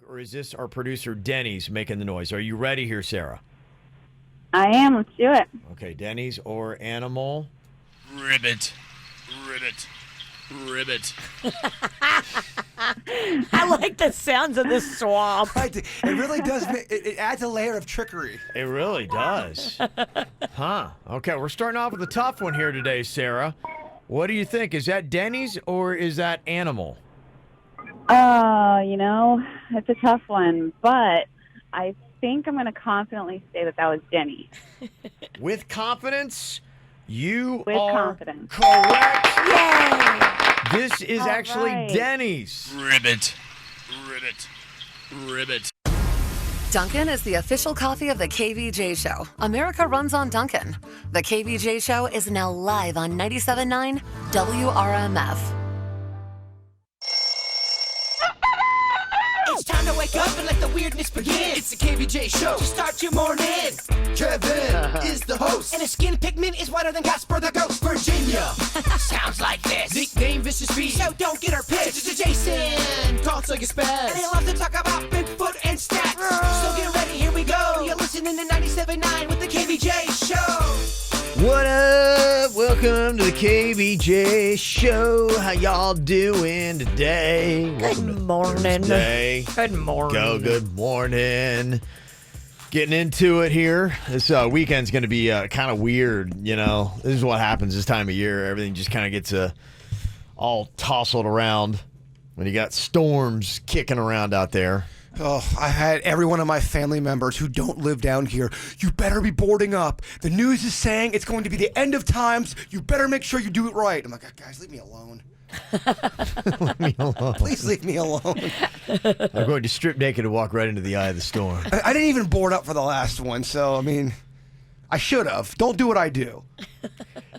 Or is this our producer, Dennys, making the noise? Are you ready here, Sarah? I am. Let's do it. Okay, Dennys or animal? Ribbit. Ribbit. Ribbit. I like the sounds of the swamp. It really does. It adds a layer of trickery. It really does. Huh. Okay, we're starting off with a tough one here today, Sarah. What do you think? Is that Dennys or is that animal? It's a tough one, but I think I'm going to confidently say that was Denny. With confidence, you With are confidence. correct. Yay! This is All actually right. Dennys. Ribbit. Ribbit. Ribbit. Dunkin' is the official coffee of the KVJ Show. America runs on Dunkin'. The KVJ Show is now live on 97.9 WRMF. It's time to wake up and let the weirdness begin. It's the KVJ Show to start your morning. Kevin is the host, and his skin pigment is whiter than Casper the Ghost. Virginia sounds like this. Nickname Vicious Beast, so don't get her pissed. Jason talks like a spaz, and they love to talk about Bigfoot and stats. So get ready, here we go. You're listening to 97.9 with the KVJ Show. What up? Welcome to the KVJ Show. How y'all doing today? Good morning. Good morning. Good morning. Getting into it here. This weekend's going to be kind of weird, you know. This is what happens this time of year. Everything just kind of gets all tousled around when you got storms kicking around out there. Oh, I had every one of my family members who don't live down here. You better be boarding up. The news is saying it's going to be the end of times. You better make sure you do it right. I'm like, guys, leave me alone. Leave me alone. Please leave me alone. I'm going to strip naked and walk right into the eye of the storm. I didn't even board up for the last one, so, I mean, I should have. Don't do what I do.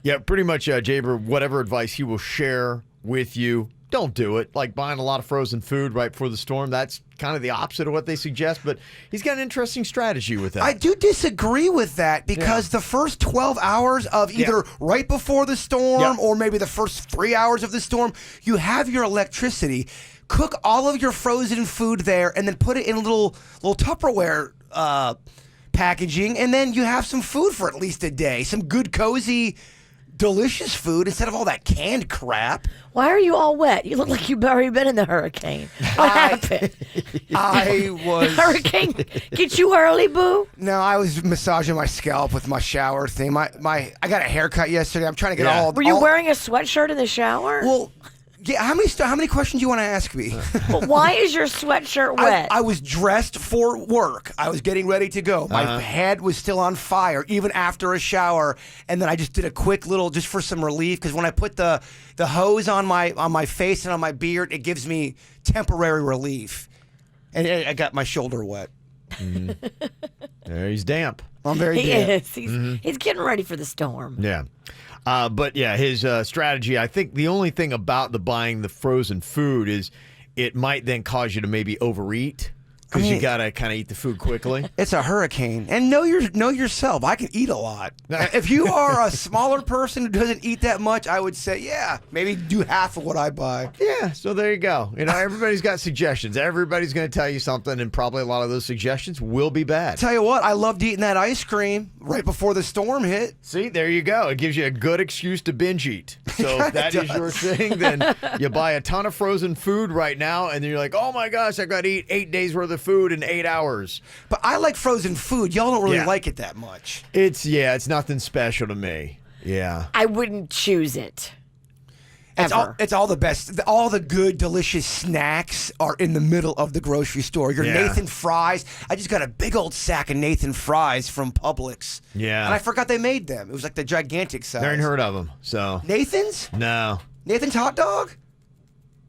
Yeah, pretty much, Jaber, whatever advice he will share with you, don't do it. Like buying a lot of frozen food right before the storm, that's kind of the opposite of what they suggest, but he's got an interesting strategy with that. I do disagree with that because the first 12 hours of either right before the storm or maybe the first 3 hours of the storm, you have your electricity. Cook all of your frozen food there and then put it in a little Tupperware packaging, and then you have some food for at least a day. Some good, cozy, delicious food instead of all that canned crap. Why are you all wet? You look like you've already been in the hurricane. What happened? I was... Hurricane get you early, boo? No, I was massaging my scalp with my shower thing. I got a haircut yesterday. I'm trying to get all... Were you wearing a sweatshirt in the shower? Well... Yeah, how many questions do you want to ask me? But why is your sweatshirt wet? I was dressed for work. I was getting ready to go. My head was still on fire, even after a shower. And then I just did a quick little, just for some relief, because when I put the hose on my face and on my beard, it gives me temporary relief. And I got my shoulder wet. Mm-hmm. There, he's damp. I'm very damp. He's getting ready for the storm. Yeah. But yeah, his strategy, I think the only thing about buying the frozen food is it might then cause you to maybe overeat because you got to kind of eat the food quickly. It's a hurricane. And know yourself. I can eat a lot. If you are a smaller person who doesn't eat that much, I would say, yeah, maybe do half of what I buy. Yeah, so there you go. You know, everybody's got suggestions. Everybody's going to tell you something, and probably a lot of those suggestions will be bad. Tell you what, I loved eating that ice cream right before the storm hit. See, there you go. It gives you a good excuse to binge eat. So if that is your thing, then you buy a ton of frozen food right now, and then you're like, oh my gosh, I got to eat 8 days worth of food in 8 hours. But I like frozen food. Y'all don't really like it that much. It's nothing special to me. Yeah. I wouldn't choose it. It's all the best. All the good, delicious snacks are in the middle of the grocery store. Your Nathan fries. I just got a big old sack of Nathan fries from Publix. Yeah. And I forgot they made them. It was like the gigantic size. Never heard of them. So Nathan's? No. Nathan's hot dog?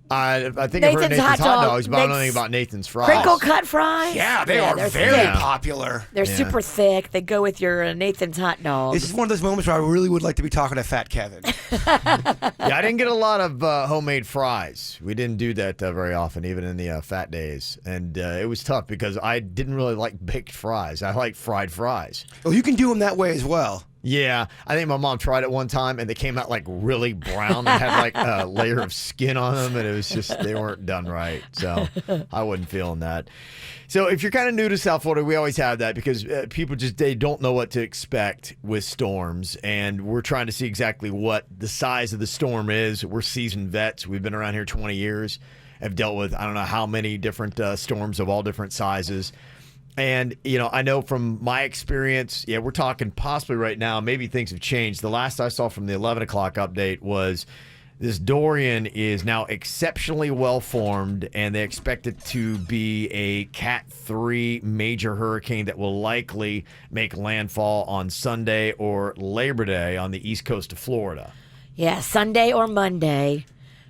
I think I've heard Nathan's hot dogs, but I don't know anything about Nathan's fries. Crinkle cut fries? Yeah, they are very popular. They're super thick. They go with your Nathan's hot dogs. This is one of those moments where I really would like to be talking to Fat Kevin. Yeah, I didn't get a lot of homemade fries. We didn't do that very often, even in the fat days. And it was tough because I didn't really like baked fries. I like fried fries. Well, you can do them that way as well. Yeah, I think my mom tried it one time, and they came out like really brown and had like a layer of skin on them, and it was just they weren't done right. So I wasn't feeling that. So if you're kind of new to South Florida, we always have that because people they don't know what to expect with storms, and we're trying to see exactly what the size of the storm is. We're seasoned vets. We've been around here 20 years, have dealt with I don't know how many different storms of all different sizes. And, I know from my experience, we're talking possibly right now, maybe things have changed. The last I saw from the 11 o'clock update was this Dorian is now exceptionally well formed, and they expect it to be a Cat 3 major hurricane that will likely make landfall on Sunday or Labor Day on the east coast of Florida. Yeah, Sunday or Monday.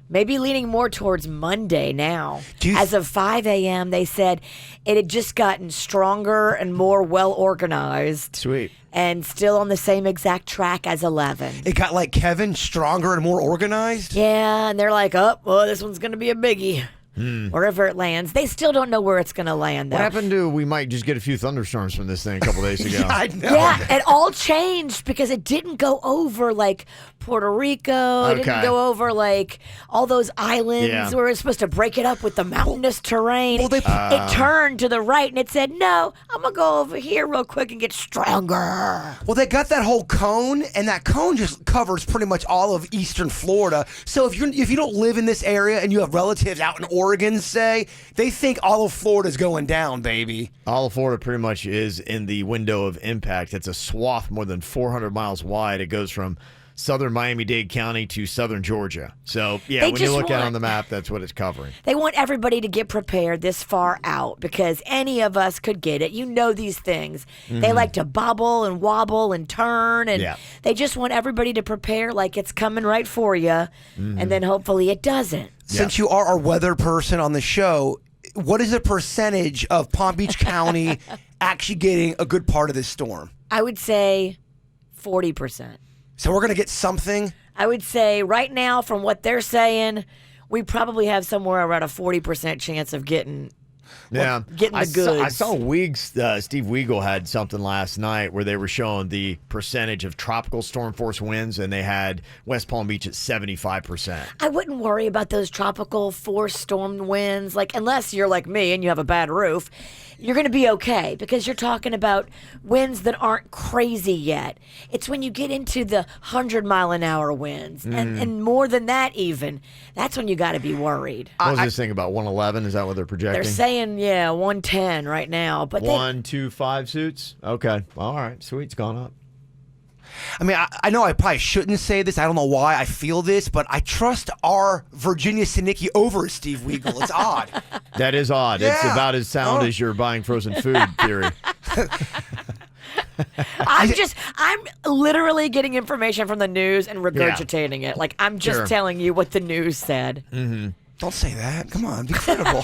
Maybe leaning more towards Monday now. As of 5 a.m., they said it had just gotten stronger and more well-organized. Sweet. And still on the same exact track as 11. It got like Kevin, stronger and more organized? Yeah, and they're like, this one's going to be a biggie. Wherever it lands. They still don't know where it's going to land, though. What happened to we might just get a few thunderstorms from this thing a couple days ago? Yeah, I know. Yeah, it all changed because it didn't go over like Puerto Rico. It didn't go over like all those islands where it's supposed to break it up with the mountainous terrain. Well, it turned to the right and it said, no, I'm going to go over here real quick and get stronger. Well, they got that whole cone, and that cone just covers pretty much all of eastern Florida. So if you don't live in this area and you have relatives out in Oregon, say, they think all of Florida's going down, baby. All of Florida pretty much is in the window of impact. It's a swath more than 400 miles wide. It goes from southern Miami-Dade County to southern Georgia. So, when you look at it on the map, that's what it's covering. They want everybody to get prepared this far out because any of us could get it. You know these things. They like to bobble and wobble and turn, and they just want everybody to prepare like it's coming right for you, and then hopefully it doesn't. Since you are our weather person on the show, what is the percentage of Palm Beach County actually getting a good part of this storm? I would say 40%. So we're going to get something? I would say right now, from what they're saying, we probably have somewhere around a 40% chance of getting the goods. I saw Steve Weagle had something last night where they were showing the percentage of tropical storm force winds, and they had West Palm Beach at 75%. I wouldn't worry about those tropical force storm winds, unless you're like me and you have a bad roof. You're going to be okay because you're talking about winds that aren't crazy yet. It's when you get into the 100-mile-an-hour winds and more than that even. That's when you got to be worried. What was this thing about 111? Is that what they're projecting? They're saying, 110 right now. But 125 suits? Okay. All right. Sweet's gone up. I mean, I know I probably shouldn't say this. I don't know why I feel this, but I trust our Virginia Sinicki over Steve Weagle. It's odd. That is odd. Yeah. It's about as sound as your buying frozen food theory. I'm literally getting information from the news and regurgitating it. I'm just telling you what the news said. Mm-hmm. Don't say that. Come on, be credible.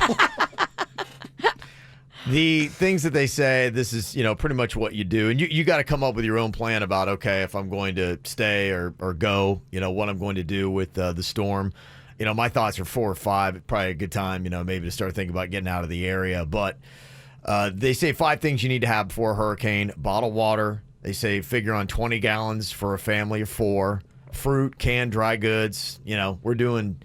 The things that they say, this is, pretty much what you do. And you got to come up with your own plan about, okay, if I'm going to stay or go, what I'm going to do with the storm. My thoughts are 4 or 5. Probably a good time, maybe to start thinking about getting out of the area. But they say 5 things you need to have before a hurricane. Bottled water. They say figure on 20 gallons for a family of 4. Fruit, canned, dry goods. We're doing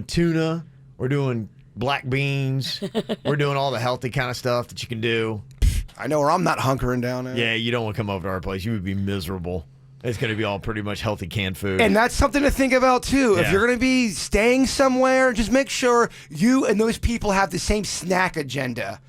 tuna. We're doing black beans. We're doing all the healthy kind of stuff that you can do. I know where I'm not hunkering down at. Yeah, you don't want to come over to our place. You would be miserable. It's going to be all pretty much healthy canned food. And that's something to think about, too. Yeah. If you're going to be staying somewhere, just make sure you and those people have the same snack agenda.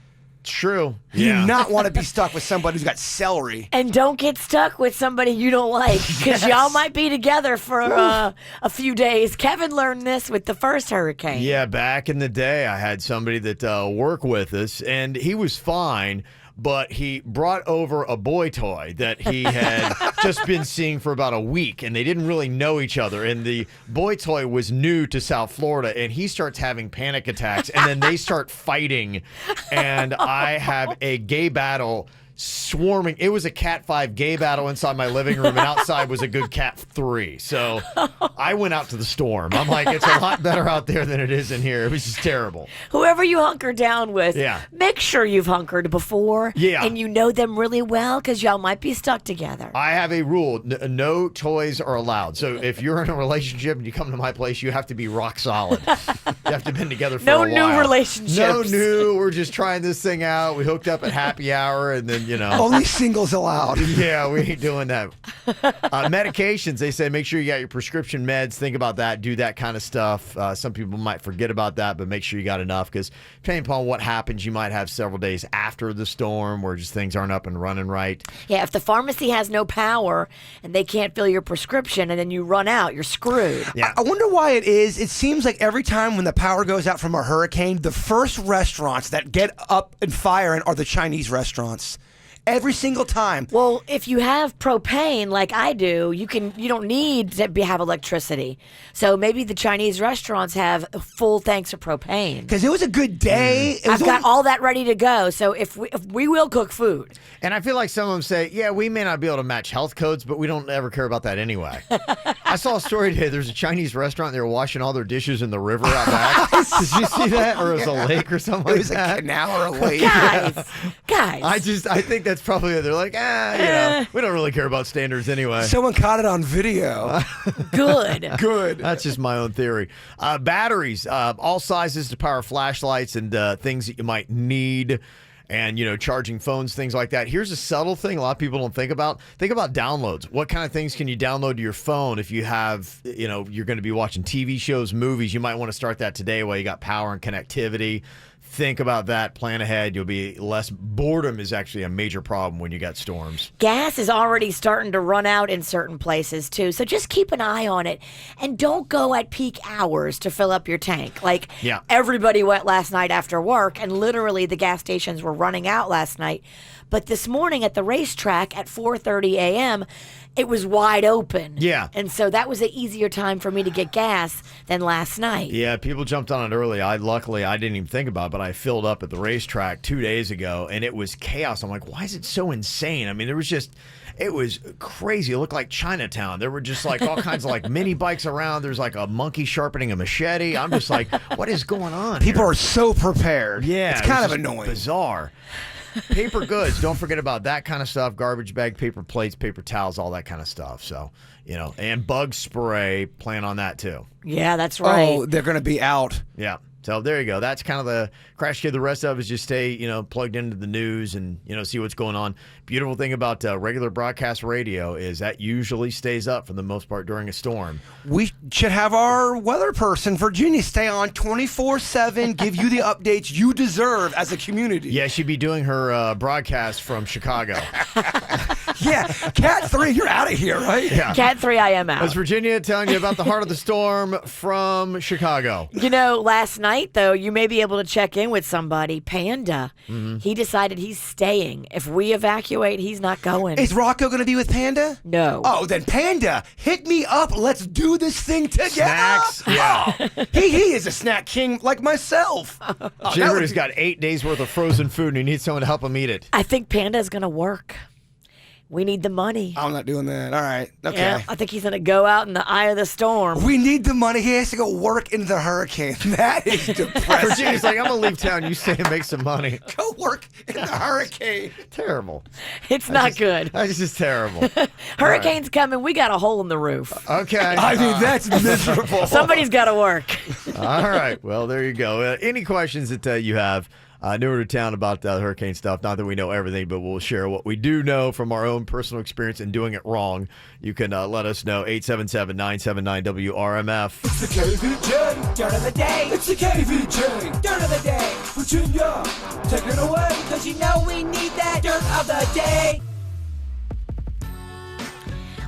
It's true. You do not want to be stuck with somebody who's got celery. And don't get stuck with somebody you don't like because y'all might be together for a few days. Kevin learned this with the first hurricane. Yeah, back in the day, I had somebody that worked with us, and he was fine, but he brought over a boy toy that he had just been seeing for about a week, and they didn't really know each other. And the boy toy was new to South Florida, and he starts having panic attacks, and then they start fighting, and I have a gay battle swarming. It was a Cat 5 gay battle inside my living room, and outside was a good Cat 3. So I went out to the storm. I'm like, it's a lot better out there than it is in here. It was just terrible. Whoever you hunker down with, Yeah. make sure you've hunkered before. Yeah. And you know them really well because y'all might be stuck together. I have a rule. No toys are allowed. So if you're in a relationship and you come to my place, you have to be rock solid. You have to have been together for No a while. new relationships. No new. We're just trying this thing out. We hooked up at happy hour and then, Only singles allowed. Yeah, we ain't doing that. Medications, they say make sure you got your prescription meds. Think about that. Do that kind of stuff. Some people might forget about that, but make sure you got enough because depending upon what happens, you might have several days after the storm where just things aren't up and running right. Yeah, if the pharmacy has no power and they can't fill your prescription and then you run out, you're screwed. Yeah. I wonder why it is. It seems like every time when the power goes out from a hurricane, the first restaurants that get up and firing are the Chinese restaurants. Every single time. Well, if you have propane like I do, you don't need to have electricity. So maybe the Chinese restaurants have full tanks of propane. Because it was a good day. It was I've got all that ready to go. So if we will cook food. And I feel like some of them say, yeah, we may not be able to match health codes, but we don't ever care about that anyway. I saw a story today. There's a Chinese restaurant. They were washing all their dishes in the river out back. Did you see that? Or it was a lake or something like It was that? a canal or a lake. Guys. I think that's probably it. They're like, we don't really care about standards anyway. Someone caught it on video. Good. Good. That's just my own theory. Batteries, all sizes to power flashlights and things that you might need. And, charging phones, things like that. Here's a subtle thing a lot of people don't think about. Think about downloads. What kind of things can you download to your phone if you have, you're going to be watching TV shows, movies. You might want to start that today while you got power and connectivity. Think about that. Plan ahead. You'll be less. Boredom is actually a major problem when you got storms. Gas is already starting to run out in certain places, too. So just keep an eye on it. And don't go at peak hours to fill up your tank. Like, everybody went last night after work, and literally the gas stations were running out last night. But this morning at the racetrack at 4:30 a.m., it was wide open. Yeah. And so that was an easier time for me to get gas than last night. Yeah, people jumped on it early. Luckily, I didn't even think about it, but I filled up at the racetrack 2 days ago, and it was chaos. I'm like, why is it so insane? I mean, it was crazy. It looked like Chinatown. There were just like all kinds of like mini bikes around. There's like a monkey sharpening a machete. I'm just like, what is going on People here? are so prepared. Yeah. It's kind of just annoying. Bizarre. Paper goods. Don't forget about that kind of stuff. Garbage bag, paper plates, paper towels, all that kind of stuff. So, and bug spray. Plan on that too. Yeah, that's right. Oh, they're going to be out. Yeah. So there you go. That's kind of the crash kid. The rest of it is just stay, plugged into the news and, see what's going on. Beautiful thing about regular broadcast radio is that usually stays up for the most part during a storm. We should have our weather person, Virginia, stay on 24/7, give you the updates you deserve as a community. Yeah, she'd be doing her broadcast from Chicago. Yeah, Cat 3, you're out of here, right? Yeah. Cat 3, I am out. That's Virginia telling you about the heart of the storm from Chicago. Last night, though, you may be able to check in with somebody. Panda, he decided he's staying. If we evacuate, he's not going. Is Rocco going to be with Panda? No. Oh, then Panda, hit me up. Let's do this thing together. Snacks? Yeah. Oh, he is a snack king like myself. Jimmer's got 8 days worth of frozen food and he needs someone to help him eat it. I think Panda's going to work. We need the money. I'm not doing that. All right. Okay. Yeah, I think he's going to go out in the eye of the storm. We need the money. He has to go work in the hurricane. That is depressing. Virginia's like, I'm going to leave town. You stay and make some money. Go work in the hurricane. Terrible. It's not good. That's just terrible. Hurricane's coming. We got a hole in the roof. Okay. I mean, that's miserable. Somebody's got to work. All right. Well, there you go. Any questions that you have newer to town about hurricane stuff? Not that we know everything, but we'll share what we do know from our own personal experience in doing it wrong. You can let us know. 877-979-WRMF. It's the KVJ Dirt of the Day. It's the KVJ Dirt of the Day. Virginia, take it away, because you know we need that Dirt of the Day.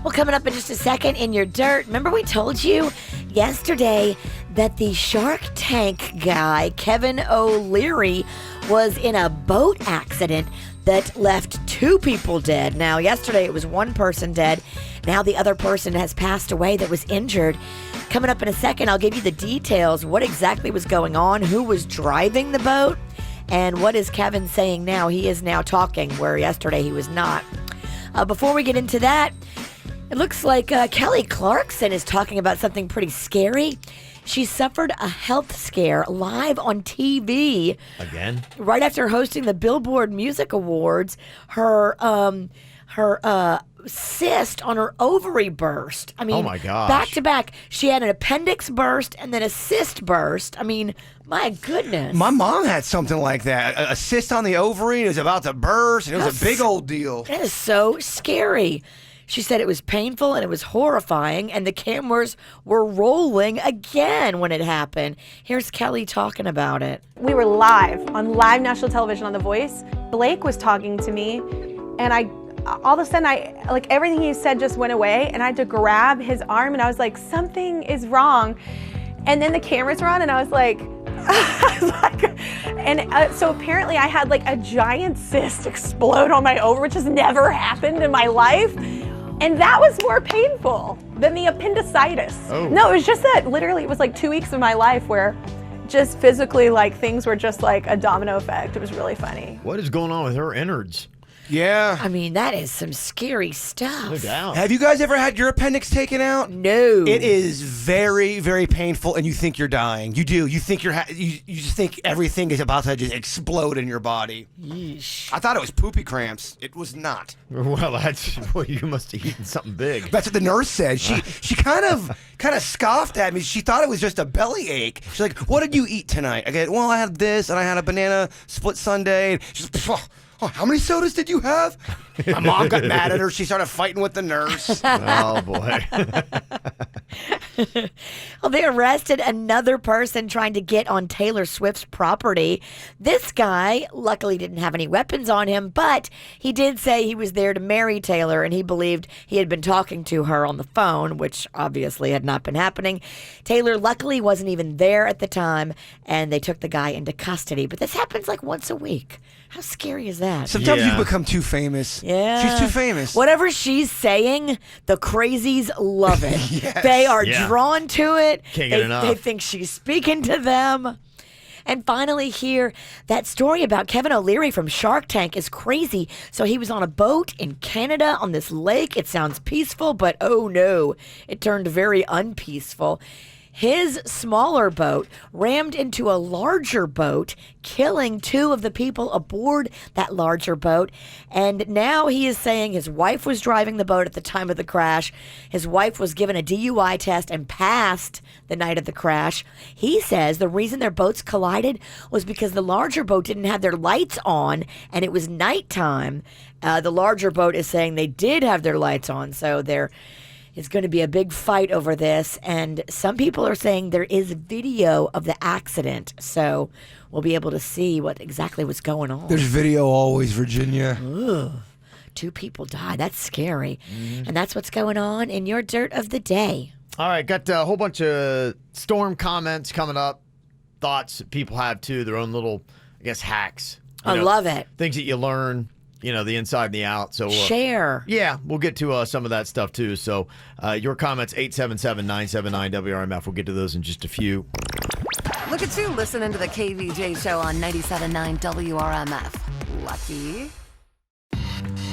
Well, coming up in just a second in your dirt, remember we told you yesterday that the Shark Tank guy, Kevin O'Leary, was in a boat accident that left 2 people dead. Now, yesterday it was 1 person dead. Now the other person has passed away that was injured. Coming up in a second, I'll give you the details, what exactly was going on, who was driving the boat, And what is Kevin saying now? He is now talking, where yesterday he was not. Before we get into that, it looks like Kelly Clarkson is talking about something pretty scary. She suffered a health scare live on TV. Again? Right after hosting the Billboard Music Awards, her cyst on her ovary burst. I mean, oh my gosh. Back to back. She had an appendix burst and then a cyst burst. I mean, my goodness. My mom had something like that. A cyst on the ovary is about to burst, and it was a big old deal. That is so scary. She said it was painful and it was horrifying, and the cameras were rolling again when it happened. Here's Kelly talking about it. We were live on live national television on The Voice. Blake was talking to me, and all of a sudden, like everything he said just went away, and I had to grab his arm, and I was like, something is wrong. And then the cameras were on, and I was like, so apparently I had like a giant cyst explode on my ovary, which has never happened in my life. And that was more painful than the appendicitis. Oh. No, it was just that literally it was like 2 weeks of my life where just physically like things were just like a domino effect. It was really funny. What is going on with her innards? Yeah. I mean, that is some scary stuff. No doubt. Have you guys ever had your appendix taken out? No. It is very, very painful, and you think you're dying. You do. You think you just think everything is about to just explode in your body. Yeesh. I thought it was poopy cramps. It was not. Well, you must have eaten something big. That's what the nurse said. She kind of scoffed at me. She thought it was just a belly ache. She's like, "What did you eat tonight?" I go, "Well, I had this, and I had a banana split sundae." And she's like, "Oh, how many sodas did you have?" My mom got mad at her. She started fighting with the nurse. Oh, boy. Well, they arrested another person trying to get on Taylor Swift's property. This guy luckily didn't have any weapons on him, but he did say he was there to marry Taylor, and he believed he had been talking to her on the phone, which obviously had not been happening. Taylor luckily wasn't even there at the time, and they took the guy into custody. But this happens like once a week. How scary is that? Sometimes Yeah. you become too famous. Yeah. She's too famous. Whatever she's saying, the crazies love it. Yes. They are Yeah. drawn to it. Can't get enough. They think she's speaking to them. And finally here, that story about Kevin O'Leary from Shark Tank is crazy. So he was on a boat in Canada on this lake. It sounds peaceful, but oh no, it turned very unpeaceful. His smaller boat rammed into a larger boat, killing 2 of the people aboard that larger boat. And now he is saying his wife was driving the boat at the time of the crash. His wife was given a DUI test and passed the night of the crash. He says the reason their boats collided was because the larger boat didn't have their lights on and it was nighttime. The larger boat is saying they did have their lights on, so it's going to be a big fight over this, and some people are saying there is video of the accident, so we'll be able to see what exactly was going on. There's video always, Virginia. Ugh. 2 people died. That's scary. And that's what's going on in your dirt of the day. All right, got a whole bunch of storm comments coming up. Thoughts that people have, too, their own little, I guess, hacks. I love it. Things that you learn. The inside and the out. So Share. Yeah, we'll get to some of that stuff too. So your comments, 877-979-WRMF. We'll get to those in just a few. Look at you listening to the KVJ show on 97.9 WRMF. Lucky.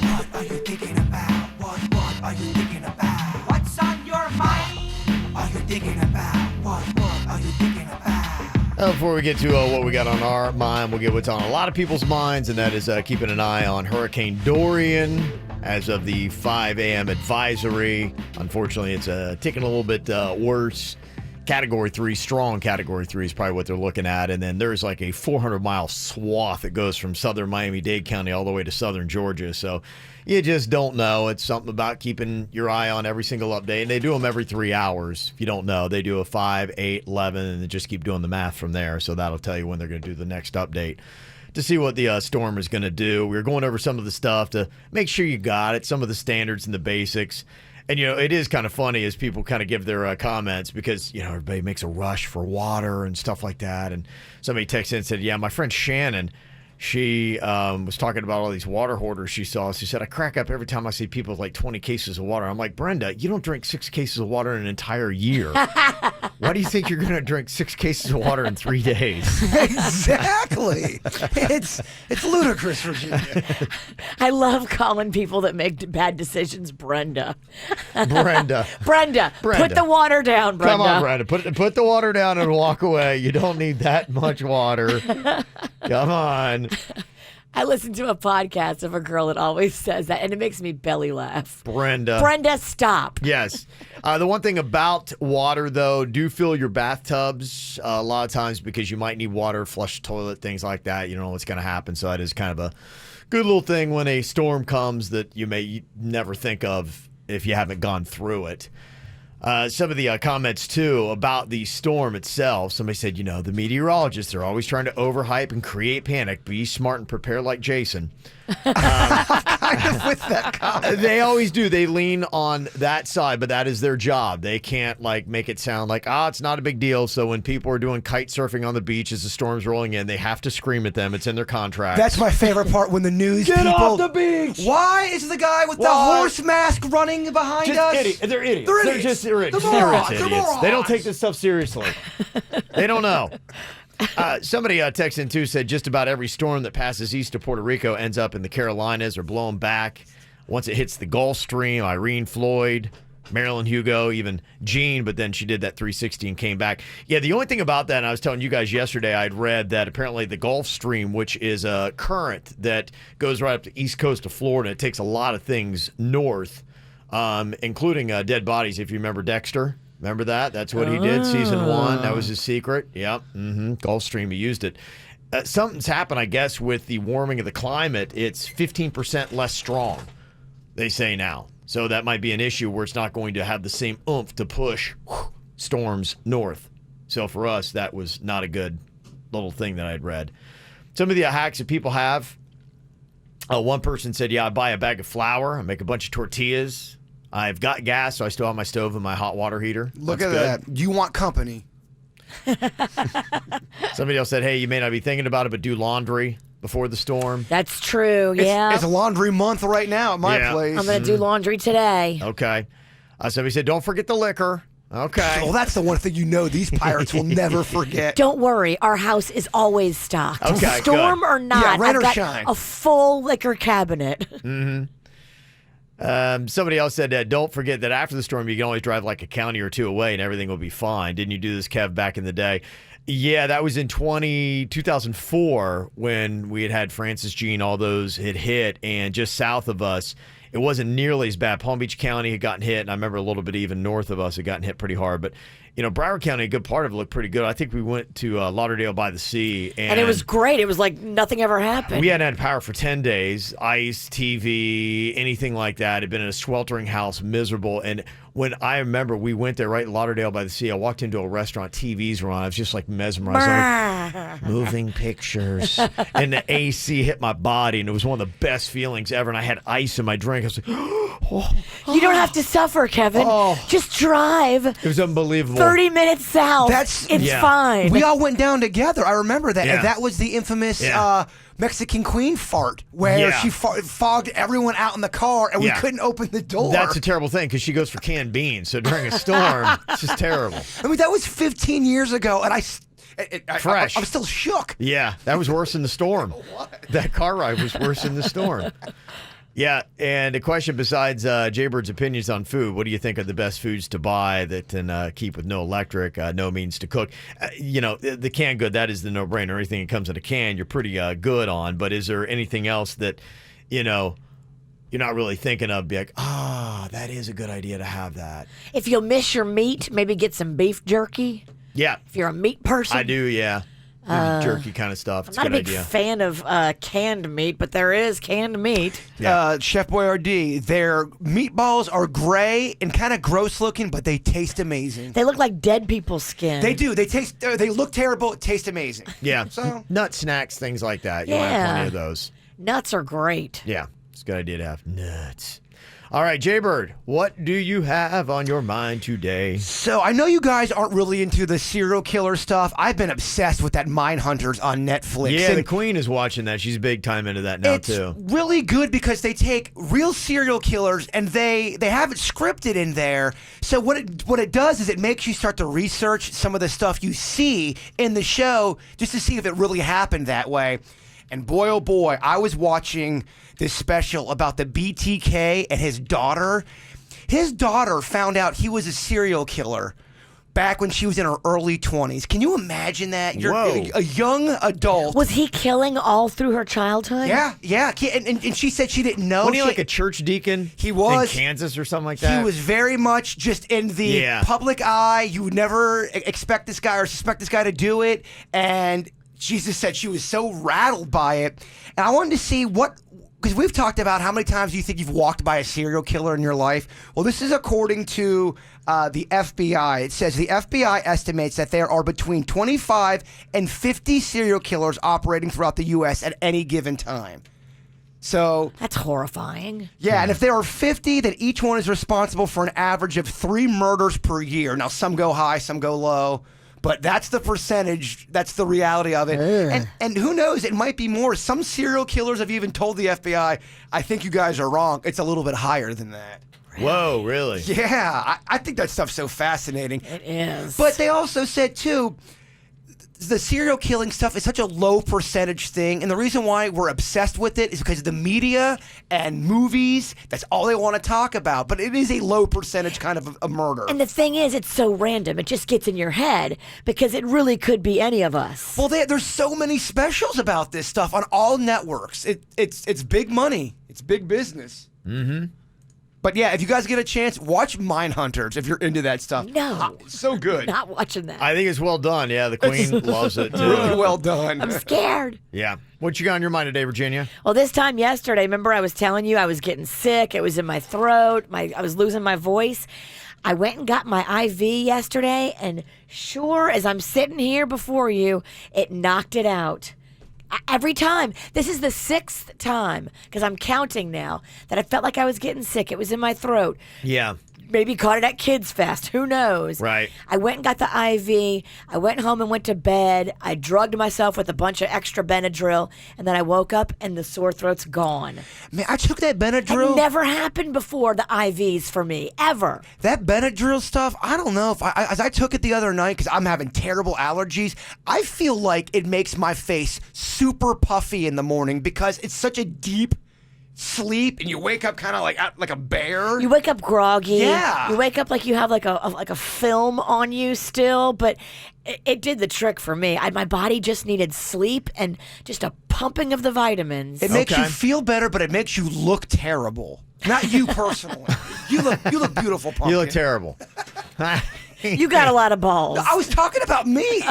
What are you thinking about? What are you thinking about? What's on your mind? Are you thinking about? What are you thinking about? Before we get to what we got on our mind, we'll get what's on a lot of people's minds, and that is keeping an eye on Hurricane Dorian as of the 5 a.m. advisory. Unfortunately, it's ticking a little bit worse. Category 3, strong Category 3 is probably what they're looking at. And then there's like a 400-mile swath that goes from southern Miami-Dade County all the way to southern Georgia. So you just don't know. It's something about keeping your eye on every single update. And they do them every 3 hours. If you don't know, they do a 5, 8, 11, and they just keep doing the math from there. So that'll tell you when they're going to do the next update to see what the storm is going to do. We're going over some of the stuff to make sure you got it, some of the standards and the basics. And, it is kind of funny as people kind of give their comments because, everybody makes a rush for water and stuff like that. And somebody texted in and said, yeah, my friend Shannon, She was talking about all these water hoarders she saw. She said, I crack up every time I see people with like 20 cases of water. I'm like, Brenda, you don't drink 6 cases of water in an entire year. Why do you think you're going to drink 6 cases of water in 3 days? Exactly. It's ludicrous, Virginia. I love calling people that make bad decisions Brenda. Brenda. Brenda, put the water down, Brenda. Come on, Brenda. Put the water down and walk away. You don't need that much water. Come on. I listen to a podcast of a girl that always says that, and it makes me belly laugh. Brenda. Brenda, stop. Yes. The one thing about water, though, do fill your bathtubs a lot of times because you might need water, flush the toilet, things like that. You don't know what's going to happen. So that is kind of a good little thing when a storm comes that you may never think of if you haven't gone through it. Some of the comments, too, about the storm itself. Somebody said, the meteorologists are always trying to overhype and create panic. Be smart and prepare like Jason. Kind of with that comment. They always do. They lean on that side, but that is their job. They can't make it sound like, it's not a big deal. So when people are doing kite surfing on the beach as the storm's rolling in, they have to scream at them. It's in their contract. That's my favorite part when the news Get people... off the beach! Why is the guy with the horse mask running behind us? They're idiots. They're idiots. They're They're morons. morons. They don't take this stuff seriously. They don't know. Somebody texted in too, said just about every storm that passes east of Puerto Rico ends up in the Carolinas or blown back. Once it hits the Gulf Stream, Irene, Floyd, Marilyn, Hugo, even Jean, but then she did that 360 and came back. Yeah, the only thing about that, and I was telling you guys yesterday, I'd read that apparently the Gulf Stream, which is a current that goes right up the east coast of Florida, it takes a lot of things north, including dead bodies, if you remember Dexter. Remember that? That's what he did, season 1. That was his secret. Yep. Gulf Stream, he used it. Something's happened, I guess, with the warming of the climate. It's 15% less strong, they say now. So that might be an issue where it's not going to have the same oomph to push storms north. So for us, that was not a good little thing that I'd read. Some of the hacks that people have. One person said, I buy a bag of flour. I make a bunch of tortillas. I've got gas, so I still have my stove and my hot water heater. Look at that. You want company. Somebody else said, hey, you may not be thinking about it, but do laundry before the storm. That's true, yeah. It's laundry month right now at my place. I'm going to do laundry today. Okay. Somebody said, don't forget the liquor. Okay. Well, that's the one thing these pirates will never forget. Don't worry, our house is always stocked. Okay, Storm good. or not, Yeah, rain I've or got shine. a full liquor cabinet. Somebody else said, don't forget that after the storm, you can always drive like a county or two away and everything will be fine. Didn't you do this, Kev, back in the day? Yeah, that was in 2004 when we had Francis, Jean, all those had hit, and just south of us, it wasn't nearly as bad. Palm Beach County had gotten hit, and I remember a little bit even north of us had gotten hit pretty hard. But, Broward County, a good part of it looked pretty good. I think we went to Lauderdale by the Sea. And it was great. It was like nothing ever happened. We hadn't had power for 10 days. Ice, TV, anything like that. Had been in a sweltering house, miserable. And when I remember we went there right in Lauderdale by the Sea, I walked into a restaurant, TVs were on. I was just like mesmerized. Like, moving pictures. And the AC hit my body, and it was one of the best feelings ever. And I had ice in my drink. I was like, You don't have to suffer, Kevin. Just drive. It was unbelievable. 30 minutes south. It's fine. We all went down together. I remember that. Yeah. And that was the infamous Mexican Queen fart where she fogged everyone out in the car and we couldn't open the door. That's a terrible thing because she goes for canned beans. So during a storm, it's just terrible. I mean, that was 15 years ago, and Fresh. I'm still shook. Yeah, that was worse than the storm. That car ride was worse than the storm. Yeah, and a question besides Jaybird's opinions on food. What do you think are the best foods to buy that can keep with no electric, no means to cook? The canned good, that is the no-brainer. Anything that comes in a can, you're pretty good on. But is there anything else that, you're not really thinking of? Be like, that is a good idea to have that. If you'll miss your meat, maybe get some beef jerky. Yeah. If you're a meat person. I do, yeah. Maybe jerky kind of stuff. It's I'm not a a good big idea. fan of canned meat, but there is canned meat. Yeah. Chef Boyardee, their meatballs are gray and kind of gross looking, but they taste amazing. They look like dead people's skin. They do. They look terrible. Taste amazing. Yeah. So nut snacks, things like that. You'll have plenty of those. Nuts are great. Yeah. It's a good idea to have nuts. All right, Jaybird, what do you have on your mind today? So I know you guys aren't really into the serial killer stuff. I've been obsessed with that Mindhunters on Netflix. Yeah, and the Queen is watching that. She's big time into that now, it's too. really good because they take real serial killers and they have it scripted in there. So what it does is it makes you start to research some of the stuff you see in the show just to see if it really happened that way. And boy, oh boy, I was watching this special about the BTK and his daughter. His daughter found out he was a serial killer back when she was in her early 20s. Can you imagine that? You're Whoa. a young adult. Was he killing all through her childhood? Yeah. And she said she didn't know. Wasn't he like a church deacon? He was. In Kansas or something like that? He was very much just in the public eye. You would never expect this guy or suspect this guy to do it. And she just said she was so rattled by it. And I wanted to see because we've talked about how many times you think you've walked by a serial killer in your life. Well, this is according to the FBI. It says the FBI estimates that there are between 25 and 50 serial killers operating throughout the U.S. at any given time. So that's horrifying. Yeah, and if there are 50, then each one is responsible for an average of 3 murders per year. Now, some go high, some go low. But that's the percentage. That's the reality of it. And who knows? It might be more. Some serial killers have even told the FBI, I think you guys are wrong. It's a little bit higher than that. Whoa, really? Yeah. I think that stuff's so fascinating. It is. But they also said, too, the serial killing stuff is such a low percentage thing. And the reason why we're obsessed with it is because of the media and movies. That's all they want to talk about. But it is a low percentage kind of a murder. And the thing is, it's so random. It just gets in your head because it really could be any of us. Well, there's so many specials about this stuff on all networks. It's big money. It's big business. Mm-hmm. But yeah, if you guys get a chance, watch Mindhunters if you're into that stuff. No. So good. Not watching that. I think it's well done. Yeah, the Queen loves it, too. Really well done. I'm scared. Yeah. What you got on your mind today, Virginia? Well, this time yesterday, remember I was telling you I was getting sick. It was in my throat. I was losing my voice. I went and got my IV yesterday, and sure as I'm sitting here before you, it knocked it out. Every time. This is the 6th time, because I'm counting now, that I felt like I was getting sick. It was in my throat. Yeah. Maybe caught it at Kids Fest. Who knows? Right. I went and got the IV. I went home and went to bed. I drugged myself with a bunch of extra Benadryl, and then I woke up and the sore throat's gone. Man, I took that Benadryl. It never happened before, the IVs for me, ever. That Benadryl stuff, I don't know if as I took it the other night because I'm having terrible allergies, I feel like it makes my face super puffy in the morning because it's such a deep sleep and you wake up kind of like a bear. You wake up groggy. Yeah. You wake up like you have like a film on you still, but it did the trick for me. My body just needed sleep and just a pumping of the vitamins. It makes you feel better, but it makes you look terrible. Not you personally. You look beautiful, Pumpkin. You look terrible. You got a lot of balls. I was talking about me.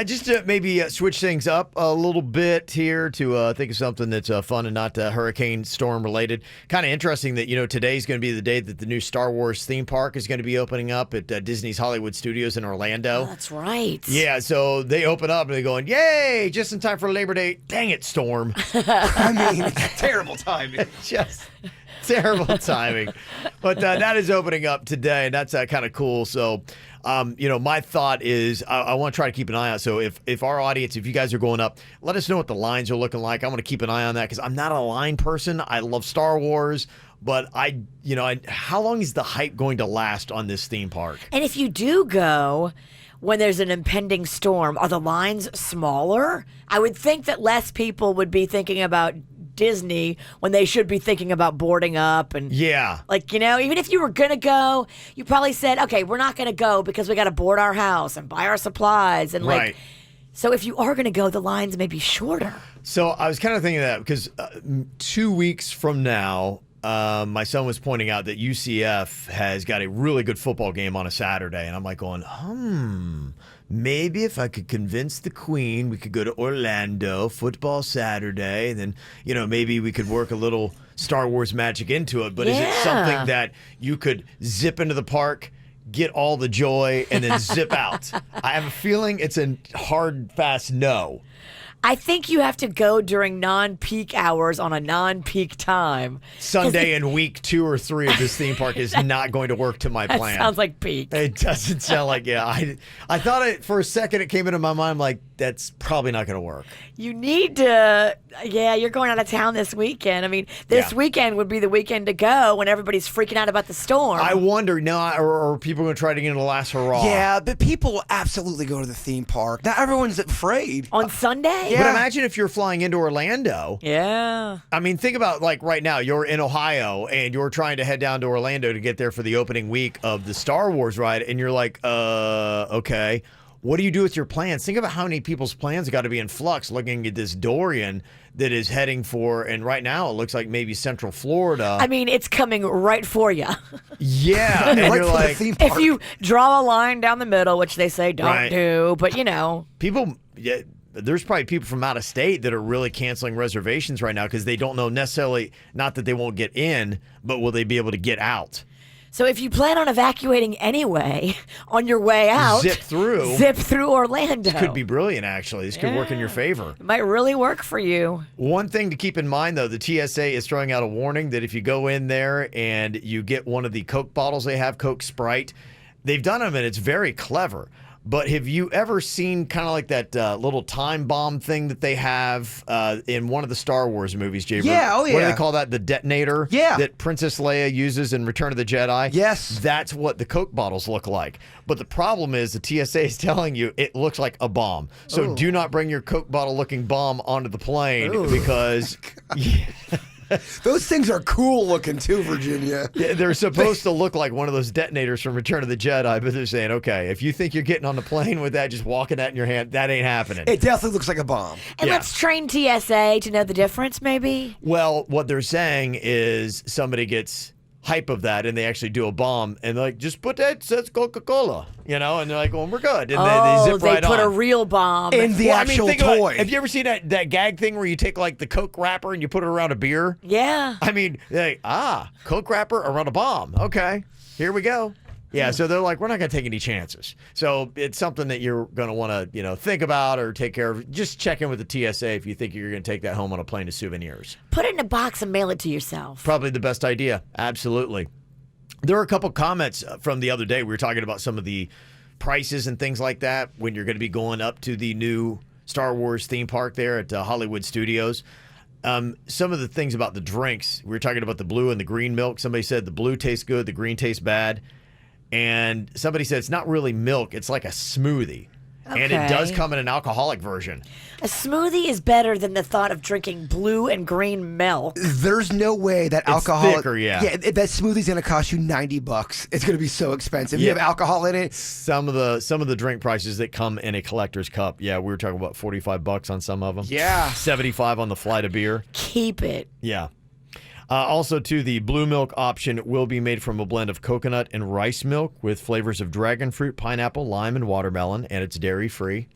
Just to maybe switch things up a little bit here to think of something that's fun and not hurricane storm related. Kind of interesting that, today's going to be the day that the new Star Wars theme park is going to be opening up at Disney's Hollywood Studios in Orlando. Oh, that's right. Yeah, so they open up and they're going, yay, just in time for Labor Day. Dang it, Storm. I mean, terrible timing. Just terrible timing. But that is opening up today, and that's kind of cool. So, my thought is I want to try to keep an eye out. So if our audience, if you guys are going up, let us know what the lines are looking like. I want to keep an eye on that because I'm not a line person. I love Star Wars, but how long is the hype going to last on this theme park? And if you do go when there's an impending storm, are the lines smaller? I would think that less people would be thinking about Disney when they should be thinking about boarding up and even if you were gonna go, you probably said, okay, we're not gonna go because we got to board our house and buy our supplies and right. So if you are gonna go, the lines may be shorter. So I was kind of thinking that because 2 weeks from now, my son was pointing out that UCF has got a really good football game on a Saturday, and I'm like going, maybe if I could convince the Queen, we could go to Orlando, football Saturday, and then, maybe we could work a little Star Wars magic into it. But is it something that you could zip into the park, get all the joy, and then zip out? I have a feeling it's a hard, fast no. I think you have to go during non-peak hours on a non-peak time. Sunday in week 2 or 3 of this theme park is not going to work to my plan. Sounds like peak. It doesn't sound like, I thought for a second it came into my mind like, that's probably not going to work. You need to, you're going out of town this weekend. I mean, this weekend would be the weekend to go when everybody's freaking out about the storm. I wonder, are people going to try to get into the last hurrah? Yeah, but people will absolutely go to the theme park. Not everyone's afraid. On Sunday? But imagine if you're flying into Orlando. Yeah. I mean, think about like right now, you're in Ohio and you're trying to head down to Orlando to get there for the opening week of the Star Wars ride. And you're like, okay. What do you do with your plans? Think about how many people's plans got to be in flux looking at this Dorian that is heading for, and right now it looks like maybe Central Florida. I mean, it's coming right for you. Yeah. And right you're for like, the theme park. If you draw a line down the middle, which they say don't do, but people, there's probably people from out of state that are really canceling reservations right now because they don't know necessarily, not that they won't get in, but will they be able to get out? So if you plan on evacuating anyway, on your way out, zip through Orlando. This could be brilliant, actually. This could work in your favor. It might really work for you. One thing to keep in mind, though, the TSA is throwing out a warning that if you go in there and you get one of the Coke bottles they have, Coke Sprite, they've done them and it's very clever. But have you ever seen kind of like that little time bomb thing that they have in one of the Star Wars movies, Jay? Yeah, oh yeah. What do they call that? The detonator? Yeah. That Princess Leia uses in Return of the Jedi? Yes. That's what the Coke bottles look like. But the problem is the TSA is telling you it looks like a bomb. So do not bring your Coke bottle looking bomb onto the plane because... Those things are cool looking too, Virginia. Yeah, they're supposed to look like one of those detonators from Return of the Jedi, but they're saying, okay, if you think you're getting on the plane with that, just walking that in your hand, that ain't happening. It definitely looks like a bomb. And let's train TSA to know the difference, maybe? Well, what they're saying is somebody gets hype of that and they actually do a bomb and they're like, just put that, says Coca-Cola, and they're like, well, we're good. And they zip right on. They put a real bomb in the actual toy. Have you ever seen that gag thing where you take like the Coke wrapper and you put it around a beer? Yeah. I mean, Coke wrapper around a bomb. Okay, here we go. Yeah, so they're like, we're not going to take any chances. So it's something that you're going to want to, think about or take care of. Just check in with the TSA if you think you're going to take that home on a plane as souvenirs. Put it in a box and mail it to yourself. Probably the best idea. Absolutely. There were a couple comments from the other day. We were talking about some of the prices and things like that when you're going to be going up to the new Star Wars theme park there at Hollywood Studios. Some of the things about the drinks, we were talking about the blue and the green milk. Somebody said the blue tastes good, the green tastes bad. And somebody said it's not really milk, it's like a smoothie. Okay. And it does come in an alcoholic version. A smoothie is better than the thought of drinking blue and green milk. There's no way that alcohol. It's thicker, that smoothie's gonna cost you $90. It's gonna be so expensive. You have alcohol in it. Some of the drink prices that come in a collector's cup. Yeah, we were talking about $45 on some of them. Yeah, $75 on the flight of beer. Keep it. Yeah. Also, too, the blue milk option will be made from a blend of coconut and rice milk with flavors of dragon fruit, pineapple, lime, and watermelon, and it's dairy-free.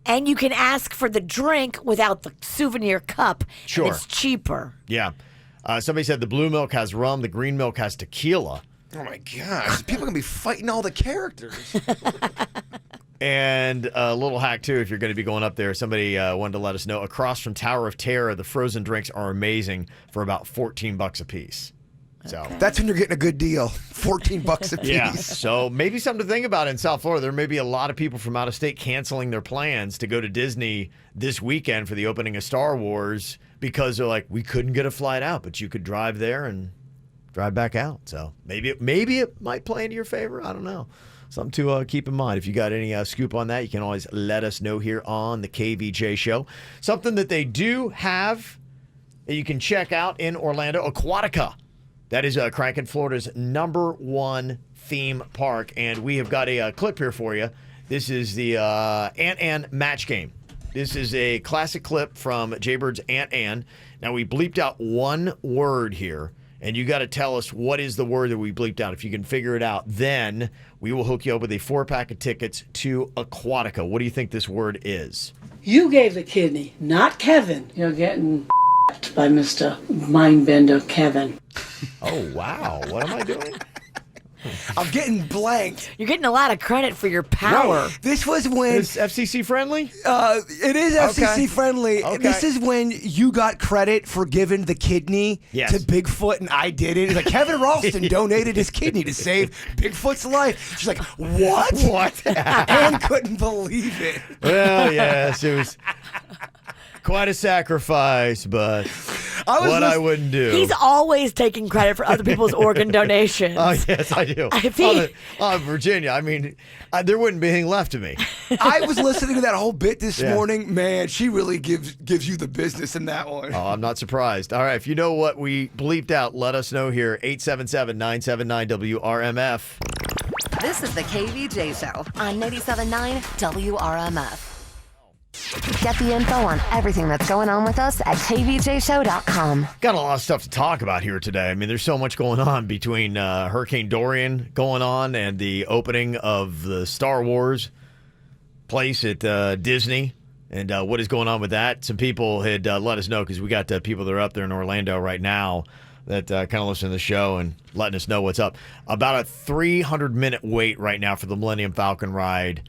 And you can ask for the drink without the souvenir cup. Sure. It's cheaper. Yeah. Somebody said the blue milk has rum, the green milk has tequila. Oh, my gosh. People are going to be fighting all the characters. And a little hack, too, if you're going to be going up there, somebody wanted to let us know. Across from Tower of Terror, the frozen drinks are amazing for about $14 a piece. So that's when you're getting a good deal. $14 a piece. Yeah. So maybe something to think about in South Florida. There may be a lot of people from out of state canceling their plans to go to Disney this weekend for the opening of Star Wars because they're like, we couldn't get a flight out, but you could drive there and drive back out. So maybe it might play into your favor. I don't know. Something to keep in mind. If you got any scoop on that, you can always let us know here on the KVJ Show. Something that they do have that you can check out in Orlando, Aquatica. That is Kraken, Florida's #1 theme park. And we have got a clip here for you. This is the Aunt Ann match game. This is a classic clip from Jaybird's Aunt Ann. Now, we bleeped out one word here. And you got to tell us what is the word that we bleeped out. If you can figure it out, then we will hook you up with a 4-pack of tickets to Aquatica. What do you think this word is? You gave the kidney, not Kevin. You're getting by Mr. Mindbender Kevin. Oh, wow. What am I doing? I'm getting blanked. You're getting a lot of credit for your power. Right. This was when Is FCC friendly? it is FCC friendly. Okay. This is when you got credit for giving the kidney Yes. to Bigfoot, and I did it. It's like Kevin Ralston donated his kidney to save Bigfoot's life. She's like, what? What? Anne couldn't believe it. Well, yes, it was quite a sacrifice, but I wouldn't do. He's always taking credit for other people's organ donations. Oh, yes, I do. If he- Virginia, I mean, there wouldn't be anything left of me. I was listening to that whole bit this morning. Man, she really gives you the business in that one. Oh, I'm not surprised. All right, if you know what we bleeped out, let us know here. 877-979-WRMF. This is the KVJ Show on 97.9 WRMF. Get the info on everything that's going on with us at kvjshow.com. Got a lot of stuff to talk about here today. I mean, there's so much going on between Hurricane Dorian going on and the opening of the Star Wars place at Disney and what is going on with that. Some people had let us know because we got people that are up there in Orlando right now that kind of listen to the show and letting us know what's up. About a 300-minute wait right now for the Millennium Falcon ride.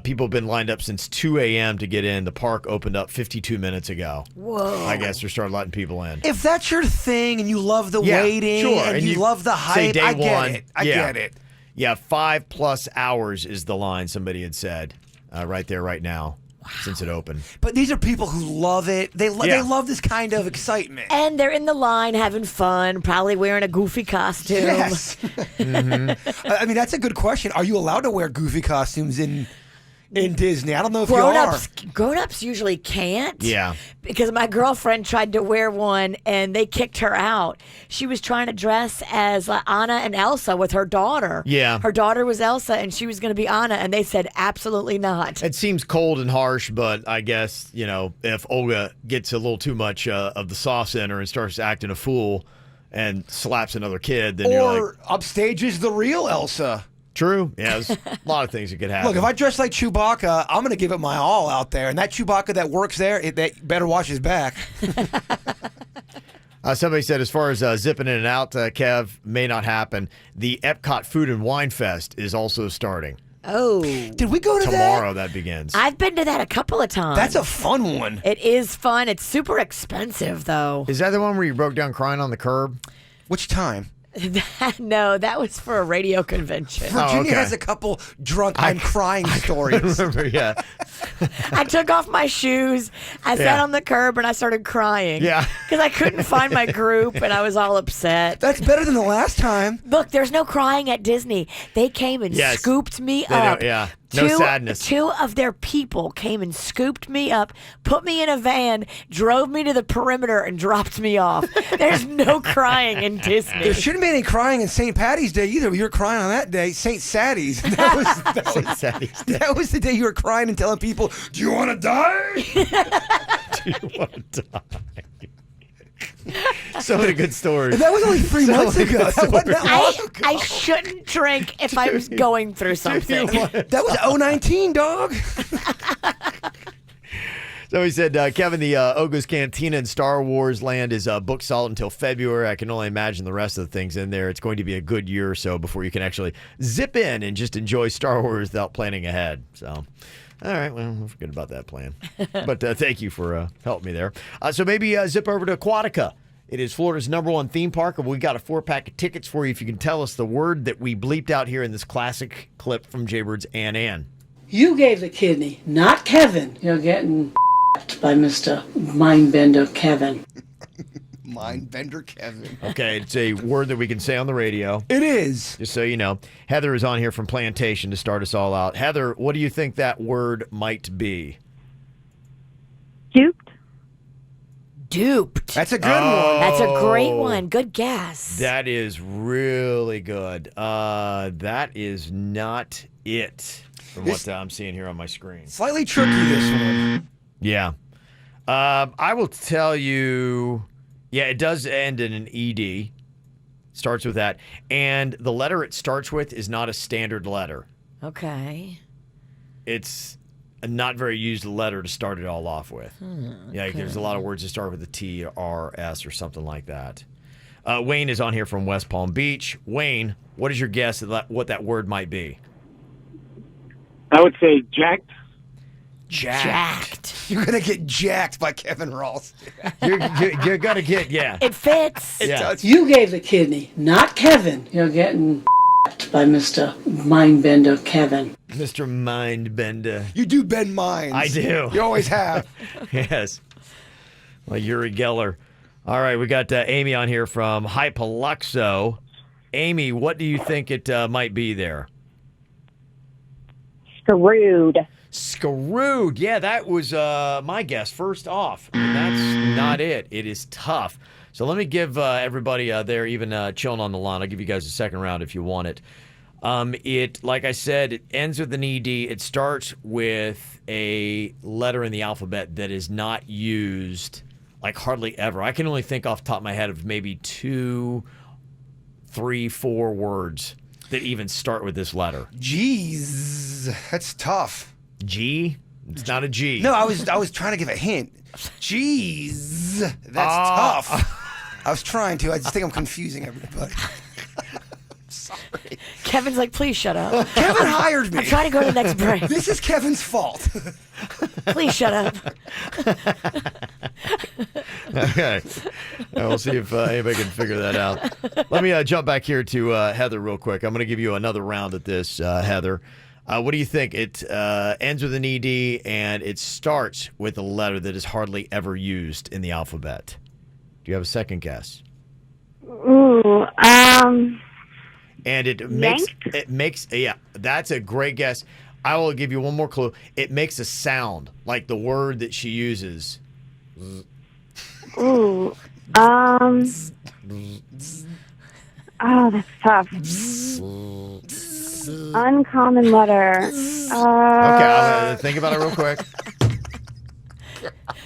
People have been lined up since 2 a.m. to get in. The park opened up 52 minutes ago. Whoa. I guess they're starting letting people in. If that's your thing and you love the waiting and you love the hype, I get it. I get it. Yeah, 5+ hours is the line, somebody had said right there, right now, since it opened. But these are people who love it. They love this kind of excitement. And they're in the line having fun, probably wearing a goofy costume. Yes. I mean, that's a good question. Are you allowed to wear goofy costumes in Disney? I don't know if you are. Grown-ups usually can't. Yeah. Because my girlfriend tried to wear one and they kicked her out. She was trying to dress as Anna and Elsa with her daughter. Yeah. Her daughter was Elsa and she was going to be Anna, and they said absolutely not. It seems cold and harsh, but I guess, if Olga gets a little too much of the sauce in her and starts acting a fool and slaps another kid, then you're like... Or upstages the real Elsa. True. Yeah, there's a lot of things that could happen. Look, if I dress like Chewbacca, I'm going to give it my all out there. And that Chewbacca that works there, that better watch his back. Somebody said as far as zipping in and out, Kev, may not happen. The Epcot Food and Wine Fest is also starting. Oh. Did we go to Tomorrow that begins. I've been to that a couple of times. That's a fun one. It is fun. It's super expensive, though. Is that the one where you broke down crying on the curb? Which time? No, that was for a radio convention. Virginia has a couple drunk I'm crying stories. I remember, yeah. I took off my shoes, I sat on the curb, and I started crying. Yeah. Because I couldn't find my group, and I was all upset. That's better than the last time. Look, there's no crying at Disney. They came and scooped me up. Yeah. No sadness. Two of their people came and scooped me up, put me in a van, drove me to the perimeter, and dropped me off. There's no crying in Disney. There shouldn't be any crying in St. Patty's Day either. You were crying on that day, St. Sadie's. That was the day you were crying and telling people, "Do you want to die? Do you want to die?" So many good stories. And that was only 3 months ago. That wasn't that long ago. I shouldn't drink if I was going through something. That was 019, dog. So he said, Kevin, the Oga's Cantina in Star Wars Land is booked solid until February. I can only imagine the rest of the things in there. It's going to be a good year or so before you can actually zip in and just enjoy Star Wars without planning ahead. So... all right, well, we'll forget about that plan. But thank you for helping me there. So maybe zip over to Aquatica. It is Florida's #1 theme park, and we got a 4-pack of tickets for you if you can tell us the word that we bleeped out here in this classic clip from Jaybird's Ann. You gave the kidney, not Kevin. You're getting by Mr. Mindbender Kevin. Mindbender Kevin. Okay, it's a word that we can say on the radio. It is. Just so you know. Heather is on here from Plantation to start us all out. Heather, what do you think that word might be? Duped. That's a good one. That's a great one. Good guess. That is really good. That is not it from what I'm seeing here on my screen. Slightly tricky, this one. Yeah. I will tell you, yeah, it does end in an ED. Starts with that. And the letter it starts with is not a standard letter. Okay. It's a not very used letter to start it all off with. Yeah, there's a lot of words that start with a T or R, S or something like that. Wayne is on here from West Palm Beach. Wayne, What is your guess at what that word might be? I would say jacked. Jacked. You're gonna get jacked by Kevin Ross. You're gonna get, yeah. It fits. It does. You gave the kidney, not Kevin. You're getting by Mr. Mindbender Kevin. Mr. Mindbender. You do bend minds. I do. You always have. Yes. Like Uri Geller. All right, we got Amy on here from Hypaluxo. Amy, what do you think it might be there? Screwed. Screwed. Yeah, that was my guess. First off, that's not it. It is tough. So let me give everybody there, even chilling on the line, I'll give you guys a second round if you want it. It, like I said, it ends with an ED. It starts with a letter in the alphabet that is not used, like hardly ever. I can only think off the top of my head of maybe 2, 3, 4 words that even start with this letter. Jeez, that's tough. G? It's not a G. No, I was trying to give a hint. Jeez, that's tough. I was trying to. I just think I'm confusing everybody. Sorry. Kevin's like, please shut up. Kevin hired me. I'm trying to go to the next break. This is Kevin's fault. Please shut up. Okay. We'll see if anybody can figure that out. Let me jump back here to Heather real quick. I'm going to give you another round at this, Heather. What do you think? It ends with an ED, and it starts with a letter that is hardly ever used in the alphabet. Do you have a second guess? Ooh, And it makes, yeah, that's a great guess. I will give you one more clue. It makes a sound, like the word that she uses. ooh, oh, that's tough. Uncommon letter. Okay, I'll think about it real quick.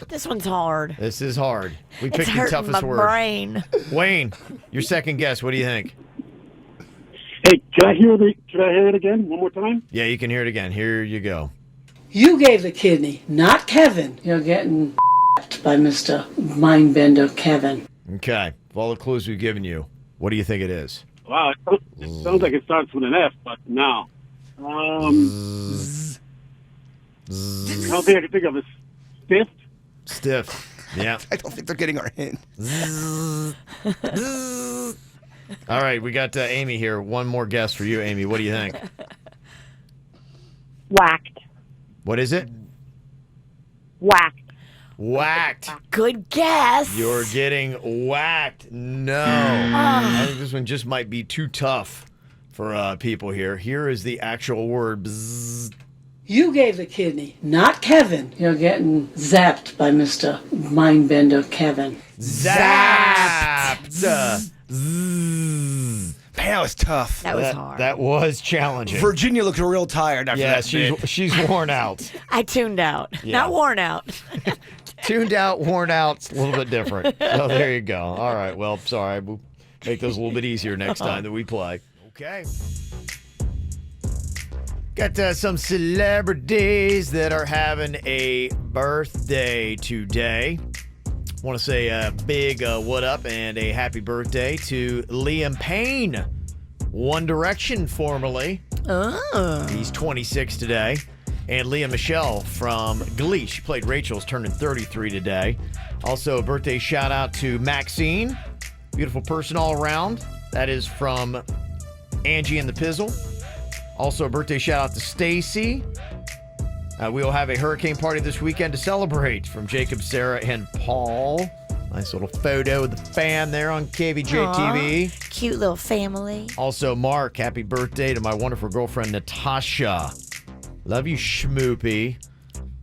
This one's hard. This is hard. We It's picked the hurting toughest my word. brain. Wayne, your second guess. What do you think? Hey, can I hear it again one more time? Yeah, you can hear it again. Here you go. You gave the kidney, not Kevin. You're getting by Mr. Mindbender Kevin. Okay. Of all the clues we've given you, what do you think it is? Wow, it sounds like it starts with an F, but no. I don't think I can think of it. Stiff? Stiff. Yeah. I don't think they're getting our hint. All right, we got Amy here. One more guess for you, Amy. What do you think? Whacked. What is it? Whacked. Whacked. Good guess. You're getting whacked. No. I think this one just might be too tough for people here. Here is the actual word. Bzzz. You gave the kidney, not Kevin. You're getting zapped by Mr. Mindbender Kevin. Zapped. Zzz. Man, that was tough. That was hard. That was challenging. Virginia looked real tired after Yeah, that bit. she's worn out. I tuned out. Yeah. Not worn out. Tuned out, worn out, it's a little bit different. So there you go. All right, well, sorry. We'll make those a little bit easier next time that we play. Okay. Got some celebrities that are having a birthday today. Want to say a big what up and a happy birthday to Liam Payne, One Direction formerly. Oh. He's 26 today. And Leah Michelle from Glee. She played Rachel's turning 33 today. Also, a birthday shout out to Maxine. Beautiful person all around. That is from Angie and the Pizzle. Also, a birthday shout out to Stacy. We will have a hurricane party this weekend to celebrate from Jacob, Sarah, and Paul. Nice little photo of the fam there on Kvj TV. Cute little family. Also, Mark, happy birthday to my wonderful girlfriend, Natasha. Love you, Schmoopy.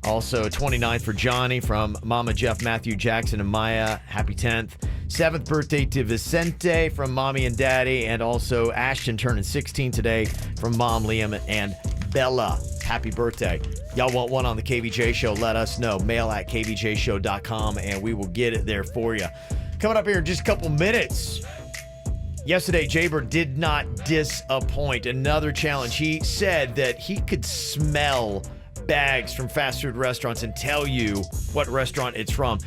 Also, 29th for Johnny from Mama Jeff, Matthew, Jackson, and Maya. Happy 10th. 7th birthday to Vicente from Mommy and Daddy. And also Ashton turning 16 today from Mom, Liam, and Bella. Happy birthday. Y'all want one on the KVJ Show, let us know. Mail at kvjshow.com, and we will get it there for you. Coming up here in just a couple minutes. Yesterday, Jaber did not disappoint. Another challenge. He said that he could smell bags from fast food restaurants and tell you what restaurant it's from.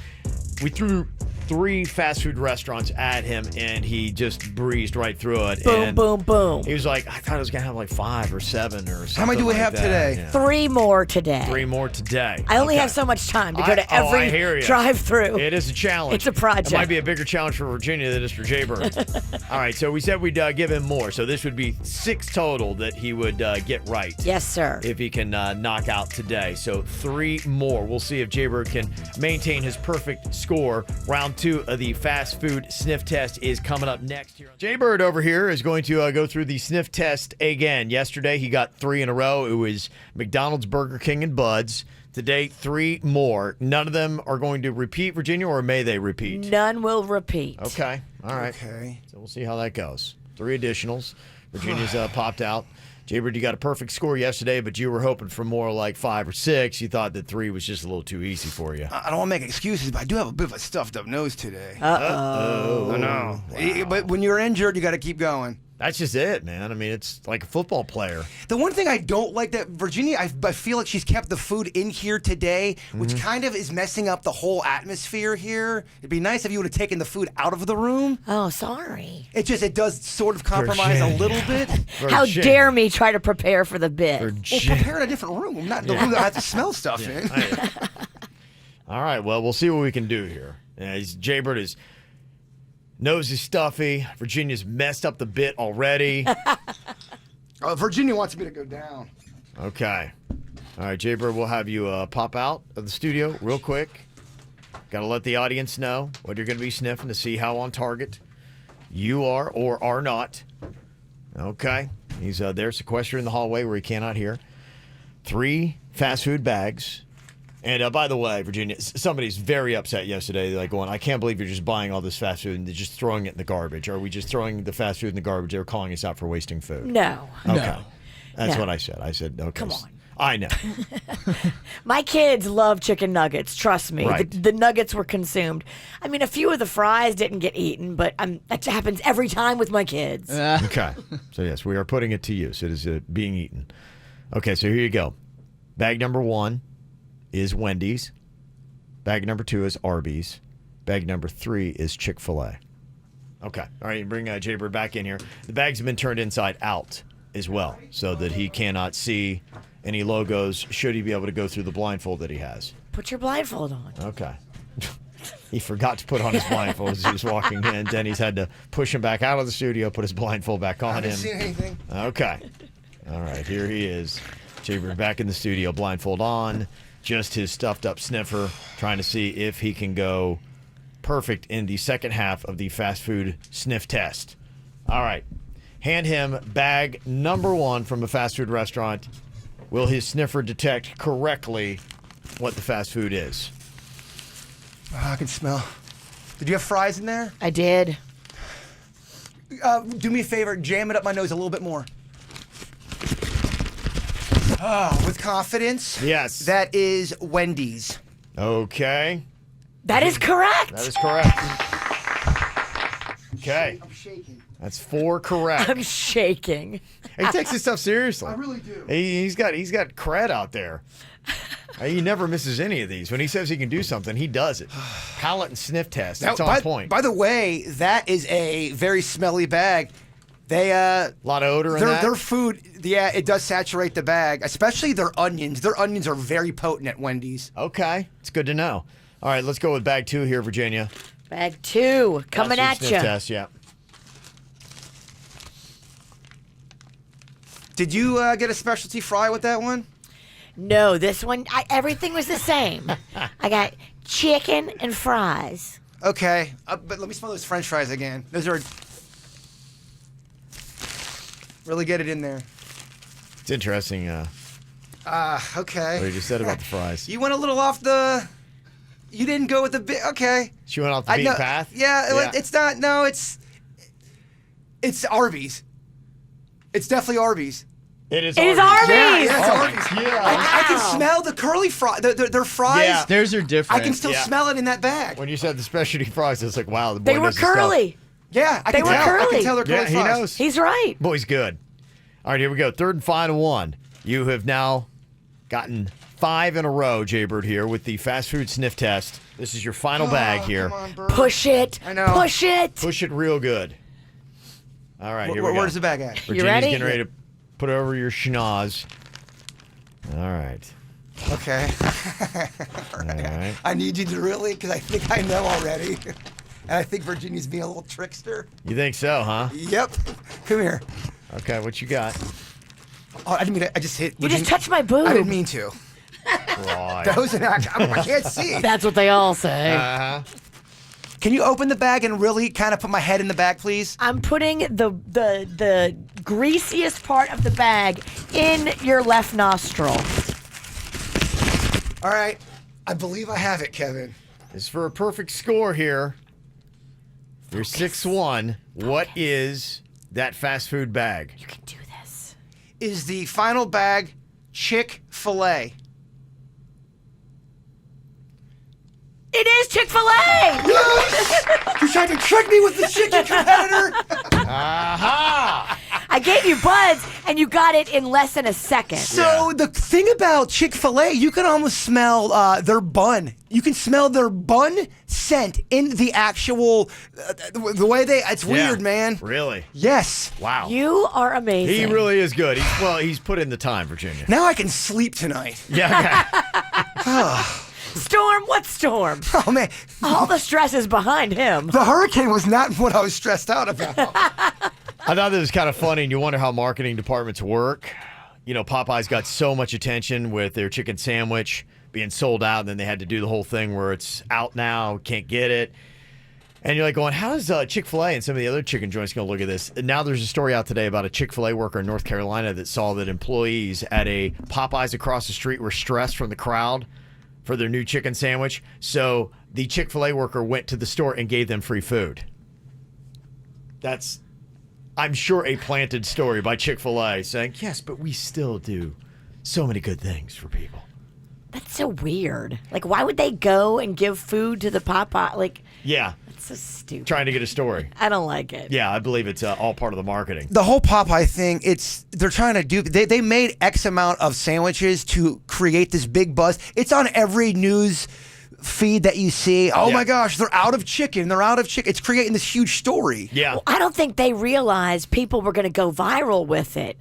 We threw 3 fast food restaurants at him, and he just breezed right through it. Boom, and boom, boom. He was like, I thought I was going to have like 5 or 7 or something. How many do we like have that. today? Yeah. 3 more today. 3 more today. I only Okay. have so much time to go to I every hear ya. drive-through. It is a challenge. It's a project. It might be a bigger challenge for Virginia than it is for Jaybird. All right, so we said we'd give him more. So this would be 6 total that he would get right. Yes, sir. If he can knock out today. So 3 more. We'll see if Jaybird can maintain his perfect score. Round 2 of the fast food sniff test is coming up next. Jaybird over here is going to go through the sniff test again. Yesterday, he got 3 in a row. It was McDonald's, Burger King, and Bud's. Today, 3 more. None of them are going to repeat, Virginia, or may they repeat? None will repeat. Okay. All right. Okay. So we'll see how that goes. 3 additionals. Virginia's popped out. Jaybird, you got a perfect score yesterday, but you were hoping for more like 5 or 6. You thought that 3 was just a little too easy for you. I don't want to make excuses, but I do have a bit of a stuffed up nose today. Uh-oh. I know. Wow. But when you're injured, you got to keep going. That's just it, man. I mean, it's like a football player. The one thing I don't like that Virginia, I feel like she's kept the food in here today, which kind of is messing up the whole atmosphere here. It'd be nice if you would have taken the food out of the room. Oh, sorry. It does sort of compromise a little bit. How dare me try to prepare for the bit? Well, prepare in a different room, not the room that I have to smell stuff in. All right, well, we'll see what we can do here. Jaybird is... Nose is stuffy. Virginia's messed up the bit already. Virginia wants me to go down. Okay. All right, Jaybird, we'll have you pop out of the studio real quick. Got to let the audience know what you're going to be sniffing to see how on target you are or are not. Okay. He's there sequestered in the hallway where he cannot hear. 3 fast food bags. And by the way, Virginia, somebody's very upset yesterday. They're like going, I can't believe you're just buying all this fast food and they're just throwing it in the garbage. Are we just throwing the fast food in the garbage? They were calling us out for wasting food. No. Okay. No. That's what I said. I said, okay. Come on. I know. My kids love chicken nuggets. Trust me. Right. The nuggets were consumed. I mean, a few of the fries didn't get eaten, but that happens every time with my kids. Okay. So, yes, we are putting it to use. It is being eaten. Okay, so here you go. Bag number 1 is Wendy's. Bag number 2 is Arby's. Bag number 3 is Chick-fil-A. Okay. All right, you bring Jaybird back in here. The bags have been turned inside out as well so that he cannot see any logos should he be able to go through the blindfold that he has. Put your blindfold on. Okay. He forgot to put on his blindfold as he was walking in. Dennys had to push him back out of the studio, put his blindfold back on I didn't him. see anything. Okay. All right, here he is. Jaybird back in the studio, blindfold on. Just his stuffed up sniffer, trying to see if he can go perfect in the second half of the fast food sniff test. All right. Hand him bag number 1 from a fast food restaurant. Will his sniffer detect correctly what the fast food is? Oh, I can smell. Did you have fries in there? I did. Do me a favor, jam it up my nose a little bit more. With confidence. Yes. That is Wendy's. Okay. That is correct. That is correct. Okay. I'm shaking. That's 4 correct. I'm shaking. He takes his stuff seriously. I really do. He's got cred out there. He never misses any of these. When he says he can do something, he does it. Palate and sniff test. That's on point. By the way, that is a very smelly bag. They a lot of odor in that. Their food, yeah, it does saturate the bag, especially their onions. Their onions are very potent at Wendy's. Okay, it's good to know. All right, let's go with bag 2 here, Virginia. Bag 2 coming at Sniff you. test, yeah. Did you get a specialty fry with that one? No, this one, everything was the same. I got chicken and fries. Okay, but let me smell those French fries again. Those are really get it in there. It's interesting. Okay. What you just said about the fries. You went a little off the. You didn't go with the big. Okay. She went off the beaten path. Yeah, it's not. No, it's Arby's. It's definitely Arby's. It is Arby's. Yeah, it's Arby's. Yeah. I can smell the curly fries. Their fries. Yeah. Theirs are different. I can still smell it in that bag. When you said the specialty fries, it's like, wow, the boy They were knows his stuff. curly. Yeah, I They can were tell. I curly. can tell they're curly Yeah, he fries. knows. He's right. Boy's good. All right, here we go. Third and final one. You have now gotten 5 in a row, Jaybird, here with the fast food sniff test. This is your final bag here. Come on, Bert. Push it. I know. Push it. Push it real good. All right, here we go. Where's the bag at? Virginia's ready? getting ready to put it over your schnoz. All right. Okay. All right. I need you to really, because I think I know already. And I think Virginia's being a little trickster. You think so, huh? Yep. Come here. Okay, what you got? Oh, I didn't mean to. I just hit. You just touched my boob. I didn't mean to. Right. That was an act. I can't see. That's what they all say. Uh-huh. Can you open the bag and really kind of put my head in the bag, please? I'm putting the greasiest part of the bag in your left nostril. All right. I believe I have it, Kevin. This is for a perfect score here. You're 6-1. What is that fast food bag? You can do this. Is the final bag Chick-fil-A? It is Chick-fil-A! You tried to trick me with the chicken competitor? Aha! I gave you buds, and you got it in less than a second. So the thing about Chick-fil-A, you can almost smell their bun. You can smell their bun scent in the actual, the way they, it's weird, man. Really? Yes. Wow. You are amazing. He really is good. He's put in the time, Virginia. Now I can sleep tonight. Yeah, okay. Storm? What storm? Oh, man. All the stress is behind him. The hurricane was not what I was stressed out about. I thought this was kind of funny, and you wonder how marketing departments work. You know, Popeye's got so much attention with their chicken sandwich being sold out, and then they had to do the whole thing where it's out now, can't get it. And you're like going, how is Chick-fil-A and some of the other chicken joints going to look at this? And now there's a story out today about a Chick-fil-A worker in North Carolina that saw that employees at a Popeye's across the street were stressed from the crowd for their new chicken sandwich. So the Chick-fil-A worker went to the store and gave them free food. That's, I'm sure, a planted story by Chick-fil-A saying, yes, but we still do so many good things for people. That's so weird. Like, why would they go and give food to the Popeye? Like, Yeah. that's so stupid. Trying to get a story. I don't like it. Yeah, I believe it's all part of the marketing. The whole Popeye thing, they're trying to do, they made X amount of sandwiches to create this big buzz. It's on every news feed that you see. Oh my gosh, they're out of chicken. They're out of chicken. It's creating this huge story. Yeah. Well, I don't think they realized people were going to go viral with it.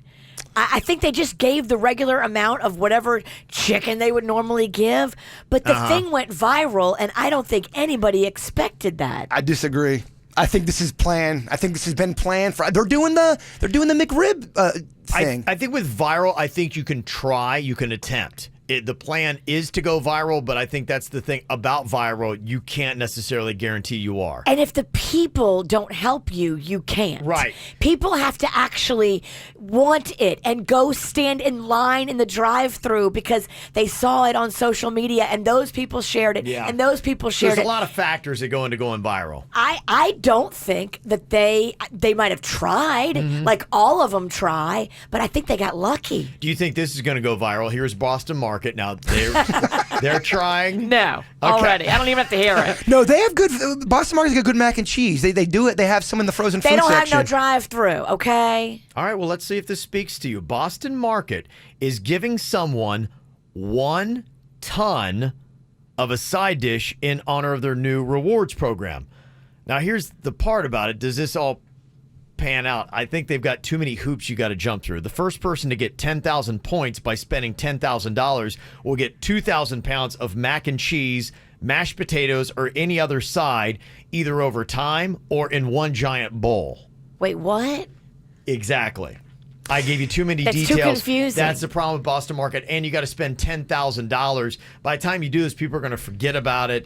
I think they just gave the regular amount of whatever chicken they would normally give, but the thing went viral, and I don't think anybody expected that. I disagree. I think this is planned. I think this has been planned for. They're doing the McRib thing. I think with viral, I think you can try, you can attempt. The plan is to go viral, but I think that's the thing about viral. You can't necessarily guarantee you are. And if the people don't help you, you can't. Right. People have to actually want it and go stand in line in the drive-thru because they saw it on social media and those people shared it and those people shared it. There's a lot of factors that go into going viral. I don't think that they might have tried, like all of them try, but I think they got lucky. Do you think this is going to go viral? Here's Boston Market. Now they're trying. No, already. I don't even have to hear it. No, they have good. Boston Market's got good mac and cheese. They do it. They have some in the frozen food They don't section. have no drive-through, okay? All right, well, let's see if this speaks to you. Boston Market is giving someone 1 ton of a side dish in honor of their new rewards program. Now, here's the part about it. Does this all pan out? I think they've got too many hoops you got to jump through. The first person to get 10,000 points by spending $10,000 will get 2,000 pounds of mac and cheese, mashed potatoes, or any other side, either over time or in one giant bowl. Wait, what? Exactly. I gave you too many That's details. too confusing. That's the problem with Boston Market, and you got to spend $10,000. By the time you do this, people are going to forget about it.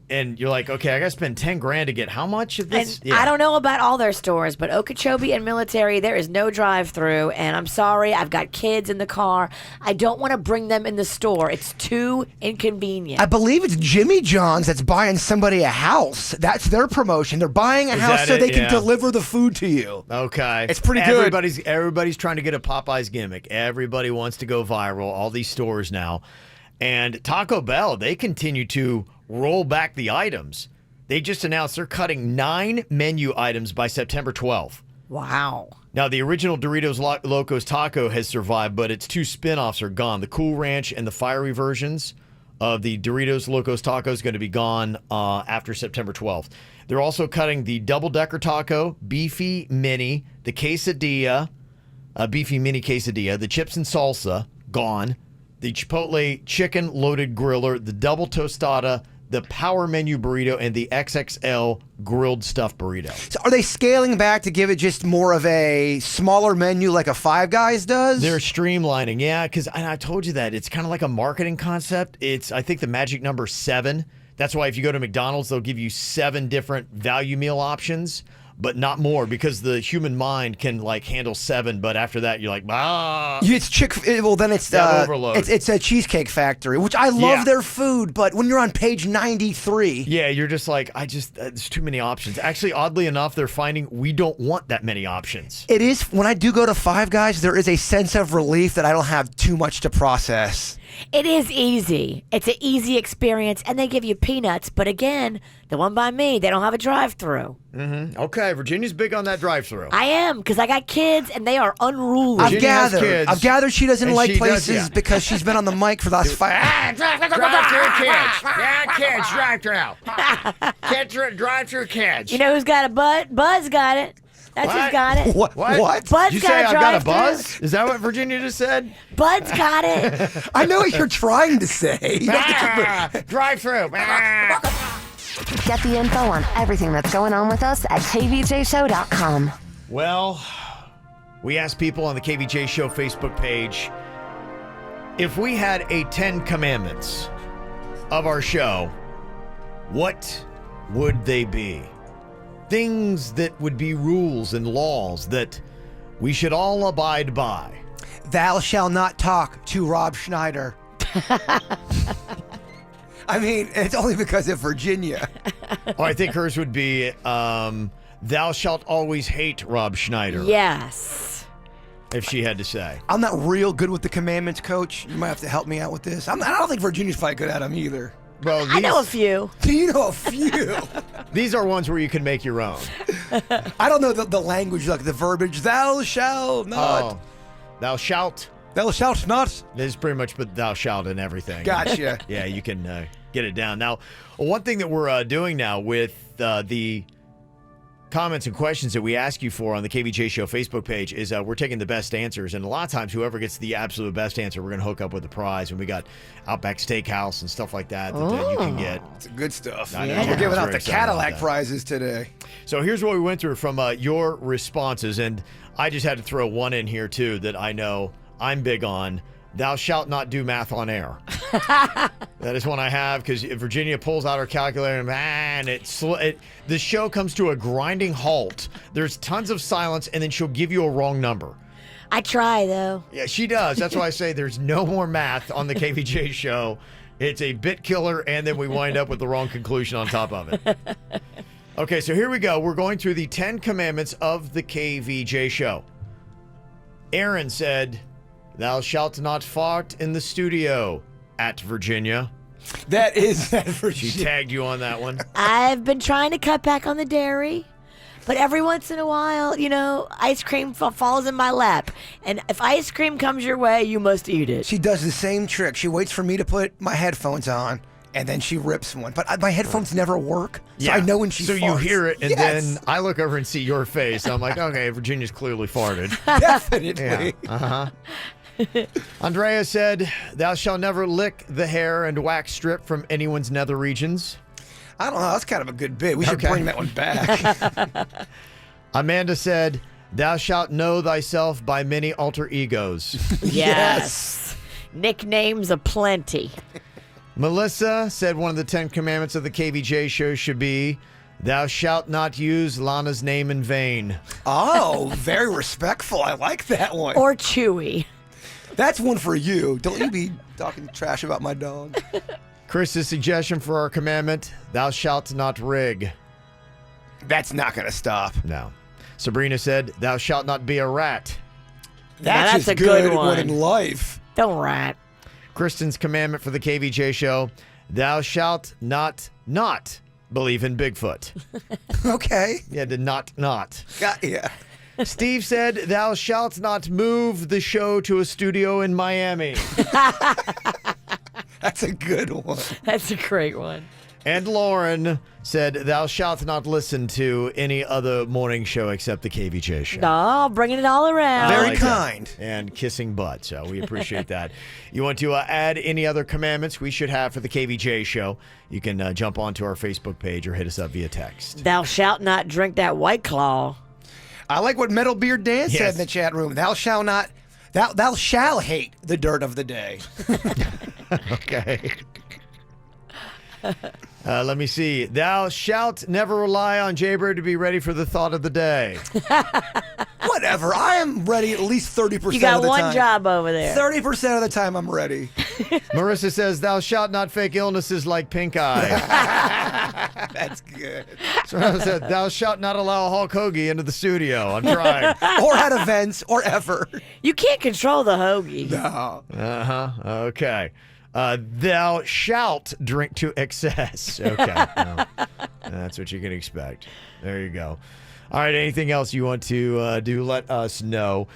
And you're like, okay, I got to spend $10,000 to get how much of this? And I don't know about all their stores, but Okeechobee and Military, there is no drive-through. And I'm sorry, I've got kids in the car. I don't want to bring them in the store. It's too inconvenient. I believe it's Jimmy John's that's buying somebody a house. That's their promotion. They're buying a house so they can deliver the food to you. Okay. It's pretty good. Everybody's trying to get a Popeye's gimmick. Everybody wants to go viral. All these stores now. And Taco Bell, they continue to roll back the items. They just announced they're cutting 9 menu items by September 12th. Wow. Now, the original Doritos Locos Taco has survived, but its 2 spinoffs are gone. The Cool Ranch and the fiery versions of the Doritos Locos Tacos going to be gone after September 12th. They're also cutting the double-decker taco, beefy mini, the quesadilla, beefy mini quesadilla, the chips and salsa, gone, the Chipotle chicken loaded griller, the double tostada, the power menu burrito, and the XXL grilled stuffed burrito. So are they scaling back to give it just more of a smaller menu like a Five Guys does? They're streamlining, yeah, because I told you that. It's kind of like a marketing concept. It's, I think, the magic number 7. That's why if you go to McDonald's, they'll give you 7 different value meal options, but not more, because the human mind can like handle 7. But after that, you're like, ah. It's well, then it's overload. It's a Cheesecake Factory, which I love their food, but when you're on page 93, yeah, you're just like, there's too many options. Actually, oddly enough, they're finding we don't want that many options. it is. When I do go to Five Guys, there is a sense of relief that I don't have too much to process. It is easy. It's an easy experience, and they give you peanuts. But again, the one by me, they don't have a drive-through. Mm-hmm. Okay, Virginia's big on that drive-through. I am, because I got kids, and they are unruly. I've gathered she doesn't like places does. because she's been on the mic for the last 5. Drive-through kids. Yeah, kids, drive-through. Kids, drive-through kids. You know who's got a Buzz got it. That's who's got it. What? Bud's Did you say got a I've got a drive-through. buzz? Is that what Virginia just said? Bud's got it. I know what you're trying to say. Drive-through. Get the info on everything that's going on with us at kvjshow.com. Well, we asked people on the KVJ Show Facebook page if we had a 10 commandments of our show, what would they be? Things that would be rules and laws that we should all abide by. Thou shalt not talk to Rob Schneider. I mean, it's only because of Virginia. Oh, I think hers would be, thou shalt always hate Rob Schneider. Yes. If she had to say. I'm not real good with the commandments, Coach. You might have to help me out with this. I don't think Virginia's probably good at them either. Well, I know a few. Do you know a few? These are ones where you can make your own. I don't know the language, like the verbiage. Thou shalt not. Oh, thou shalt. Thou shalt not. There's pretty much but thou shalt in everything. Gotcha. Yeah, you can get it down. Now, one thing that we're doing now with the comments and questions that we ask you for on the KVJ Show Facebook page is we're taking the best answers. And a lot of times, whoever gets the absolute best answer, we're going to hook up with a prize. And we got Outback Steakhouse and stuff like that you can get. It's good stuff. I know. Yeah. We're giving out the Very excited Cadillac about that. prizes today. So here's what we went through from your responses. And I just had to throw one in here, too, that I know I'm big on. Thou shalt not do math on air. That is one I have, because if Virginia pulls out her calculator, man, the show comes to a grinding halt. There's tons of silence, and then she'll give you a wrong number. I try, though. Yeah, she does. That's why I say there's no more math on the KVJ show. It's a bit killer, and then we wind up with the wrong conclusion on top of it. Okay, so here we go. We're going through the 10 commandments of the KVJ show. Aaron said, thou shalt not fart in the studio at Virginia. That is that Virginia. She tagged you on that one. I've been trying to cut back on the dairy, but every once in a while, ice cream falls in my lap. And if ice cream comes your way, you must eat it. She does the same trick. She waits for me to put my headphones on, and then she rips one. But my headphones never work, so I know when she farts. So you hear it, and Yes. then I look over and see your face. I'm like, okay, Virginia's clearly farted. Definitely. Yeah. Uh-huh. Andrea said, thou shalt never lick the hair and wax strip from anyone's nether regions. I don't know. That's kind of a good bit. We should bring that one back. Amanda said, thou shalt know thyself by many alter egos. Yes. Nicknames aplenty. Melissa said one of the 10 commandments of the KVJ show should be, thou shalt not use Lana's name in vain. Oh, very respectful. I like that one. Or Chewy. That's one for you. Don't you be talking trash about my dog. Chris's suggestion for our commandment, thou shalt not rig. That's not going to stop. No. Sabrina said, thou shalt not be a rat. That's just a good one one. in life. Don't rat. Kristen's commandment for the KVJ show, thou shalt not believe in Bigfoot. Okay. Yeah, the not. Got ya. Steve said, thou shalt not move the show to a studio in Miami. That's That's a good one. That's a great one. And Lauren said, thou shalt not listen to any other morning show except the KVJ show. Oh, bringing it all around. Very like kind. that. And kissing butt, so we appreciate that. You want to add any other commandments we should have for the KVJ show, you can jump onto our Facebook page or hit us up via text. Thou shalt not drink that White Claw. I like what Metal Beard Dan said in the chat room. Thou shall not, thou shall hate the dirt of the day. Okay. Let me see. Thou shalt never rely on Jaybird to be ready for the thought of the day. Whatever. I am ready at least 30% of the time. You got one job over there. 30% of the time I'm ready. Marissa says, thou shalt not fake illnesses like pink eye. That's good. So I said, thou shalt not allow Hulk Hoagie into the studio. I'm trying. Or at events, or ever. You can't control the hoagie. No. Uh-huh. Okay. Thou shalt drink to excess. Okay. No. That's what you can expect. There you go. All right. Anything else you want to do, let us know.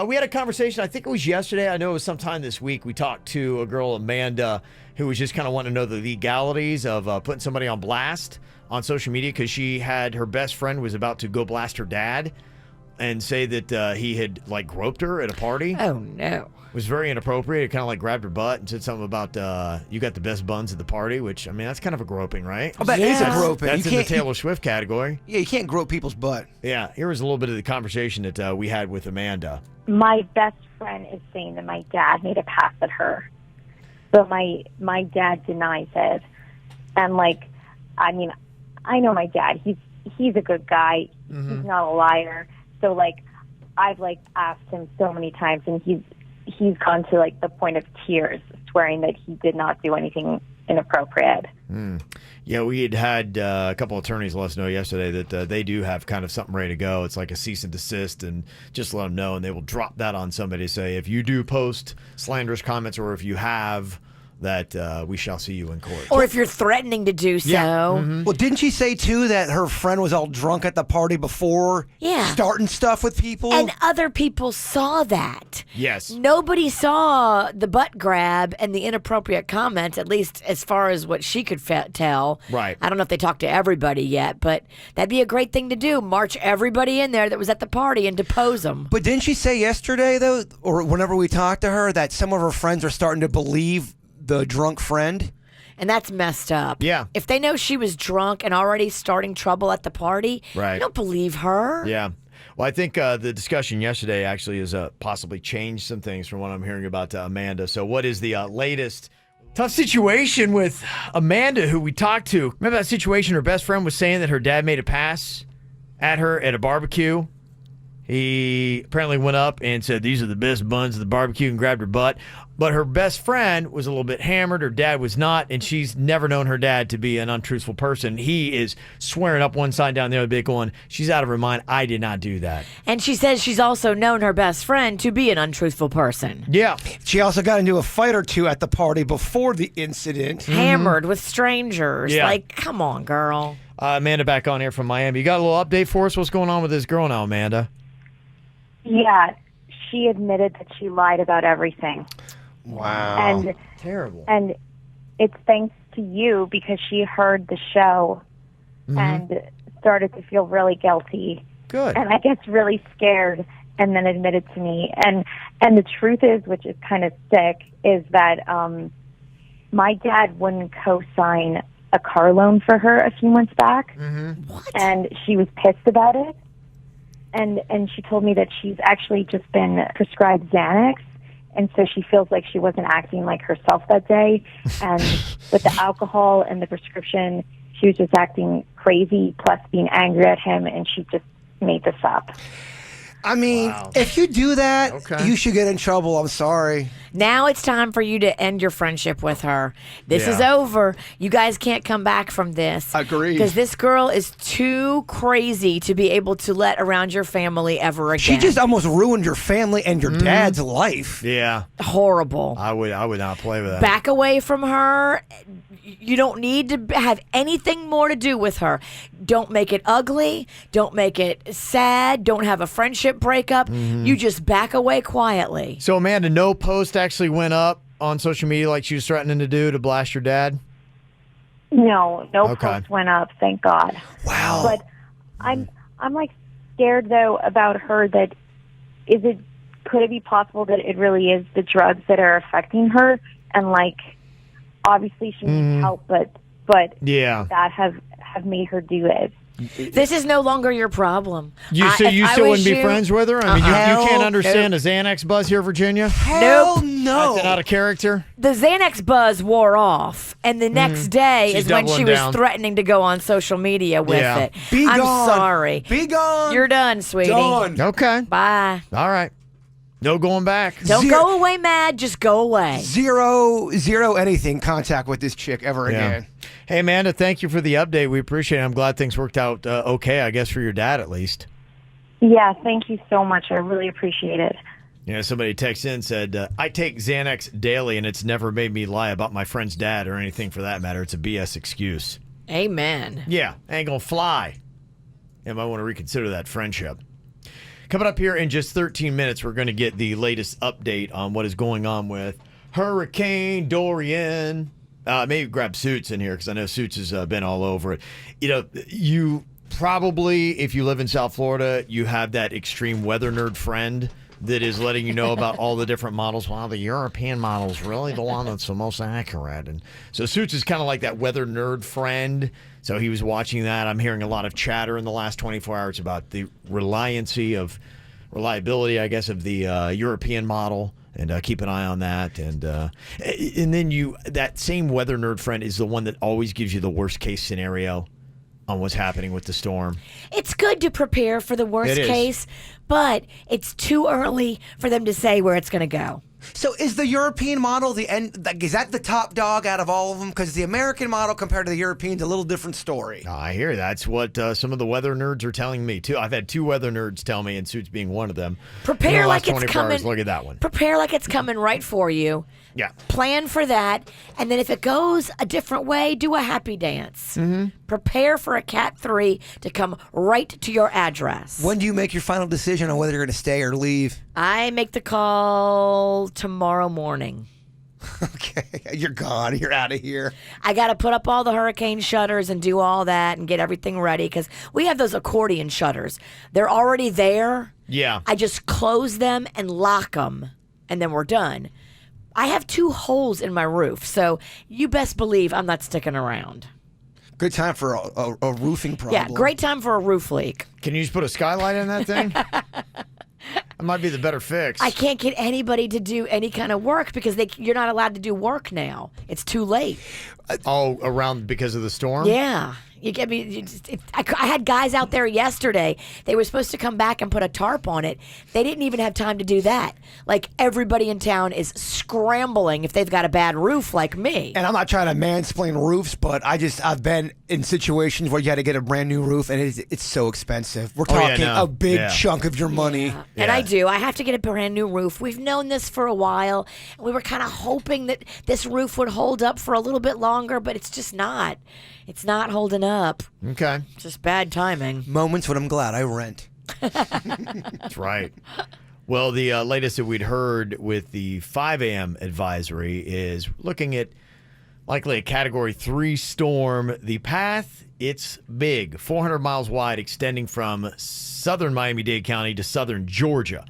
We had a conversation, I think it was yesterday. I know it was sometime this week. We talked to a girl, Amanda, who was just kind of wanting to know the legalities of putting somebody on blast on social media because she had her best friend was about to go blast her dad and say that he had like groped her at a party. Oh, no. It was very inappropriate. It kind of like grabbed her butt and said something about you got the best buns at the party, which, I mean, that's kind of a groping, right? Oh, that is a groping. That's in the Taylor Swift category. Yeah, you can't grope people's butt. Yeah, here was a little bit of the conversation that we had with Amanda. My best friend is saying that my dad made a pass at her, but my dad denies it. And like, I mean, I know my dad. He's a good guy. Mm-hmm. He's not a liar. So like, I've like asked him so many times, and he's gone to like the point of tears, swearing that he did not do anything inappropriate. Yeah, we had a couple of attorneys let us know yesterday that they do have kind of something ready to go. It's like a cease and desist, and just let them know, and they will drop that on somebody. Say, if you do post slanderous comments, or if you have, that we shall see you in court. Or if you're threatening to do so. Yeah. Mm-hmm. Well, didn't she say, too, that her friend was all drunk at the party before starting stuff with people? And other people saw that. Yes. Nobody saw the butt grab and the inappropriate comments, at least as far as what she could tell. Right. I don't know if they talked to everybody yet, but that'd be a great thing to do. March everybody in there that was at the party and depose them. But didn't she say yesterday, though, or whenever we talked to her, that some of her friends are starting to believe the drunk friend? And that's messed up. Yeah. If they know she was drunk and already starting trouble at the party, right. I don't believe her. Yeah. Well, I think the discussion yesterday actually has possibly changed some things from what I'm hearing about Amanda. So what is the latest tough situation with Amanda, who we talked to? Remember that situation? Her best friend was saying that her dad made a pass at her at a barbecue. He apparently went up and said, these are the best buns at the barbecue, and grabbed her butt. But her best friend was a little bit hammered. Her dad was not, and she's never known her dad to be an untruthful person. He is swearing up one side, down the other, bit going, she's out of her mind. I did not do that. And she says she's also known her best friend to be an untruthful person. Yeah. She also got into a fight or two at the party before the incident. Hammered with strangers. Yeah. Like, come on, girl. Amanda back on here from Miami. You got a little update for us? What's going on with this girl now, Amanda? Yeah, she admitted that she lied about everything. Wow. And terrible. And it's thanks to you, because she heard the show and started to feel really guilty. Good. And I guess really scared, and then admitted to me. And the truth is, which is kind of sick, is that my dad wouldn't co-sign a car loan for her a few months back. What? And she was pissed about it. And she told me that she's actually just been prescribed Xanax, and so she feels like she wasn't acting like herself that day. And with the alcohol and the prescription, she was just acting crazy, plus being angry at him, and she just made this up. I mean, if you do that, you should get in trouble. I'm sorry. Now it's time for you to end your friendship with her. This is over. You guys can't come back from this. Agreed. Because this girl is too crazy to be able to let around your family ever again. She just almost ruined your family and your dad's life. Yeah. Horrible. I would not play with that. Back away from her. You don't need to have anything more to do with her. Don't make it ugly. Don't make it sad. Don't have a friendship breakup. You just back away quietly. So, Amanda, no post actually went up on social media like she was threatening to do to blast your dad? No Okay. post went up, thank God. Wow. But I'm like scared though about her. That could it be possible that it really is the drugs that are affecting her, and like obviously she needs help, but Yeah. that have made her do it. This is no longer your problem. So you still wouldn't be friends with her? I mean, you can't Hell understand a Xanax buzz here, Virginia? Hell Nope. no. That's out of character? The Xanax buzz wore off, and the next day She's is when she doubling was down. threatening to go on social media with Yeah. it. Be I'm gone. sorry. Be gone. You're done, sweetie. Done. Okay. Bye. All right. No going back. Don't go away mad, just go away. Zero anything contact with this chick ever again. Hey, Amanda, thank you for the update. We appreciate it. I'm glad things worked out okay, I guess, for your dad at least. Yeah, thank you so much. I really appreciate it. Somebody texted in and said, I take Xanax daily, and it's never made me lie about my friend's dad or anything for that matter. It's a BS excuse. Amen. Yeah, ain't gonna fly. You might want to reconsider that friendship. Coming up here in just 13 minutes, we're going to get the latest update on what is going on with Hurricane Dorian. Maybe grab Suits in here because I know Suits has been all over it. You probably, if you live in South Florida, you have that extreme weather nerd friend that is letting you know about all the different models. Well, the European model is really the one that's the most accurate. And so Suits is kind of like that weather nerd friend. So he was watching that. I'm hearing a lot of chatter in the last 24 hours about the reliability, I guess, of the European model. And keep an eye on that. And then that same weather nerd friend is the one that always gives you the worst case scenario on what's happening with the storm. It's good to prepare for the worst It is. case, but it's too early for them to say where it's going to go. So is the European model the end? Like, is that the top dog out of all of them? Because the American model compared to the European is a little different story. I hear that's what some of the weather nerds are telling me too. I've had two weather nerds tell me, and Suits being one of them. Prepare in the like last it's 24 coming. hours. Look at that one. Prepare like it's coming right for you. Yeah. Plan for that, and then if it goes a different way, do a happy dance. Mm-hmm. Prepare for a Cat 3 to come right to your address. When do you make your final decision on whether you're going to stay or leave? I make the call tomorrow morning. Okay, you're gone. You're out of here. I got to put up all the hurricane shutters and do all that and get everything ready because we have those accordion shutters. They're already there. Yeah. I just close them and lock them, and then we're done. I have 2 holes in my roof, so you best believe I'm not sticking around. Good time for a roofing problem. Yeah, great time for a roof leak. Can you just put a skylight in that thing? That might be the better fix. I can't get anybody to do any kind of work because you're not allowed to do work now. It's too late. Oh, around because of the storm? Yeah. You get me? I had guys out there yesterday. They were supposed to come back and put a tarp on it. They didn't even have time to do that. Like, everybody in town is scrambling if they've got a bad roof like me. And I'm not trying to mansplain roofs, but I've been in situations where you had to get a brand new roof, and it's so expensive. We're talking a big chunk of your money. Yeah. And I do. I have to get a brand new roof. We've known this for a while. We were kind of hoping that this roof would hold up for a little bit longer, but it's just not. It's not holding up. Okay. It's just bad timing. Moments when I'm glad I rent. That's right. Well, the latest that we'd heard with the 5 a.m. advisory is looking at likely a Category 3 storm. The path, it's big, 400 miles wide, extending from southern Miami-Dade County to southern Georgia.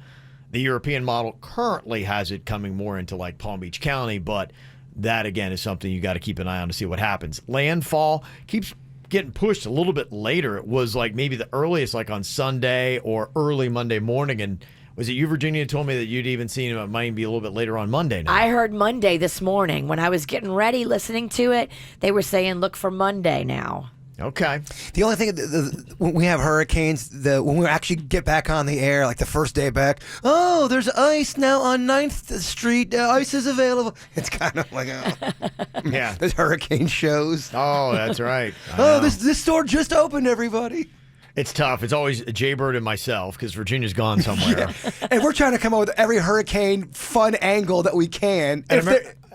The European model currently has it coming more into like Palm Beach County, but that, again, is something you got to keep an eye on to see what happens. Landfall keeps getting pushed a little bit later. It was like maybe the earliest, like on Sunday or early Monday morning. And was it you, Virginia, told me that you'd even seen it might be a little bit later on Monday now? I heard Monday this morning. When I was getting ready, listening to it, they were saying, look for Monday now. Okay. The only thing, when we have hurricanes, when we actually get back on the air, like the first day back, oh, there's ice now on 9th Street. Ice is available. It's kind of like, yeah, there's hurricane shows. Oh, that's right. This store just opened, everybody. It's tough. It's always Jaybird and myself because Virginia's gone somewhere. And we're trying to come up with every hurricane fun angle that we can.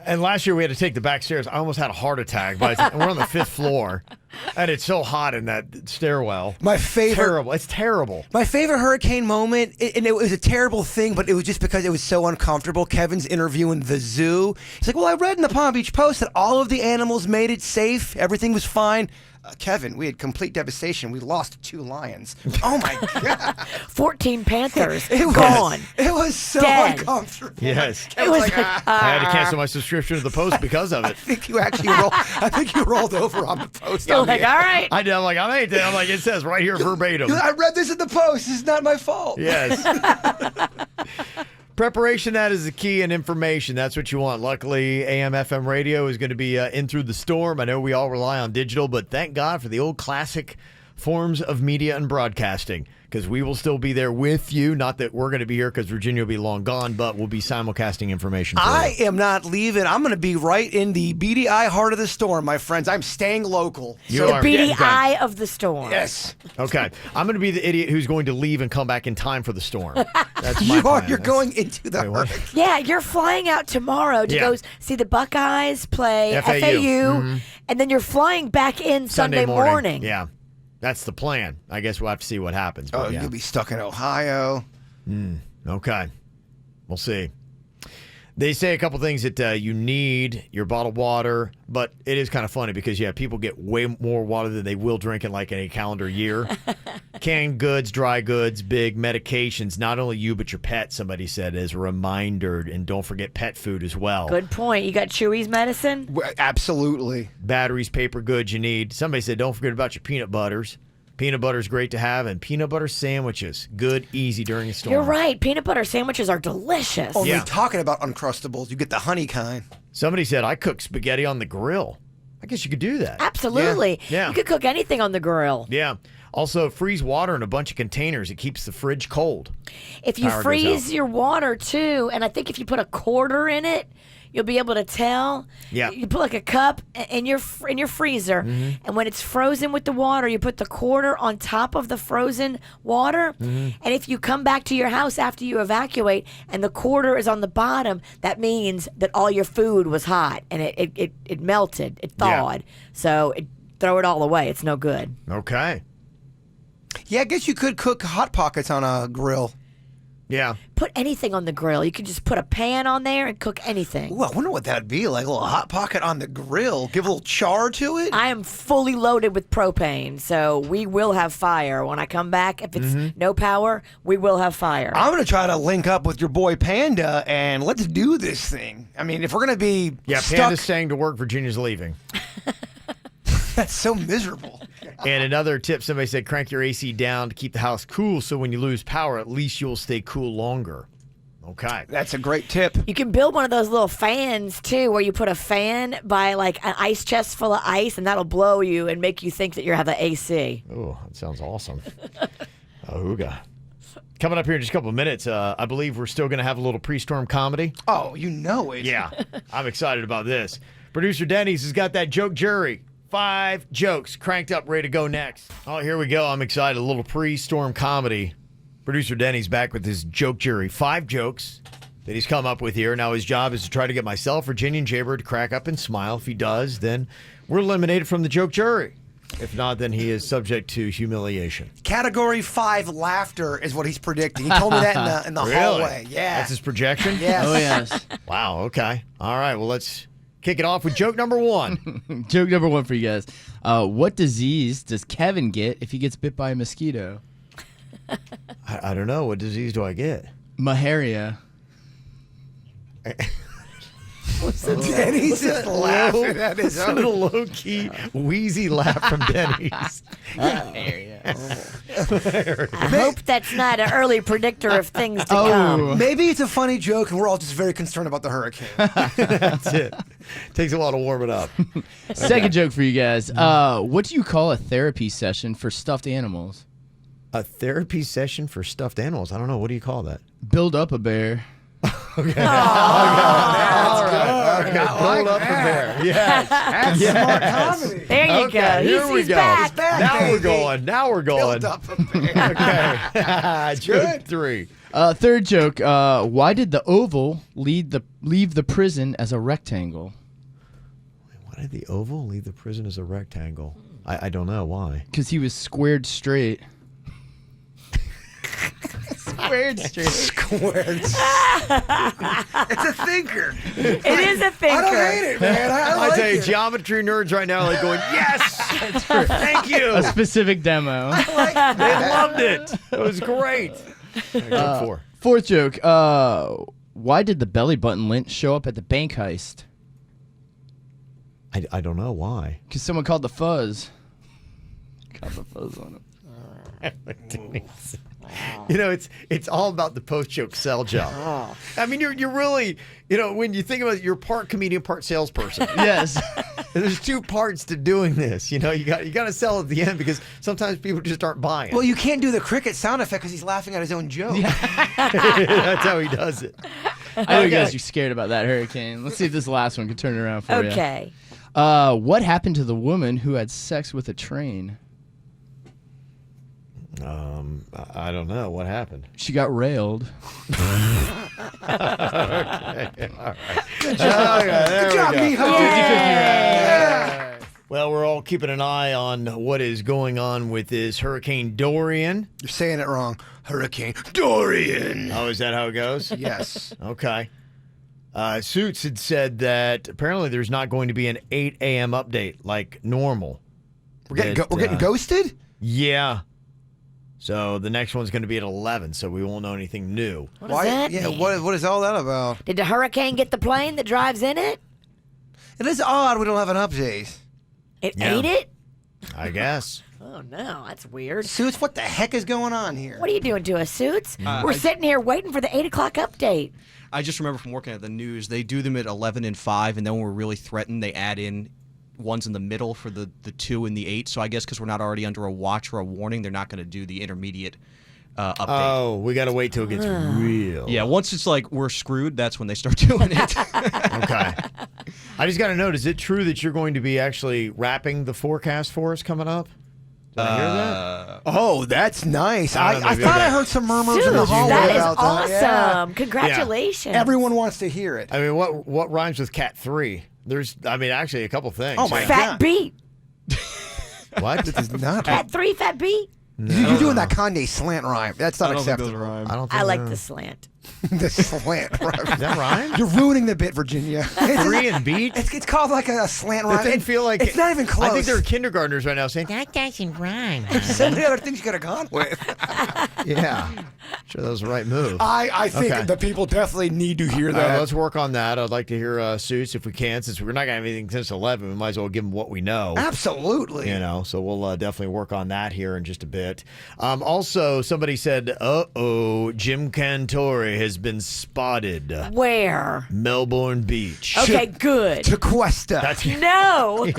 And last year we had to take the back stairs. I almost had a heart attack. And we're on the 5th floor. And it's so hot in that stairwell. My favorite. Terrible. It's terrible. My favorite hurricane moment, and it was a terrible thing, but it was just because it was so uncomfortable. Kevin's interviewing the zoo. He's like, well, I read in the Palm Beach Post that all of the animals made it safe. Everything was fine. Kevin, we had complete devastation. We lost 2 lions. Oh, my God. 14 panthers gone. It was so uncomfortable. Yes. It was like, I had to cancel my subscription to the Post because of it. I think you rolled over on the Post. You're like, all right. I did. I'm like, it says right here verbatim. I read this in the Post. This is not my fault. Yes. Preparation, that is the key, and information. That's what you want. Luckily, AM/FM radio is going to be in through the storm. I know we all rely on digital, but thank God for the old classic forms of media and broadcasting, because we will still be there with you. Not that we're going to be here because Virginia will be long gone, but we'll be simulcasting information for I you. am not leaving. I'm going to be right in the beady eye heart of the storm, my friends. I'm staying local. The beady eye of the storm. Yes. Okay. I'm going to be the idiot who's going to leave and come back in time for the storm. That's my plan. You're going into the hurricane. Yeah, you're flying out tomorrow to go see the Buckeyes play FAU, and then you're flying back in Sunday morning. Yeah. That's the plan. I guess we'll have to see what happens. But you'll be stuck in Ohio. Okay. We'll see. They say a couple things that you need your bottled water, but it is kind of funny because, people get way more water than they will drink in like a calendar year. Canned goods, dry goods, big medications, not only you but your pet, somebody said, as a reminder. And don't forget pet food as well. Good point. You got Chewy's medicine? Absolutely. Batteries, paper goods you need. Somebody said don't forget about your peanut butters. Peanut butter is great to have, and peanut butter sandwiches. Good, easy during a storm. You're right. Peanut butter sandwiches are delicious. Only talking about Uncrustables, you get the honey kind. Somebody said, I cook spaghetti on the grill. I guess you could do that. Absolutely. Yeah. You could cook anything on the grill. Yeah. Also, freeze water in a bunch of containers. It keeps the fridge cold. If you freeze your water, too, and I think if you put a quarter in it, you'll be able to tell. Yeah. You put like a cup in your freezer, and when it's frozen with the water, you put the quarter on top of the frozen water. And if you come back to your house after you evacuate and the quarter is on the bottom, that means that all your food was hot and it melted, it thawed. So throw it all away. It's no good. Okay. Yeah, I guess you could cook Hot Pockets on a grill. Yeah. Put anything on the grill. You could just put a pan on there and cook anything. Ooh, I wonder what that'd be like. A little Hot Pocket on the grill. Give a little char to it. I am fully loaded with propane, so we will have fire. When I come back, if it's no power, we will have fire. I'm going to try to link up with your boy Panda, and let's do this thing. I mean, if we're going to be stuck... Panda's staying to work. Virginia's leaving. That's so miserable. And another tip, somebody said, crank your AC down to keep the house cool, so when you lose power, at least you'll stay cool longer. Okay. That's a great tip. You can build one of those little fans, too, where you put a fan by, like, an ice chest full of ice, and that'll blow you and make you think that you have an AC. Oh, that sounds awesome. Ahooga. Coming up here in just a couple of minutes, I believe we're still going to have a little pre-storm comedy. Oh, you know it. Yeah. I'm excited about this. Producer Dennys has got that joke jury. 5 jokes cranked up, ready to go next. Oh, here we go. I'm excited. A little pre-storm comedy. Producer Denny's back with his joke jury. 5 jokes that he's come up with here. Now his job is to try to get myself, Virginia, and Jaybird to crack up and smile. If he does, then we're eliminated from the joke jury. If not, then he is subject to humiliation. Category 5 laughter is what he's predicting. He told me that in the Really? hallway. Yeah. That's his projection? Yes. Oh, yes. Wow, okay. All right, well, let's kick it off with joke number 1. Joke number 1 for you guys. What disease does Kevin get if he gets bit by a mosquito? I don't know. What disease do I get? Maharia. Denny's just laughing at his own. A low-key, wheezy laugh from Denny's. I hope that's not an early predictor of things to come. Maybe it's a funny joke and we're all just very concerned about the hurricane. That's it. Takes a while to warm it up. Second joke for you guys. What do you call a therapy session for stuffed animals? A therapy session for stuffed animals? I don't know. What do you call that? Build up a bear. Okay. That's Okay. Build up a bear. Yes. That's smart comedy. There you go. Here we He's go. back. Now we're going. Build up a bear. Okay. Joke 3. Third joke. Why did the oval leave the prison as a rectangle? Why did the oval leave the prison as a rectangle? I don't know why. Because he was squared straight. Squared straight. Squared. It's a thinker. It is a thinker. I don't hate it, man. I like tell you, it. geometry nerds right now are like going, yes, thank you. A specific demo. They loved it. It was great. Joke 4. Fourth joke. Why did the belly button lint show up at the bank heist? I don't know why. Because someone called the fuzz. Called the fuzz on it. You know, it's all about the post-joke sell job. I mean, you're really, when you think about it, you're part comedian, part salesperson. Yes. There's two parts to doing this. You got to sell at the end because sometimes people just aren't buying. Well, you can't do the cricket sound effect because he's laughing at his own joke. That's how he does it. I know you guys are scared about that hurricane. Let's see if this last one can turn it around for you. Okay. What happened to the woman who had sex with a train? I don't know. What happened? She got railed. Okay. All right. Good job. Good job, Mijo. Yeah. Well, we're all keeping an eye on what is going on with this Hurricane Dorian. You're saying it wrong. Hurricane Dorian. Oh, is that how it goes? Yes. Okay. Suits had said that apparently there's not going to be an 8 a.m. update like normal. We're getting ghosted? Yeah. So the next one's going to be at 11, so we won't know anything new. What does that mean? What is all that about? Did the hurricane get the plane that drives in it? It is odd we don't have an update. It ate it? I guess. Oh, no. That's weird. Suits, what the heck is going on here? What are you doing to us, Suits? We're sitting here waiting for the 8 o'clock update. I just remember from working at the news, they do them at 11 and 5, and then when we're really threatened, they add in ones in the middle for the 2 and the 8. So I guess because we're not already under a watch or a warning, they're not going to do the intermediate update. Oh, we got to wait till it gets real. Yeah, once it's like we're screwed, that's when they start doing it. Okay. I just got to note, is it true that you're going to be actually wrapping the forecast for us coming up? Did I hear that? Oh, that's nice. I maybe thought I okay. heard some murmurs Suits, in the hallway that is about awesome. that. Yeah. Congratulations. Everyone wants to hear it. I mean, what rhymes with Cat 3? There's, actually a couple things. Oh, my Fat God. beat. What? This is not. Cat 3, fat beat. You're doing that Kanye slant rhyme. That's not I don't think those acceptable. rhyme. I don't think I like the slant. The slant rhyme. Is that rhyme? You're ruining the bit, Virginia. 3 and beat? It's called like a slant It rhyme. didn't feel like it's not even close. I think there are kindergartners right now saying, that doesn't rhyme. so many other things you could have gone with. Yeah. Sure, that was the right move. I think Okay. the people definitely need to hear All that. right, let's work on that. I'd like to hear Suits if we can. Since we're not going to have anything since 11, we might as well give them what we know. Absolutely. So we'll definitely work on that here in just a bit. Also, somebody said, Jim Cantore has been spotted. Where? Melbourne Beach. Okay, good. To Cuesta. No.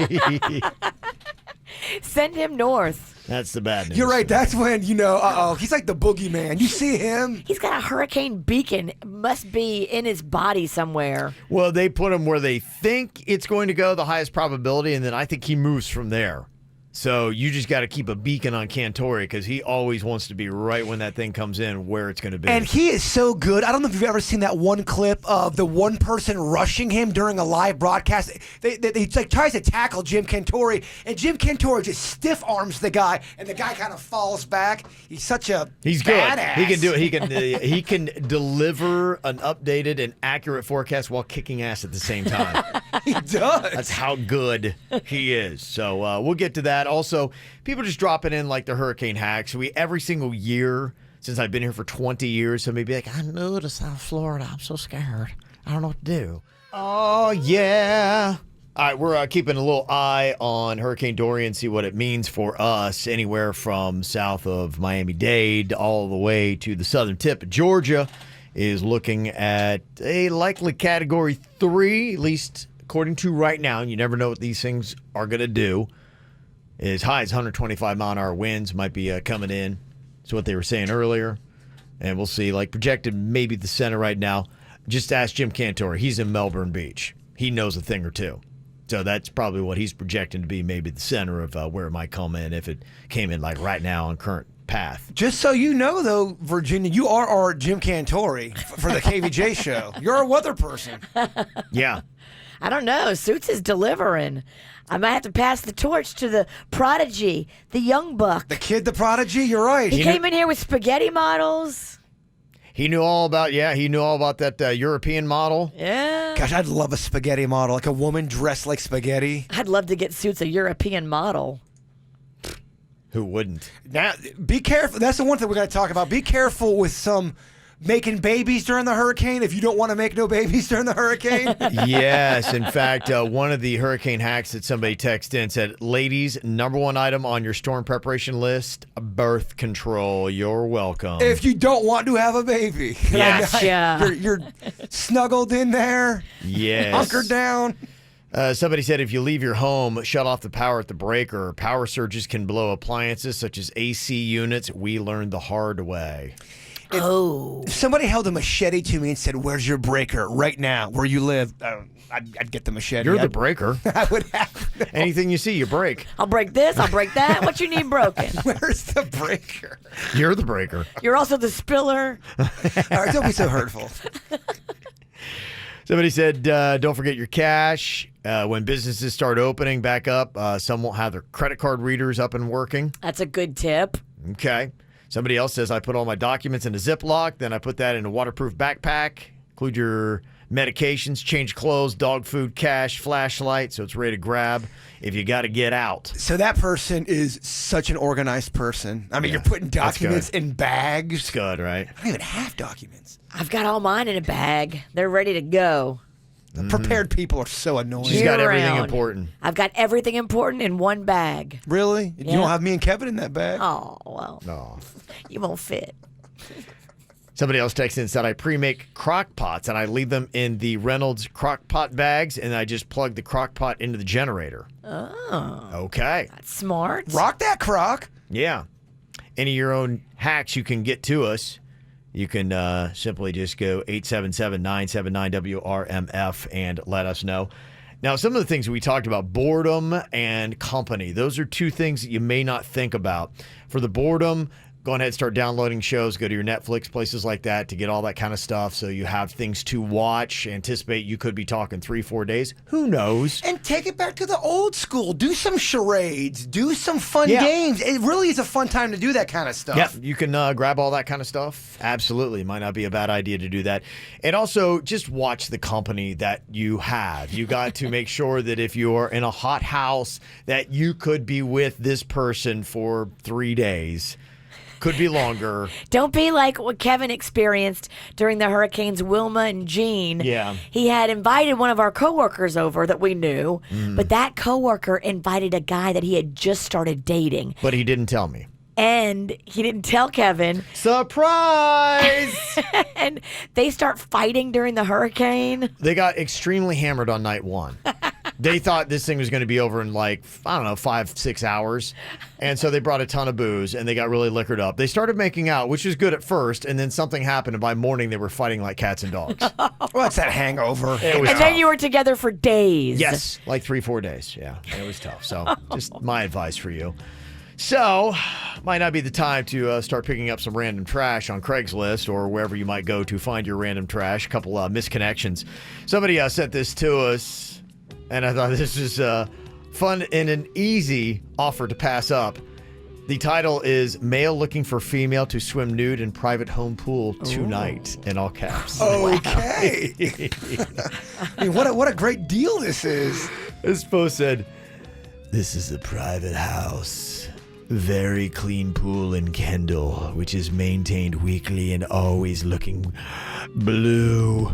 Send him north. That's the bad news. You're right. That's when, he's like the boogeyman. You see him? He's got a hurricane beacon. Must be in his body somewhere. Well, they put him where they think it's going to go, the highest probability, and then I think he moves from there. So you just got to keep a beacon on Cantore because he always wants to be right when that thing comes in where it's going to be. And he is so good. I don't know if you've ever seen that one clip of the one person rushing him during a live broadcast. He like tries to tackle Jim Cantore, and Jim Cantore just stiff arms the guy, and the guy kind of falls back. He's such a He's good. badass. He can do it. He can deliver an updated and accurate forecast while kicking ass at the same time. He does. That's how good he is. So we'll get to that. Also, people just dropping in like the hurricane hacks. Every single year since I've been here for 20 years, somebody be like, I moved to South Florida. I'm so scared. I don't know what to do. Oh, yeah. All right, we're keeping a little eye on Hurricane Dorian, see what it means for us, anywhere from south of Miami-Dade all the way to the southern tip of Georgia is looking at a likely Category 3, at least according to right now, and you never know what these things are going to do. As high as 125-mile-an-hour winds might be coming in. That's what they were saying earlier. And we'll see. Like projected maybe the center right now. Just ask Jim Cantore. He's in Melbourne Beach. He knows a thing or two. So that's probably what he's projecting to be maybe the center of where it might come in if it came in like right now on current path. Just so you know, though, Virginia, you are our Jim Cantore for the KVJ show. You're a weather person. Yeah. I don't know. Suits is delivering. I might have to pass the torch to the prodigy, the young buck. The kid, the prodigy. You're right. He came in here with spaghetti models. He knew all about that European model. Yeah. Gosh, I'd love a spaghetti model, like a woman dressed like spaghetti. I'd love to get Suits a European model. Who wouldn't? Now, be careful. That's the one thing we're going to talk about. Be careful with some making babies during the hurricane if you don't want to make no babies during the hurricane. Yes. In fact, one of the hurricane hacks that somebody texted in said, ladies, #1 item on your storm preparation list, birth control. You're welcome. If you don't want to have a baby. Gotcha. You're snuggled in there. Yes. Hunkered down. Somebody said if you leave your home, shut off the power at the breaker. Power surges can blow appliances such as AC units. We learned the hard way. If somebody held a machete to me and said, "Where's your breaker right now? Where you live?" I'd get the machete. You're the breaker. I would have. Anything you see, you break. I'll break this. I'll break that. What you need broken? Where's the breaker? You're the breaker. You're also the spiller. All right, don't be so hurtful. Somebody said, don't forget your cash. When businesses start opening back up, some won't have their credit card readers up and working. That's a good tip. Okay. Somebody else says, I put all my documents in a Ziploc, then I put that in a waterproof backpack. Include your medications, change clothes, dog food, cash, flashlight, so it's ready to grab if you got to get out. So that person is such an organized person. I mean, you're putting documents in bags. It's good, right? I don't even have documents. I've got all mine in a bag. They're ready to go. Prepared people are so annoying. She's got everything Year-round. important. I've got everything important in one bag. Really? Yeah. You don't have me and Kevin in that bag? Oh, well. No. You won't fit. Somebody else texted and said, I pre-make crock pots and I leave them in the Reynolds crock pot bags and I just plug the crock pot into the generator. Oh. Okay. That's smart. Rock that crock. Yeah. Any of your own hacks you can get to us. You can simply just go 877-979-WRMF and let us know. Now, some of the things we talked about, boredom and company. Those are two things that you may not think about. For the boredom, go ahead and start downloading shows. Go to your Netflix, places like that to get all that kind of stuff so you have things to watch. Anticipate you could be talking 3-4 days. Who knows? And take it back to the old school. Do some charades. Do some fun games. It really is a fun time to do that kind of stuff. Yeah, you can grab all that kind of stuff. Absolutely. Might not be a bad idea to do that. And also, just watch the company that you have. You got to make sure that if you are in a hot house, that you could be with this person for 3 days. Could be longer. Don't be like what Kevin experienced during the hurricanes Wilma and Jean. Yeah. He had invited one of our coworkers over that we knew, but that coworker invited a guy that he had just started dating. But he didn't tell me. And he didn't tell Kevin. Surprise! And they start fighting during the hurricane. They got extremely hammered on night one. They thought this thing was going to be over in 5-6 hours. And so they brought a ton of booze and they got really liquored up. They started making out, which was good at first. And then something happened. And by morning, they were fighting like cats and dogs. What's that hangover? It was And then you were together for days. Yes, like 3-4 days. Yeah, it was tough. So just my advice for you. So, might not be the time to start picking up some random trash on Craigslist or wherever you might go to find your random trash. A couple misconnections. Somebody sent this to us, and I thought this was fun and an easy offer to pass up. The title is Male Looking for Female to Swim Nude in Private Home Pool Tonight, in all caps. Okay. I mean, what a great deal this is. This post said, this is a private house. Very clean pool in Kendall, which is maintained weekly and always looking blue.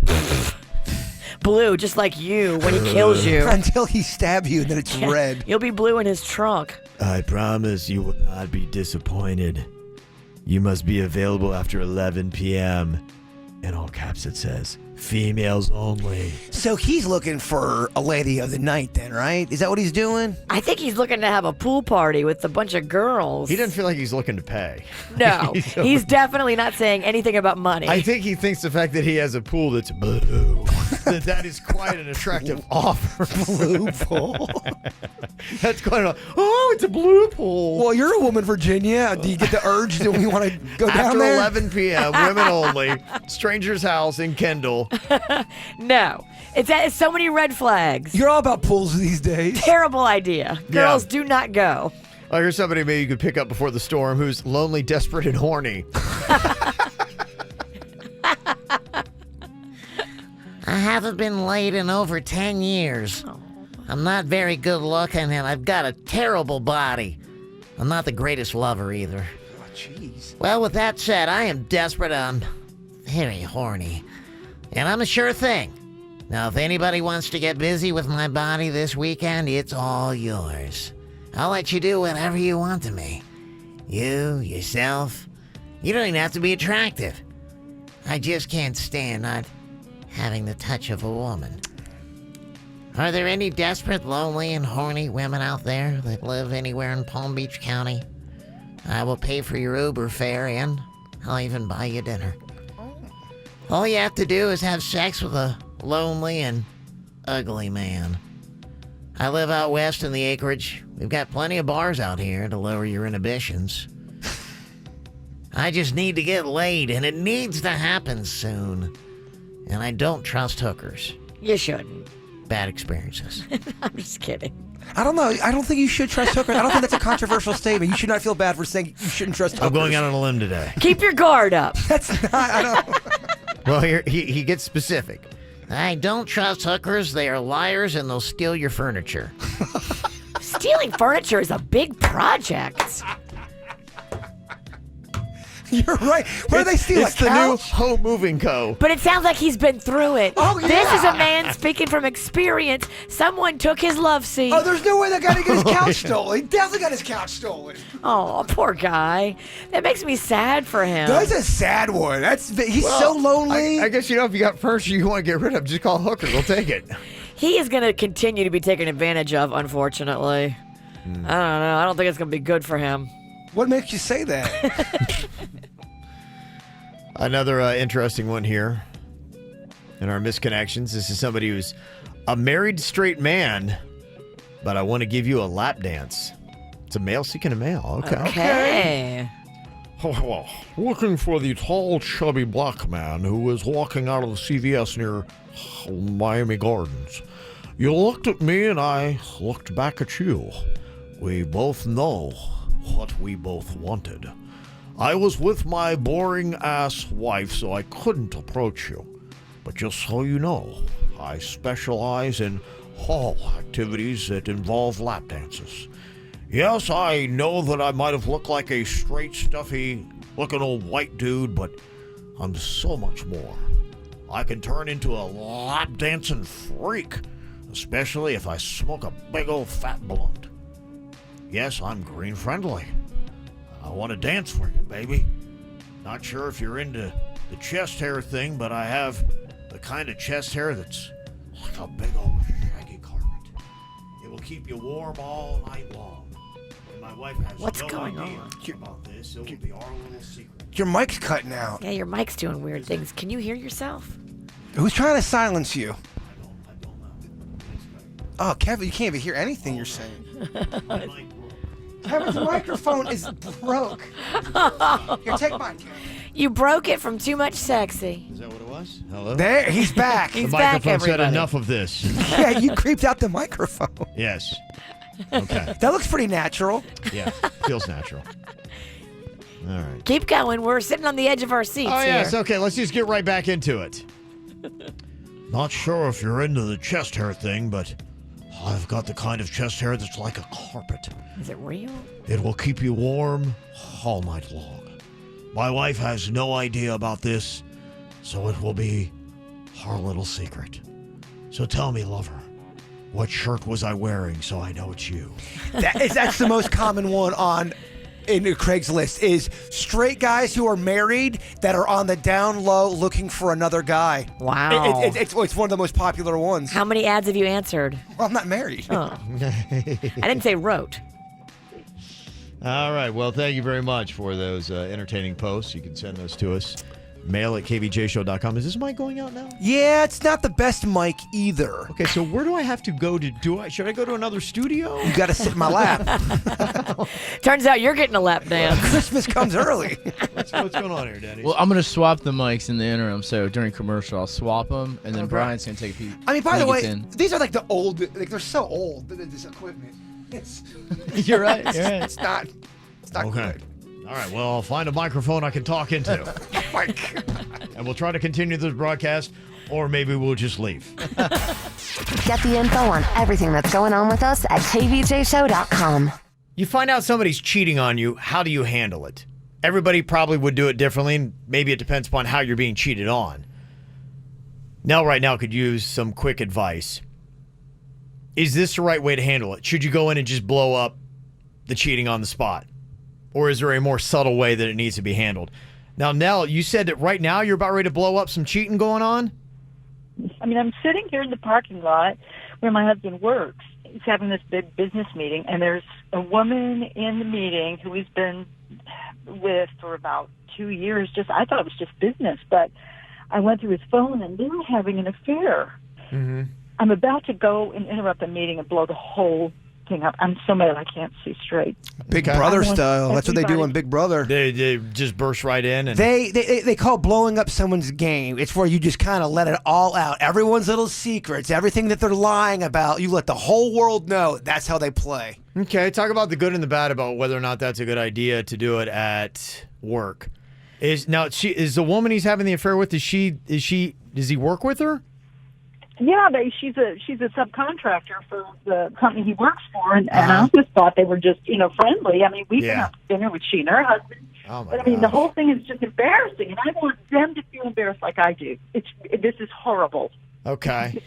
Blue, just like you when he kills you. Until he stabs you and then it's red. You'll be blue in his trunk. I promise you will not be disappointed. You must be available after 11 p.m. In all caps it says, females only. So he's looking for a lady of the night then, right? Is that what he's doing? I think he's looking to have a pool party with a bunch of girls. He doesn't feel like he's looking to pay. No, he's definitely not saying anything about money. I think he thinks the fact that he has a pool that's blue that is quite an attractive offer. Blue pool. That's quite a. Oh, it's a blue pool. Well, you're a woman, Virginia. Do you get the urge that we want to go down After there? 11 p.m., women only. Stranger's house in Kendall. No. It's so many red flags. You're all about pools these days. Terrible idea. Girls, Yeah. do not go. Oh, here's somebody maybe you could pick up before the storm who's lonely, desperate, and horny. I haven't been laid in over 10 years. I'm not very good looking, and I've got a terrible body. I'm not the greatest lover either. Oh, jeez. Well, with that said, I am desperate. I'm very horny. And I'm a sure thing. Now, if anybody wants to get busy with my body this weekend, it's all yours. I'll let you do whatever you want to me. You, yourself. You don't even have to be attractive. I just can't stand not having the touch of a woman. Are there any desperate, lonely, and horny women out there that live anywhere in Palm Beach County? I will pay for your Uber fare and I'll even buy you dinner. All you have to do is have sex with a lonely and ugly man. I live out west in the acreage. We've got plenty of bars out here to lower your inhibitions. I just need to get laid, and it needs to happen soon. And I don't trust hookers. You shouldn't. Bad experiences. I'm just kidding. I don't know. I don't think you should trust hookers. I don't think that's a controversial statement. You should not feel bad for saying you shouldn't trust hookers. I'm going out on a limb today. Keep your guard up. That's not. I don't. Well, here he gets specific. I don't trust hookers. They are liars and they'll steal your furniture. Stealing furniture is a big project. You're right. Where do they steal It's a the new couch? Home Moving Co. But it sounds like he's been through it. Oh, yeah. This is a man speaking from experience. Someone took his love seat. Oh, there's no way that guy didn't get his couch stolen. He definitely got his couch stolen. Oh, poor guy. That makes me sad for him. That's a sad one. He's so lonely. I guess, if you got furniture you want to get rid of, just call hookers. They'll take it. He is going to continue to be taken advantage of, unfortunately. I don't know. I don't think it's going to be good for him. What makes you say that? Another interesting one here in our misconnections. This is somebody who's a married straight man, but I want to give you a lap dance. It's a male seeking a male. Okay. Well, looking for the tall, chubby black man who is walking out of the CVS near Miami Gardens. You looked at me and I looked back at you. We both know what we both wanted. I was with my boring-ass wife, so I couldn't approach you. But just so you know, I specialize in hall activities that involve lap dances. Yes, I know that I might have looked like a straight, stuffy-looking old white dude, but I'm so much more. I can turn into a lap-dancing freak, especially if I smoke a big old fat blunt. Yes, I'm green-friendly. I want to dance for you, baby. Not sure if you're into the chest hair thing, but I have the kind of chest hair that's like a big old shaggy carpet. It will keep you warm all night long. And my wife has What's no going idea on? about this. It will be our little secret. Your mic's cutting out. Yeah, your mic's doing weird things. Can you hear yourself? Who's trying to silence you? I don't know. Oh, Kevin, you can't even hear anything you're saying. Kevin's microphone is broke. Here, take mine, Kevin. You broke it from too much sexy. Is that what it was? Hello? There, he's back. He's the back, microphone said everybody. enough of this. Yeah, you creeped out the microphone. Yes. Okay. That looks pretty natural. Yeah, feels natural. All right. Keep going. We're sitting on the edge of our seats Oh, here. yes. Okay, let's just get right back into it. Not sure if you're into the chest hair thing, but I've got the kind of chest hair that's like a carpet. Is it real? It will keep you warm all night long. My wife has no idea about this, so it will be our little secret. So tell me, lover, what shirt was I wearing so I know it's you? That's the most common one in Craigslist is straight guys who are married that are on the down low looking for another guy. Wow. It's one of the most popular ones. How many ads have you answered? Well, I'm not married. Oh. I didn't say wrote. All right. Well, thank you very much for those entertaining posts. You can send those to us mail at kvjshow.com. Is this mic going out now? Yeah, it's not the best mic either. Okay, so where do I have to go to do it? Should I go to another studio? You got to sit in my lap. Turns out you're getting a lap dance. Christmas comes early. What's going on here, Dennys? Well, I'm going to swap the mics in the interim. So during commercial, I'll swap them, and then Brian's going to take a peek. I mean, by the way, in. these are like the old, like they're so old, this equipment. It's, You're right. You're right. It's not good. All right, well, I'll find a microphone I can talk into. Oh my God. And we'll try to continue this broadcast, or maybe we'll just leave. Get the info on everything that's going on with us at kvjshow.com. You find out somebody's cheating on you, how do you handle it? Everybody probably would do it differently, and maybe it depends upon how you're being cheated on. Nell right now could use some quick advice. Is this the right way to handle it? Should you go in and just blow up the cheating on the spot? Or is there a more subtle way that it needs to be handled? Now, Nell, you said that right now you're about ready to blow up some cheating going on? I mean, I'm sitting here in the parking lot where my husband works. He's having this big business meeting, and there's a woman in the meeting who he's been with for about 2 years. I thought it was just business, but I went through his phone, and they're having an affair. Mm-hmm. I'm about to go and interrupt the meeting and blow the whole thing up. I'm so mad I can't see straight. Big Brother style. That's what they do on Big Brother. They just burst right in. And They call blowing up someone's game. It's where you just kind of let it all out. Everyone's little secrets, everything that they're lying about, you let the whole world know. That's how they play. Okay, talk about the good and the bad about whether or not that's a good idea to do it at work. Is the woman he's having the affair with, does he work with her? Yeah, she's a subcontractor for the company he works for, and I just thought they were just friendly. I mean, we've been out to dinner with she and her husband, but I mean the whole thing is just embarrassing, and I want them to feel embarrassed like I do. This is horrible. Okay.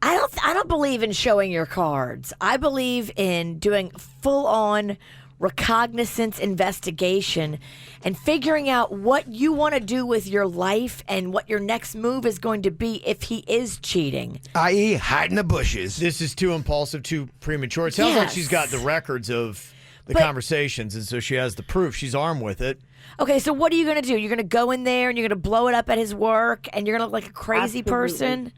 I don't believe in showing your cards. I believe in doing full-on recognizance investigation and figuring out what you want to do with your life and what your next move is going to be if he is cheating. I.e. hide in the bushes. This is too impulsive, too premature. It sounds like she's got the records of the conversations, and so she has the proof. She's armed with it. Okay, so what are you going to do? You're going to go in there and you're going to blow it up at his work and you're going to look like a crazy person?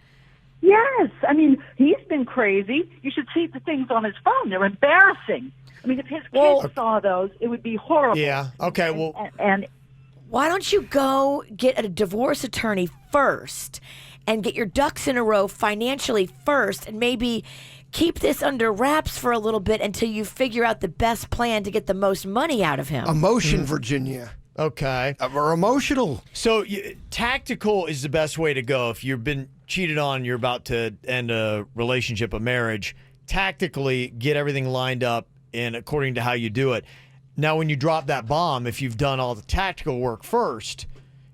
Yes. I mean, he's been crazy. You should see the things on his phone. They're embarrassing. I mean, if his kids saw those, it would be horrible. Yeah. Okay. Well, and why don't you go get a divorce attorney first and get your ducks in a row financially first, and maybe keep this under wraps for a little bit until you figure out the best plan to get the most money out of him. Emotion, Virginia. Okay. We're emotional. So tactical is the best way to go. If you've been cheated on, you're about to end a relationship, a marriage, tactically get everything lined up and according to how you do it. Now, when you drop that bomb, if you've done all the tactical work first,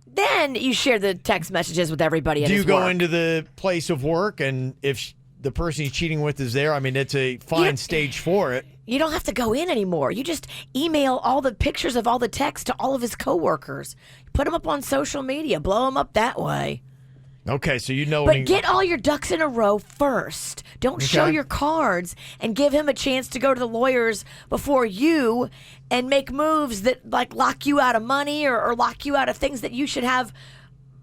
then you share the text messages with everybody at do his you go work. into the place of work, and if the person he's cheating with is there, I mean, it's a fine stage for it. You don't have to go in anymore. You just email all the pictures of all the texts to all of his coworkers. Put them up on social media. Blow them up that way. Okay, so you know. But get all your ducks in a row first. Don't show your cards, and give him a chance to go to the lawyers before you and make moves that like lock you out of money or lock you out of things that you should have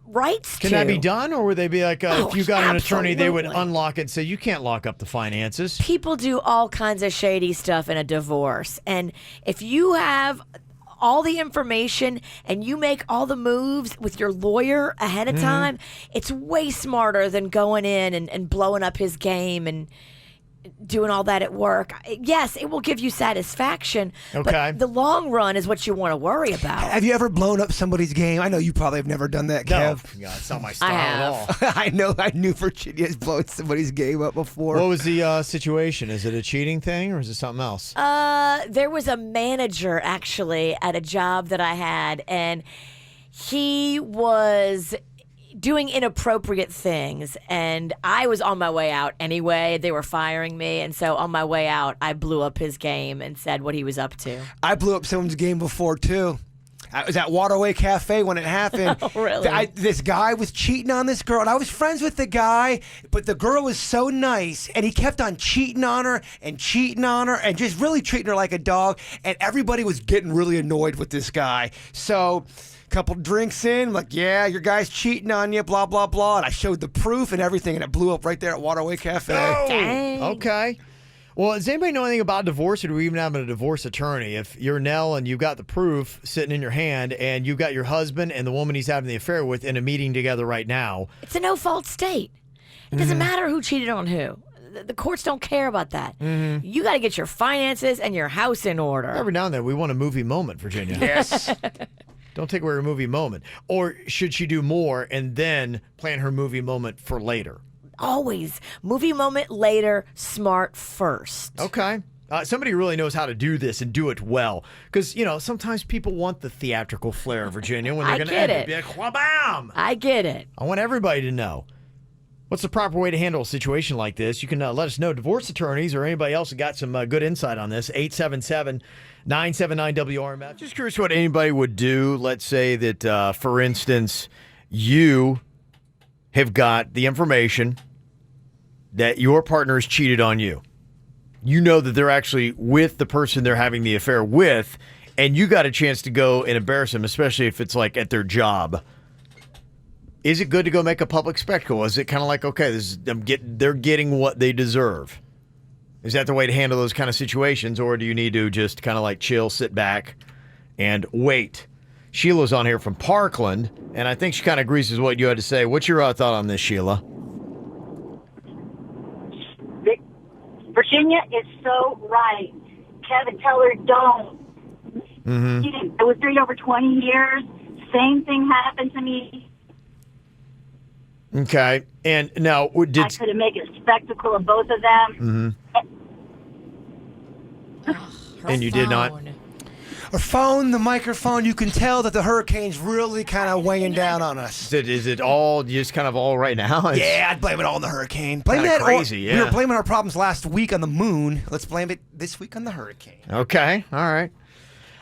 rights to. Can that be done, or would they be like, if you got an attorney, they would absolutely. unlock it and say, you can't lock up the finances? People do all kinds of shady stuff in a divorce. And if you have all the information and you make all the moves with your lawyer ahead of time, it's way smarter than going in and blowing up his game and doing all that at work. Yes, it will give you satisfaction, but the long run is what you want to worry about. Have you ever blown up somebody's game? I know you probably have never done that, Kev. No, it's not my style at all. I knew Virginia has blown somebody's game up before. What was the situation? Is it a cheating thing, or is it something else? There was a manager actually at a job that I had, and he was doing inappropriate things, and I was on my way out anyway. They were firing me, and so on my way out, I blew up his game and said what he was up to. I blew up someone's game before, too. I was at Waterway Cafe when it happened. Oh, really? This guy was cheating on this girl, and I was friends with the guy, but the girl was so nice, and he kept on cheating on her and just really treating her like a dog, and everybody was getting really annoyed with this guy. So couple drinks in, I'm like, yeah, your guy's cheating on you, blah, blah, blah. And I showed the proof and everything, and it blew up right there at Waterway Cafe. Oh, Dang. okay. Well, does anybody know anything about divorce, or do we even have a divorce attorney? If you're Nell and you've got the proof sitting in your hand, and you've got your husband and the woman he's having the affair with in a meeting together right now. It's a no-fault state. It doesn't matter who cheated on who. The courts don't care about that. You got to get your finances and your house in order. Every now and then we want a movie moment, Virginia. Yes. Don't take away her movie moment. Or should she do more and then plan her movie moment for later? Always. Movie moment later, smart first. Okay. Somebody who really knows how to do this and do it well. Because, sometimes people want the theatrical flair, Virginia, when they're going to end it. Be like, wha-bam! I get it. I want everybody to know. What's the proper way to handle a situation like this? You can let us know, divorce attorneys or anybody else who got some good insight on this. 877-979-WRMF. Just curious what anybody would do. Let's say that, for instance, you have got the information that your partner has cheated on you. You know that they're actually with the person they're having the affair with, and you got a chance to go and embarrass them, especially if it's like at their job. Is it good to go make a public spectacle? Is it kind of like, okay, they're getting what they deserve? Is that the way to handle those kind of situations, or do you need to just kind of like chill, sit back, and wait? Sheila's on here from Parkland, and I think she kind of agrees with what you had to say. What's your thought on this, Sheila? Virginia is so right. Kevin, tell her don't. I was married over 20 years. Same thing happened to me. Okay. And now, I could have made a spectacle of both of them. And you did not? Her phone, the microphone, you can tell that the hurricane's really kind of weighing down on us. Is it all just kind of all right now? Yeah, I'd blame it all on the hurricane. Blame Kinda that crazy, yeah. We were blaming our problems last week on the moon. Let's blame it this week on the hurricane. Okay. All right.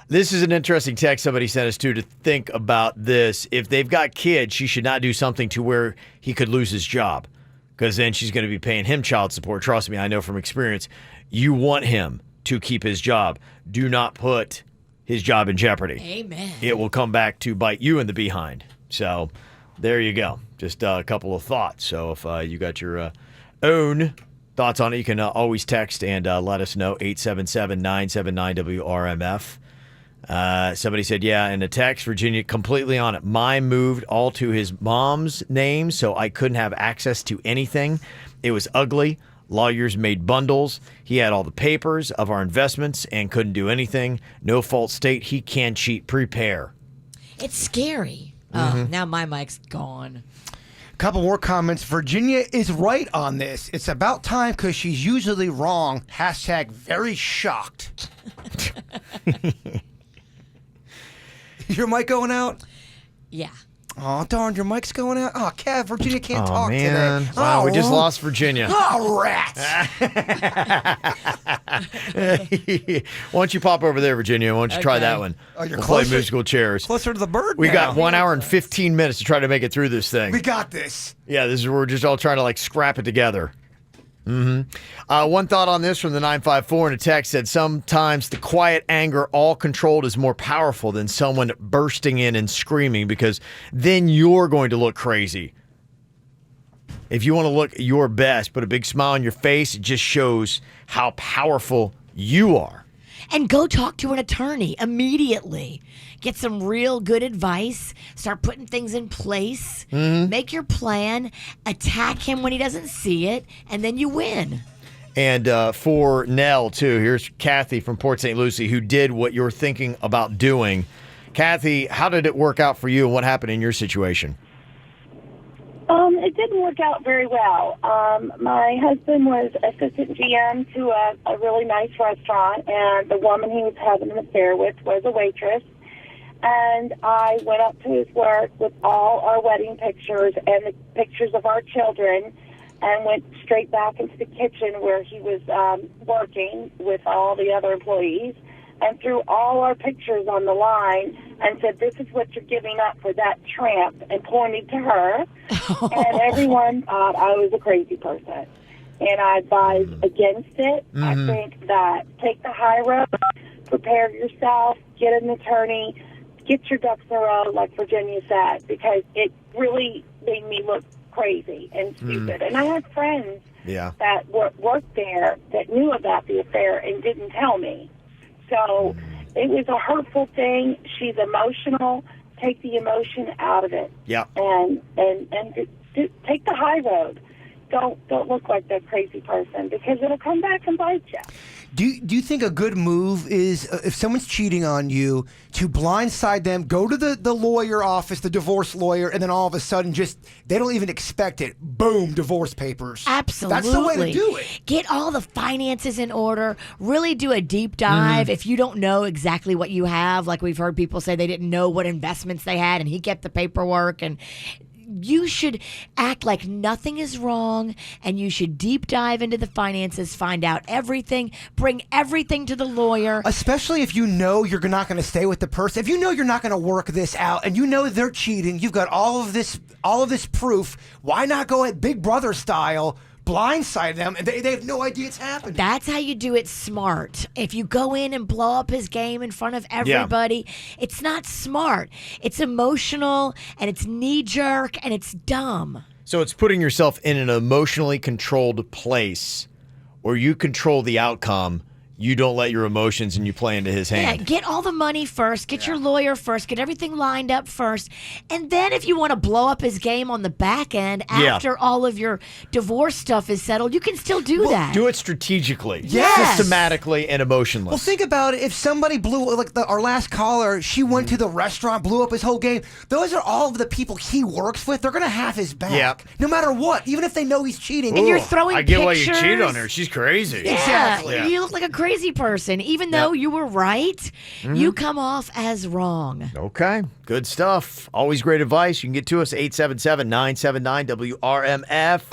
This is an interesting text somebody sent us to think about this. If they've got kids, she should not do something to where he could lose his job, because then she's going to be paying him child support. Trust me, I know from experience. You want him to keep his job. Do not put his job in jeopardy. Amen. It will come back to bite you in the behind. So there you go. Just a couple of thoughts. So if you got your own thoughts on it, you can always text and let us know. 877-979-WRMF. Somebody said, yeah, in a text, Virginia, completely on it. Mine moved all to his mom's name, so I couldn't have access to anything. It was ugly. Lawyers made bundles. He had all the papers of our investments and couldn't do anything. No fault state. He can cheat. Prepare. It's scary. Oh, now my mic's gone. A couple more comments. Virginia is right on this. It's about time because she's usually wrong. Hashtag very shocked. Your mic going out? Yeah. Oh, darn, your mic's going out? Oh, Kev, Virginia can't talk man. today. Wow, we just lost Virginia. Oh, rats. Why don't you pop over there, Virginia? Why don't you try that one? Oh, you're we'll closer, play musical chairs. Closer to the bird We now. got 1 hour and 15 minutes to try to make it through this thing. We got this. Yeah, we're just all trying to like scrap it together. One thought on this from the 954 in a text said, sometimes the quiet anger, all controlled, is more powerful than someone bursting in and screaming, because then you're going to look crazy. If you want to look your best, put a big smile on your face, it just shows how powerful you are. And go talk to an attorney immediately. Get some real good advice. Start putting things in place. Make your plan. Attack him when he doesn't see it. And then you win. And for Nell, too, here's Kathy from Port St. Lucie, who did what you're thinking about doing. Kathy, how did it work out for you, and what happened in your situation? It didn't work out very well. My husband was assistant GM to a really nice restaurant, and the woman he was having an affair with was a waitress. And I went up to his work with all our wedding pictures and the pictures of our children, and went straight back into the kitchen where he was working with all the other employees, and threw all our pictures on the line and said, "This is what you're giving up for that tramp," and pointed to her. And everyone thought I was a crazy person. And I advise against it. I think that take the high road, prepare yourself, get an attorney, get your ducks in a row, like Virginia said, because it really made me look crazy and stupid. And I had friends that worked there that knew about the affair and didn't tell me. So it was a hurtful thing. She's emotional. Take the emotion out of it. Yeah. And take the high road. Don't look like that crazy person, because it'll come back and bite you. Do you think a good move is, if someone's cheating on you, to blindside them, go to the lawyer office, the divorce lawyer, and then all of a sudden they don't even expect it. Boom, divorce papers. Absolutely. That's the way to do it. Get all the finances in order. Really do a deep dive. If you don't know exactly what you have, like we've heard people say they didn't know what investments they had, and he kept the paperwork, and you should act like nothing is wrong, and you should deep dive into the finances, find out everything, bring everything to the lawyer. Especially if you know you're not going to stay with the person. If you know you're not going to work this out, and you know they're cheating, you've got all of this proof. Why not go at Big Brother style? Blindside them, and they have no idea it's happening. That's how you do it smart. If you go in and blow up his game in front of everybody, it's not smart. It's emotional, and it's knee-jerk, and it's dumb. So it's putting yourself in an emotionally controlled place where you control the outcome. You don't let your emotions and you play into his hand. Yeah, get all the money first. Get your lawyer first. Get everything lined up first. And then if you want to blow up his game on the back end after all of your divorce stuff is settled, you can still do that. Do it strategically, Yes. systematically, and emotionless. Well, think about it. If somebody blew, like our last caller, she went to the restaurant, blew up his whole game. Those are all of the people he works with. They're going to have his back. Yeah. No matter what, even if they know he's cheating. And you're throwing I get why you pictures. cheated on her. She's crazy. Yeah, Exactly. you look like a crazy person. Even though you were right, you come off as wrong. Okay, good stuff. Always great advice. You can get to us 877-979-WRMF.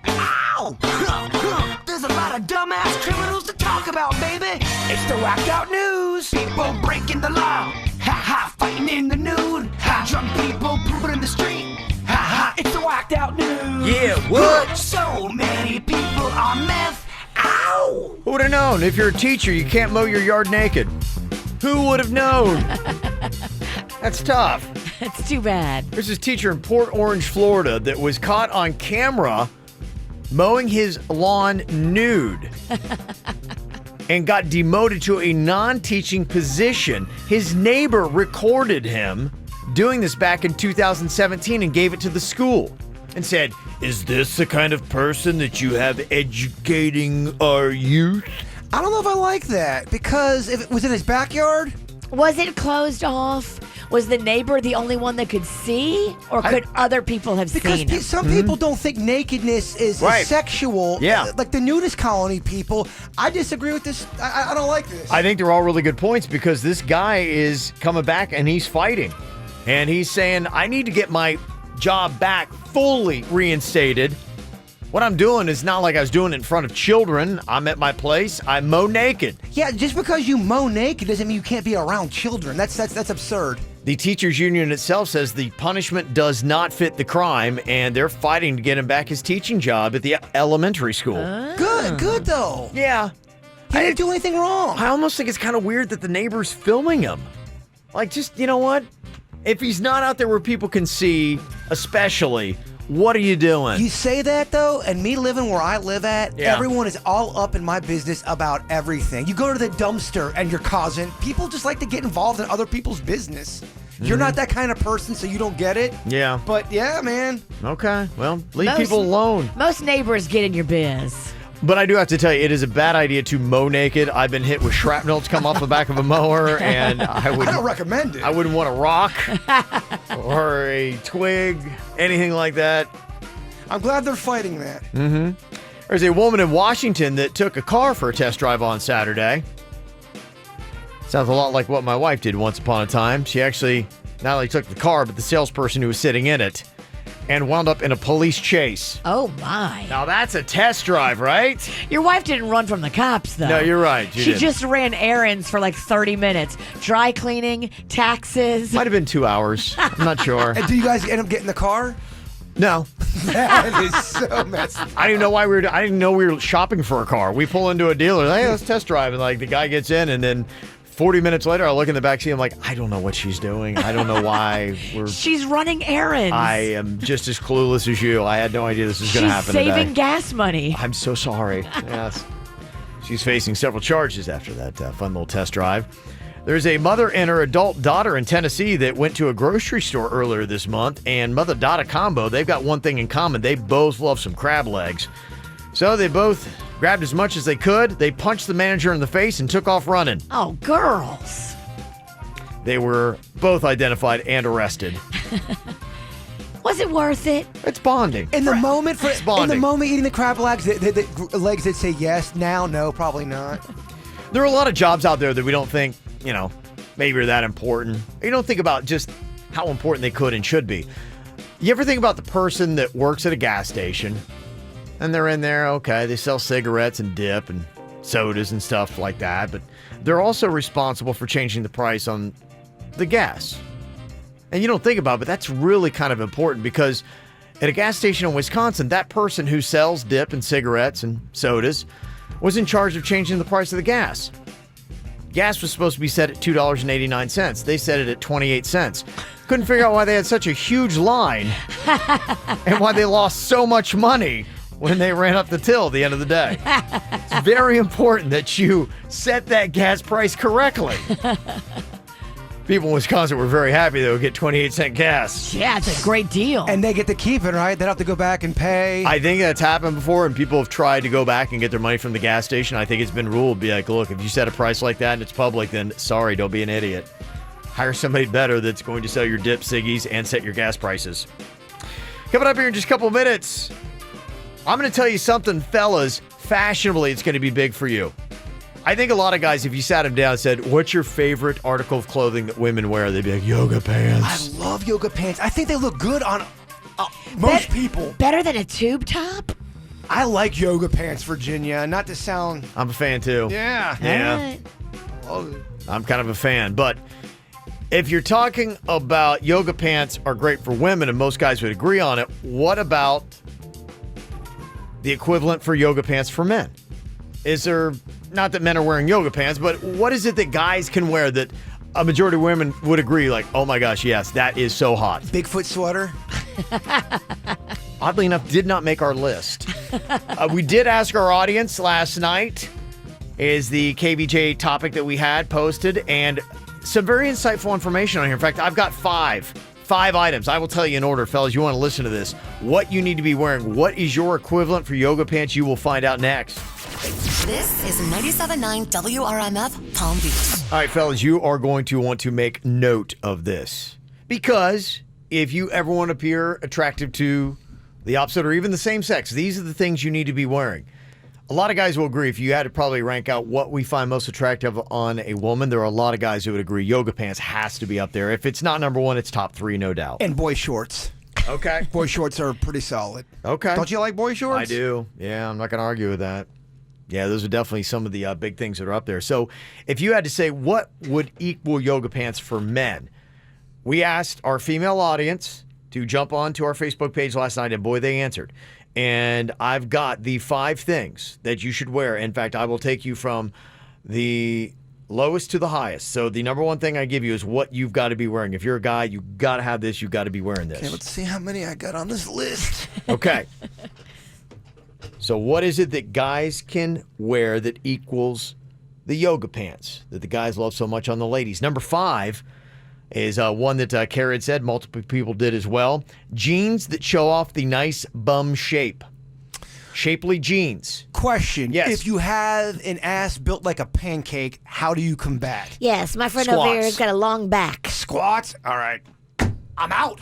Ow! There's a lot of dumbass criminals to talk about, baby. It's the whacked out news. People breaking the law. Ha ha, fighting in the nude. Ha, drunk people pooping in the street. Ha ha, it's the whacked out news. Yeah, what? So many people on meth. Ow! Who would have known? If you're a teacher, you can't mow your yard naked. Who would have known? That's tough. That's too bad. There's this teacher in Port Orange, Florida, that was caught on camera mowing his lawn nude and got demoted to a non-teaching position. His neighbor recorded him doing this back in 2017 and gave it to the school and said, "Is this the kind of person that you have educating our youth?" I don't know if I like that, because if it was in his backyard. Was it closed off? Was the neighbor the only one that could see? Or could other people have seen him? Some people don't think nakedness is sexual. Yeah. Like the nudist colony people. I disagree with this. I don't like this. I think they're all really good points, because this guy is coming back and he's fighting. And he's saying, I need to get my job back fully reinstated. What I'm doing is not like I was doing it in front of children. I'm at my place. I mow naked. Yeah, just because you mow naked doesn't mean you can't be around children. That's absurd. The teachers union itself says the punishment does not fit the crime, and they're fighting to get him back his teaching job at the elementary school. Good though. Yeah. He didn't do anything wrong. I almost think it's kind of weird that the neighbor's filming him. Like, just, you know what? If he's not out there where people can see, especially, what are you doing? You say that, though, and me living where I live at, everyone is all up in my business about everything. You go to the dumpster and you're causing. People just like to get involved in other people's business. You're not that kind of person, so you don't get it. Yeah. But, yeah, man. Okay. Well, leave people alone. Most neighbors get in your biz. But I do have to tell you, it is a bad idea to mow naked. I've been hit with shrapnel to come off the back of a mower, and I don't recommend it. I wouldn't want a rock or a twig, anything like that. I'm glad they're fighting that. Mm-hmm. There's a woman in Washington that took a car for a test drive on Saturday. Sounds a lot like what my wife did once upon a time. She actually not only took the car, but the salesperson who was sitting in it. and wound up in a police chase. Oh, my. Now, that's a test drive, right? Your wife didn't run from the cops, though. No, you're right. She didn't. just ran errands for like 30 minutes. Dry cleaning, taxes. Might have been 2 hours. I'm not sure. And do you guys end up getting the car? No. That is so messed up. I didn't know why I didn't know we were shopping for a car. We pull into a dealer. Hey, let's test drive. And like the guy gets in, and then 40 minutes later, I look in the backseat. I'm like, I don't know what she's doing. I don't know why we're. She's running errands. I am just as clueless as you. I had no idea this was going to happen She's saving today. gas money. I'm so sorry. Yes. She's facing several charges after that fun little test drive. There's a mother and her adult daughter in Tennessee that went to a grocery store earlier this month, and mother-daughter combo, they've got one thing in common. They both love some crab legs. So they both grabbed as much as they could. They punched the manager in the face and took off running. Oh, girls. They were both identified and arrested. Was it worth it? It's bonding. In the moment, eating the crab legs, the legs that say yes, now, no, probably not. There are a lot of jobs out there that we don't think, maybe are that important. You don't think about just how important they could and should be. You ever think about the person that works at a gas station and they're in there, okay, they sell cigarettes and dip and sodas and stuff like that, but they're also responsible for changing the price on the gas. And you don't think about it, but that's really kind of important because at a gas station in Wisconsin, that person who sells dip and cigarettes and sodas was in charge of changing the price of the gas. Gas was supposed to be set at $2.89. They set it at 28 cents. Couldn't figure out why they had such a huge line and why they lost so much money when they ran up the till at the end of the day. It's very important that you set that gas price correctly. People in Wisconsin were very happy they would get 28-cent gas. Yeah, it's a great deal. And they get to keep it, right? They don't have to go back and pay. I think that's happened before, and people have tried to go back and get their money from the gas station. I think it's been ruled, be like, look, if you set a price like that and it's public, then sorry, don't be an idiot. Hire somebody better that's going to sell your dip, ciggies, and set your gas prices. Coming up here in just a couple of minutes, I'm going to tell you something, fellas, fashionably, it's going to be big for you. I think a lot of guys, if you sat them down and said, what's your favorite article of clothing that women wear? They'd be like, yoga pants. I love yoga pants. I think they look good on most people. Better than a tube top? I like yoga pants, Virginia. Not to sound... I'm a fan, too. Yeah. Yeah. I'm kind of a fan. But if you're talking about yoga pants are great for women, and most guys would agree on it, what about the equivalent for yoga pants for men? Is there... Not that men are wearing yoga pants, but what is it that guys can wear that a majority of women would agree, like, oh my gosh, yes, that is so hot? Bigfoot sweater? Oddly enough, did not make our list. We did ask our audience last night, is the KVJ topic that we had posted, and some very insightful information on here. In fact, I've got five items. I will tell you in order, fellas. You want to listen to this. What you need to be wearing. What is your equivalent for yoga pants? You will find out next. This is 97.9 WRMF Palm Beach. All right, fellas, you are going to want to make note of this. Because if you ever want to appear attractive to the opposite or even the same sex, these are the things you need to be wearing. A lot of guys will agree. If you had to probably rank out what we find most attractive on a woman, there are a lot of guys who would agree yoga pants has to be up there. If it's not number one, it's top three, no doubt. And boy shorts. Okay. Boy shorts are pretty solid. Okay. Don't you like boy shorts? I do. Yeah, I'm not going to argue with that. Yeah, those are definitely some of the big things that are up there. So if you had to say what would equal yoga pants for men, we asked our female audience to jump onto our Facebook page last night, and boy, they answered. And I've got the 5 things that you should wear. In fact, I will take you from the lowest to the highest. So the number one thing I give you is what you've got to be wearing. If you're a guy, you've got to have this. You've got to be wearing this. Okay, let's see how many I got on this list. Okay. So what is it that guys can wear that equals the yoga pants that the guys love so much on the ladies? Number 5 is one that Kara had said. Multiple people did as well. Jeans that show off the nice bum shape. Shapely jeans. Question. Yes. If you have an ass built like a pancake, how do you combat? Yes, my friend over here has got a long back. Squats? All right. I'm out.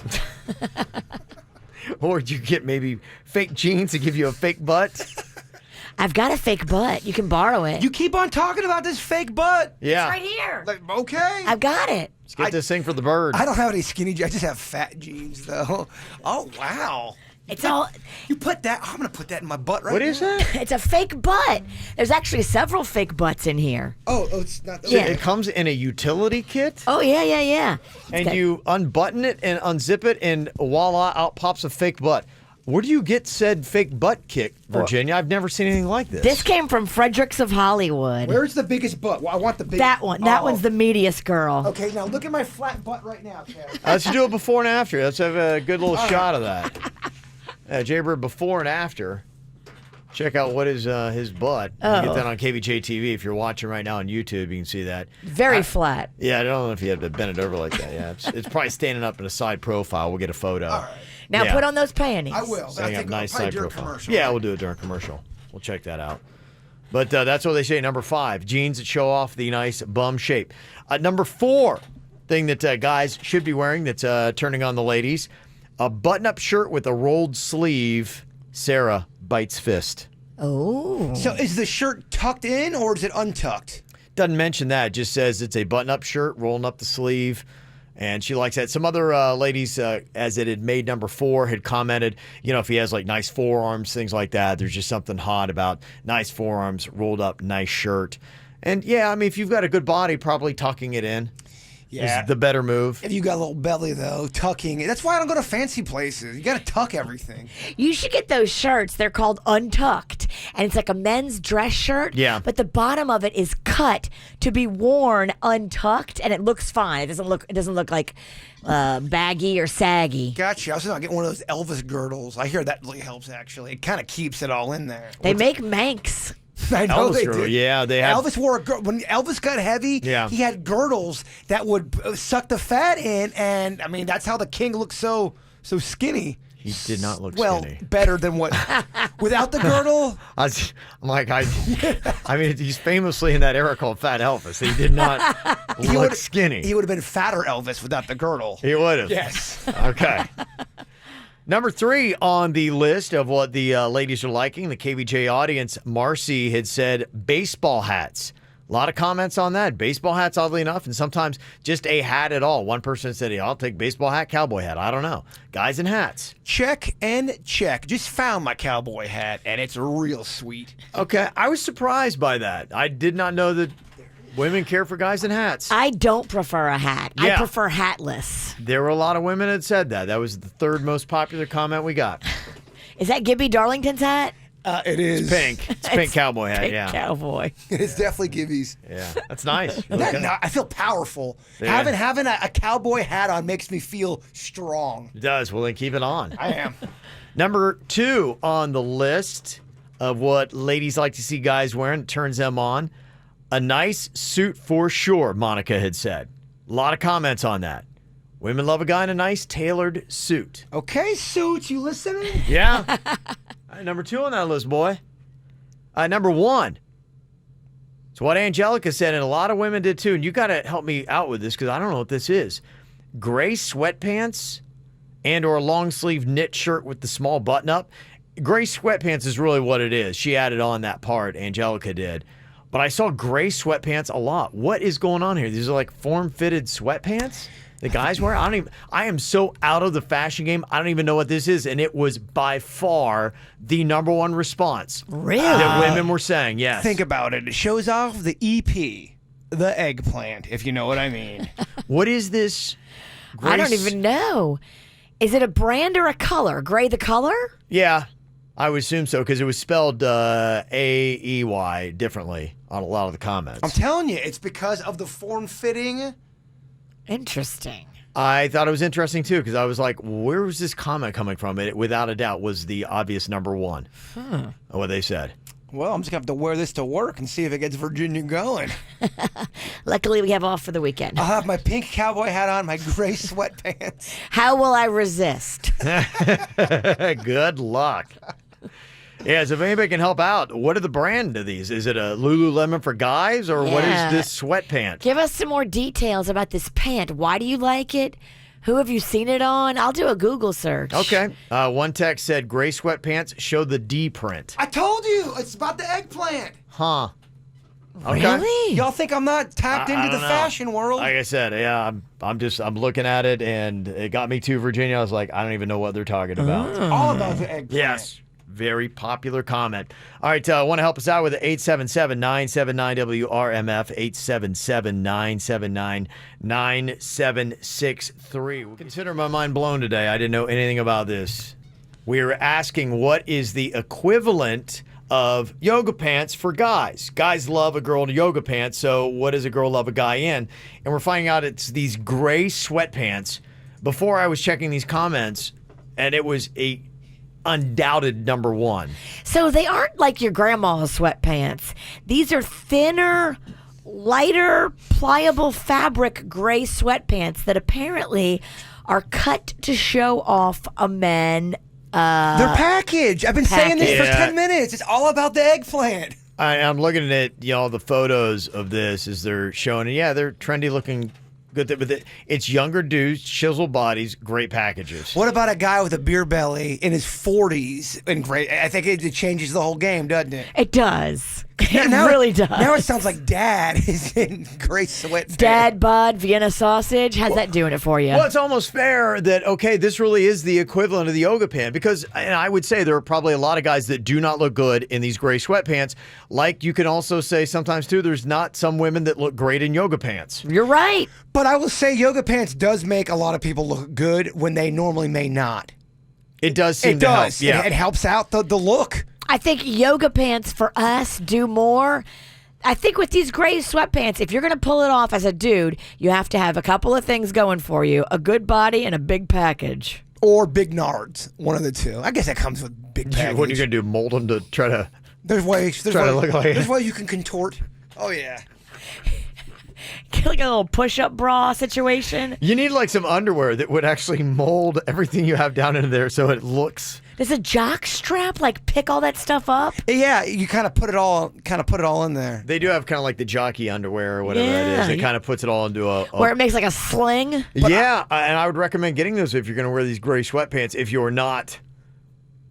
Or do you get maybe fake jeans to give you a fake butt? I've got a fake butt. You can borrow it. You keep on talking about this fake butt. Yeah. It's right here. Like, okay. I've got it. Let's get this thing for the bird. I don't have any skinny jeans. I just have fat jeans, though. Oh, wow. It's all. You put that. I'm going to put that in my butt right What now. is that? It's a fake butt. There's actually several fake butts in here. Oh, it's not. So it comes in a utility kit? Oh, yeah. And you unbutton it and unzip it, and voila, out pops a fake butt. Where do you get said fake butt kit, Virginia? I've never seen anything like this. This came from Fredericks of Hollywood. Where's the biggest butt? Well, I want the biggest. That one. That one's the meatiest girl. Okay, now look at my flat butt right now, Kev. Let's do it before and after. Let's have a good little shot of that. Jaybird before and after. Check out what is his butt. You can get that on Kvj Tv. If you're watching right now on YouTube, you can see that. Very flat. Yeah, I don't know if you have to bend it over like that. Yeah, it's probably standing up in a side profile. We'll get a photo. All right. Now put on those panties. I will. Standing up nice side profile. Commercial. Yeah, we'll do it during commercial. We'll check that out. But that's what they say. Number 5, jeans that show off the nice bum shape. Number 4, thing that guys should be wearing that's turning on the ladies, a button-up shirt with a rolled sleeve. Sarah bites fist. Oh. So is the shirt tucked in or is it untucked? Doesn't mention that. It just says it's a button-up shirt, rolling up the sleeve. And she likes that. Some other ladies, as it had made number 4, had commented, if he has like nice forearms, things like that. There's just something hot about nice forearms, rolled up, nice shirt. And yeah, I mean, if you've got a good body, probably tucking it in is the better move. If you got a little belly, though, tucking it. That's why I don't go to fancy places. You got to tuck everything. You should get those shirts. They're called Untucked. And it's like a men's dress shirt. Yeah. But the bottom of it is cut to be worn untucked, and it looks fine. It doesn't look like baggy or saggy. Gotcha. I was going to get one of those Elvis girdles. I hear that really helps, actually. It kind of keeps it all in there. They make Manx. I know Elvis they girdle, did. yeah, they have. Elvis wore when Elvis got heavy. Yeah. He had girdles that would suck the fat in, and I mean that's how the king looked so skinny. He did not look well, skinny. better than what without the girdle. I'm like, I mean, he's famously in that era called Fat Elvis. He did not look skinny. He would have been fatter Elvis without the girdle. He would have. Yes. Okay. Number 3 on the list of what the ladies are liking, the KVJ audience, Marcy had said baseball hats. A lot of comments on that. Baseball hats, oddly enough, and sometimes just a hat at all. One person said, I'll take baseball hat, cowboy hat. I don't know. Guys in hats. Check and check. Just found my cowboy hat, and it's real sweet. Okay. I was surprised by that. I did not know that women care for guys in hats. I don't prefer a hat. Yeah. I prefer hatless. There were a lot of women that said that. That was the 3rd most popular comment we got. Is that Gibby Darlington's hat? It is. It's pink. It's pink cowboy hat, Pink yeah. cowboy. It's definitely Gibby's. Yeah, that's nice. I feel powerful. Yeah. Having a cowboy hat on makes me feel strong. It does. Well, then keep it on. I am. Number 2 on the list of what ladies like to see guys wearing, turns them on. A nice suit for sure, Monica had said. A lot of comments on that. Women love a guy in a nice tailored suit. Okay, Suits, you listening? Yeah. All right, number 2 on that list, boy. Number 1. It's what Angelica said, and a lot of women did too. And you got to help me out with this because I don't know what this is. Gray sweatpants and or a long sleeve knit shirt with the small button up. Gray sweatpants is really what it is. She added on that part, Angelica did. But I saw gray sweatpants a lot. What is going on here? These are like form-fitted sweatpants the guys wear? I am so out of the fashion game. I don't even know what this is. And it was by far the number 1 response. Really? That women were saying, yes. Think about it. It shows off the EP, the eggplant, if you know what I mean. What is this? I don't even know. Is it a brand or a color? Gray the color? Yeah, I would assume so because it was spelled A-E-Y differently on a lot of the comments. I'm telling you, it's because of the form-fitting. Interesting. I thought it was interesting, too, because I was like, where was this comment coming from? It, without a doubt, was the obvious number 1. What they said. Well, I'm just going to have to wear this to work and see if it gets Virginia going. Luckily, we have off for the weekend. I'll have my pink cowboy hat on, my gray sweatpants. How will I resist? Good luck. Yeah, so if anybody can help out, what are the brand of these? Is it a Lululemon for guys, or what is this sweatpant? Give us some more details about this pant. Why do you like it? Who have you seen it on? I'll do a Google search. Okay. One text said gray sweatpants show the D print. I told you, it's about the eggplant. Huh. Okay. Really? Y'all think I'm not tapped I into the don't know. fashion world? Like I said, yeah, I'm looking at it, and it got me to Virginia. I was like, I don't even know what they're talking about. All about the eggplant. Yes. Very popular comment. All right, want to help us out with it? 877-979-WRMF, 877-979-9763. Consider my mind blown today. I didn't know anything about this. We were asking what is the equivalent of yoga pants for guys. Guys love a girl in yoga pants, so what does a girl love a guy in? And we're finding out it's these gray sweatpants. Before I was checking these comments, and it was a undoubted number one. So they aren't like your grandma's sweatpants. These are thinner, lighter, pliable fabric gray sweatpants that apparently are cut to show off a man. They're packaged. I've been saying this for 10 minutes. It's all about the eggplant. I'm looking at the photos of this as they're showing it. Yeah, they're trendy looking. Good, but it's younger dudes, chiseled bodies, great packages. What about a guy with a beer belly in his 40s? And great, I think it changes the whole game, doesn't it? It does. It really does. Now it sounds like Dad is in gray sweatpants. Dad bod, Vienna sausage. How's that doing it for you? Well, it's almost fair that, okay, this really is the equivalent of the yoga pant because and I would say there are probably a lot of guys that do not look good in these gray sweatpants. Like you can also say sometimes, too, there's not some women that look great in yoga pants. You're right. But I will say yoga pants does make a lot of people look good when they normally may not. It does seem to help. Yeah. It helps out the look. I think yoga pants for us do more. I think with these gray sweatpants, if you're going to pull it off as a dude, you have to have a couple of things going for you. A good body and a big package. Or big nards. One of the two. I guess that comes with big package. What are you going to do, mold them to try to... There's ways you can contort. Oh, yeah. Get like a little push-up bra situation. You need like some underwear that would actually mold everything you have down into there so it looks... Does a jock strap like pick all that stuff up? Yeah, you kind of put it all in there. They do have kind of like the jockey underwear or whatever that is. It kind of puts it all into a where it makes like a sling. Yeah, and I would recommend getting those if you're going to wear these gray sweatpants. If you're not,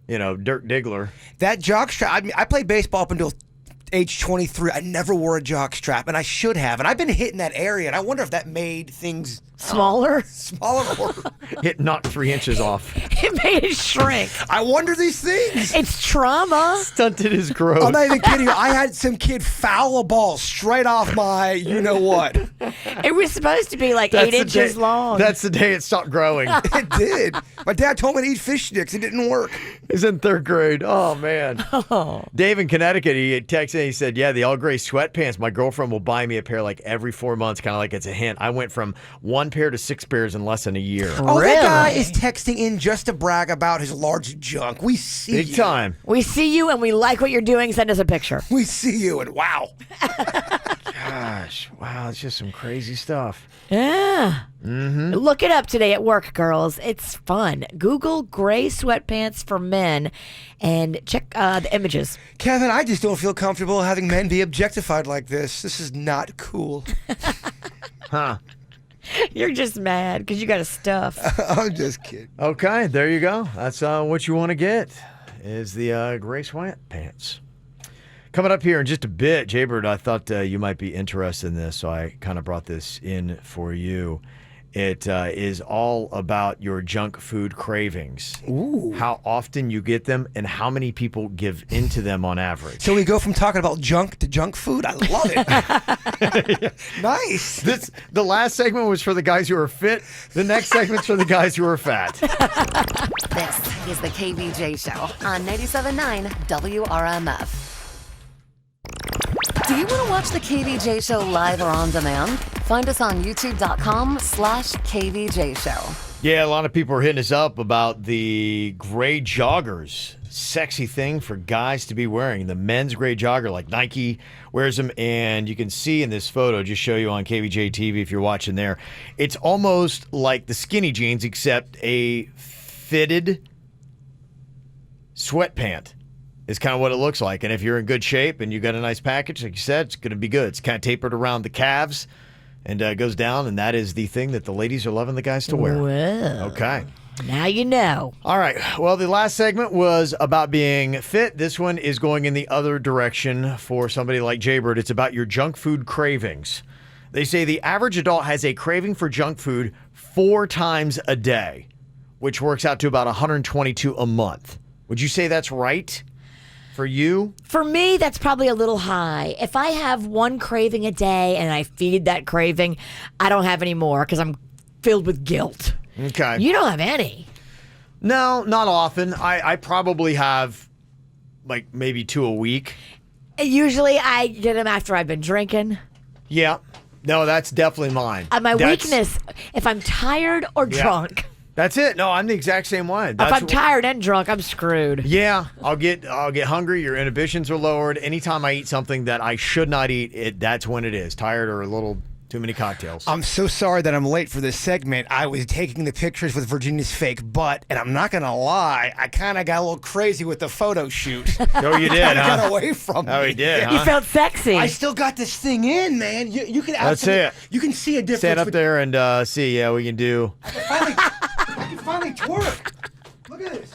Dirk Diggler. That jock strap. I played baseball up until age 23. I never wore a jock strap, and I should have. And I've been hitting that area, and I wonder if that made things smaller. Or it knocked 3 inches off. It made it shrink. I wonder these things. It's trauma. Stunted his growth. I'm not even kidding you. I had some kid foul a ball straight off my what. It was supposed to be like 8 inches long. That's the day it stopped growing. It did. My dad told me to eat fish sticks. It didn't work. He's in 3rd grade. Oh, man. Oh. Dave in Connecticut, he texted and he said, yeah, the all gray sweatpants, my girlfriend will buy me a pair like every 4 months, kind of like it's a hint. I went from 1 pair to 6 pairs in less than a year. Oh, really? That guy is texting in just to brag about his large junk. We see Big you. time. We see you and we like what you're doing. Send us a picture. We see you and wow. Gosh, wow, it's just some crazy stuff. Yeah. Mm-hmm. Look it up today at work, girls. It's fun. Google gray sweatpants for men and check the images. Kevin, I just don't feel comfortable having men be objectified like this. This is not cool. Huh. You're just mad because you got to stuff. I'm just kidding. Okay, there you go. That's what you want to get is the gray sweatpants. Coming up here in just a bit, Jaybird, I thought you might be interested in this, so I kind of brought this in for you. It is all about your junk food cravings. Ooh. How often you get them and how many people give into them on average. So we go from talking about junk to junk food? I love it. Nice. The last segment was for the guys who are fit. The next segment's for the guys who are fat. This is the KVJ Show on 97.9 WRMF. Do you want to watch the KVJ Show live or on demand? Find us on youtube.com/KVJ Show. Yeah, a lot of people are hitting us up about the gray joggers. Sexy thing for guys to be wearing. The men's gray jogger, like Nike wears them. And you can see in this photo, just show you on KVJ TV if you're watching there. It's almost like the skinny jeans, except a fitted sweatpant. Is kind of what it looks like. And if you're in good shape and you got a nice package, like you said, it's going to be good. It's kind of tapered around the calves. and it goes down, and that is the thing that the ladies are loving the guys to wear. Whoa. Okay. Now you know. All right. Well, the last segment was about being fit. This one is going in the other direction for somebody like Jaybird. It's about your junk food cravings. They say the average adult has a craving for junk food 4 times a day, which works out to about 122 a month. Would you say that's right for you? For me, that's probably a little high. If I have one craving a day and I feed that craving, I don't have any more because I'm filled with guilt. Okay. You don't have any. No, not often. I probably have like maybe 2 a week. Usually I get them after I've been drinking. Yeah. No, that's definitely mine. My weakness, if I'm tired or drunk. That's it. No, I'm the exact same way. If I'm tired and drunk, I'm screwed. Yeah, I'll get hungry. Your inhibitions are lowered. Anytime I eat something that I should not eat, that's when it is. Tired or a little too many cocktails. I'm so sorry that I'm late for this segment. I was taking the pictures with Virginia's fake butt, and I'm not going to lie, I kind of got a little crazy with the photo shoot. Oh, you did, huh? Got away from me. Oh, he did, huh? You felt sexy. I still got this thing in, man. You can That's it. You can see a difference. Stand up there and see. Yeah, we can do. I can finally twerk. Look at this.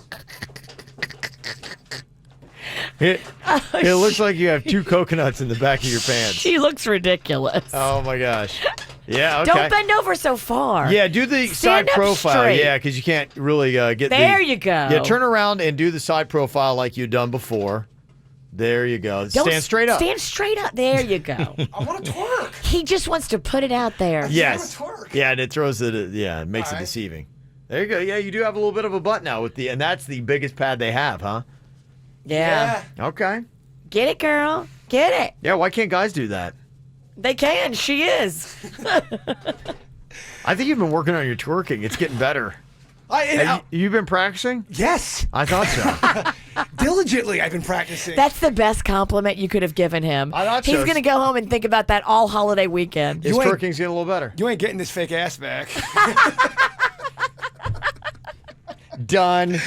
It looks like you have 2 coconuts in the back of your pants. She looks ridiculous. Oh, my gosh. Yeah, okay. Don't bend over so far. Yeah, do the Stand side up profile. straight. Yeah, because you can't really get There you go. Yeah, turn around and do the side profile like you've done before. There you go. Don't Stand straight up. Stand straight up. There you go. I want to twerk. He just wants to put it out there. Yes. Yeah, and it throws it. Yeah, it makes it deceiving. There you go. Yeah, you do have a little bit of a butt now and that's the biggest pad they have, huh? Yeah. Okay. Get it, girl. Get it. Yeah, why can't guys do that? They can. She is. I think you've been working on your twerking. It's getting better. You've been practicing? Yes. I thought so. Diligently, I've been practicing. That's the best compliment you could have given him. I thought He's so. going to go home and think about that all holiday weekend. His twerking's getting a little better. You ain't getting this fake ass back. Done.